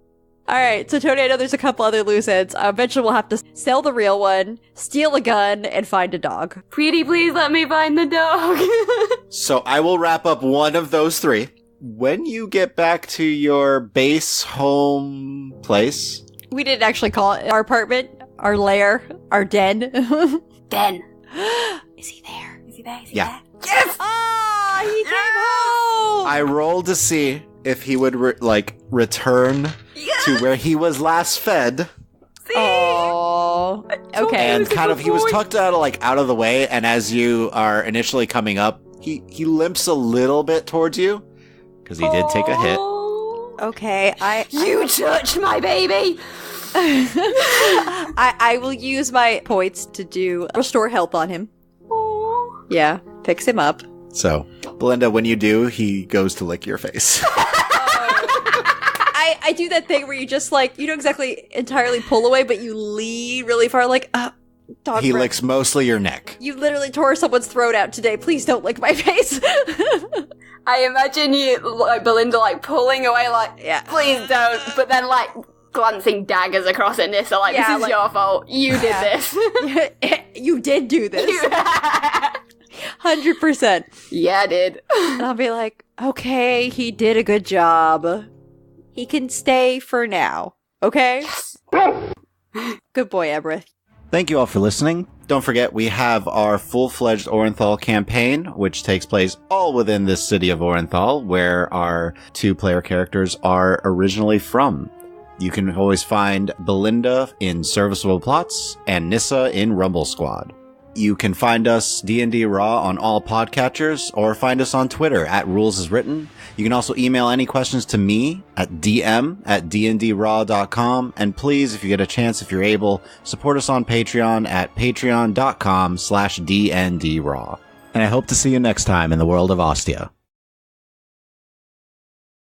Speaker 2: All right, so Tony, I know there's a couple other loose ends. Eventually we'll have to sell the real one, steal a gun, and find a dog.
Speaker 3: Pretty please let me find the dog.
Speaker 5: So I will wrap up one of those three. When you get back to your base home place...
Speaker 2: We didn't actually call it our apartment, our lair, our den.
Speaker 3: Den.
Speaker 2: Is he there?
Speaker 3: Is he there? Is he
Speaker 5: Yeah.
Speaker 3: there? Yes!
Speaker 2: Ah, he came home!
Speaker 5: I rolled to see if he would, return to where he was last fed.
Speaker 2: Oh, okay.
Speaker 5: And kind of, he was tucked out of the way, and as you are initially coming up, he limps a little bit towards you, because he did take a hit.
Speaker 2: Okay,
Speaker 3: You touched my baby!
Speaker 2: I will use my points to do restore health on him. Yeah, fix him up.
Speaker 5: So, Belinda, when you do, he goes to lick your face.
Speaker 2: I do that thing where you just you don't exactly entirely pull away, but you lean really far, dog
Speaker 5: He
Speaker 2: breath.
Speaker 5: licks mostly your neck.
Speaker 2: You literally tore someone's throat out today. Please don't lick my face.
Speaker 3: I imagine you, Belinda, pulling away,
Speaker 2: Yeah.
Speaker 3: please don't, but then, glancing daggers across at Nissa,
Speaker 2: Yeah,
Speaker 3: this is your fault. You did this.
Speaker 2: You did do this. 100%.
Speaker 3: Yeah, I did.
Speaker 2: And I'll be like, okay, he did a good job. He can stay for now. Okay? Good boy, Ebrith.
Speaker 1: Thank you all for listening. Don't forget, we have our full-fledged Orinthal campaign, which takes place all within this city of Orinthal, where our two player characters are originally from. You can always find Belinda in Serviceable Plots and Nissa in Rumble Squad. You can find us D&D Raw on all podcatchers, or find us on Twitter at RulesAsWritten. You can also email any questions to me at dm@dndraw.com. And please, if you get a chance, if you're able, support us on Patreon at patreon.com/dndraw. And I hope to see you next time in the world of Ostia.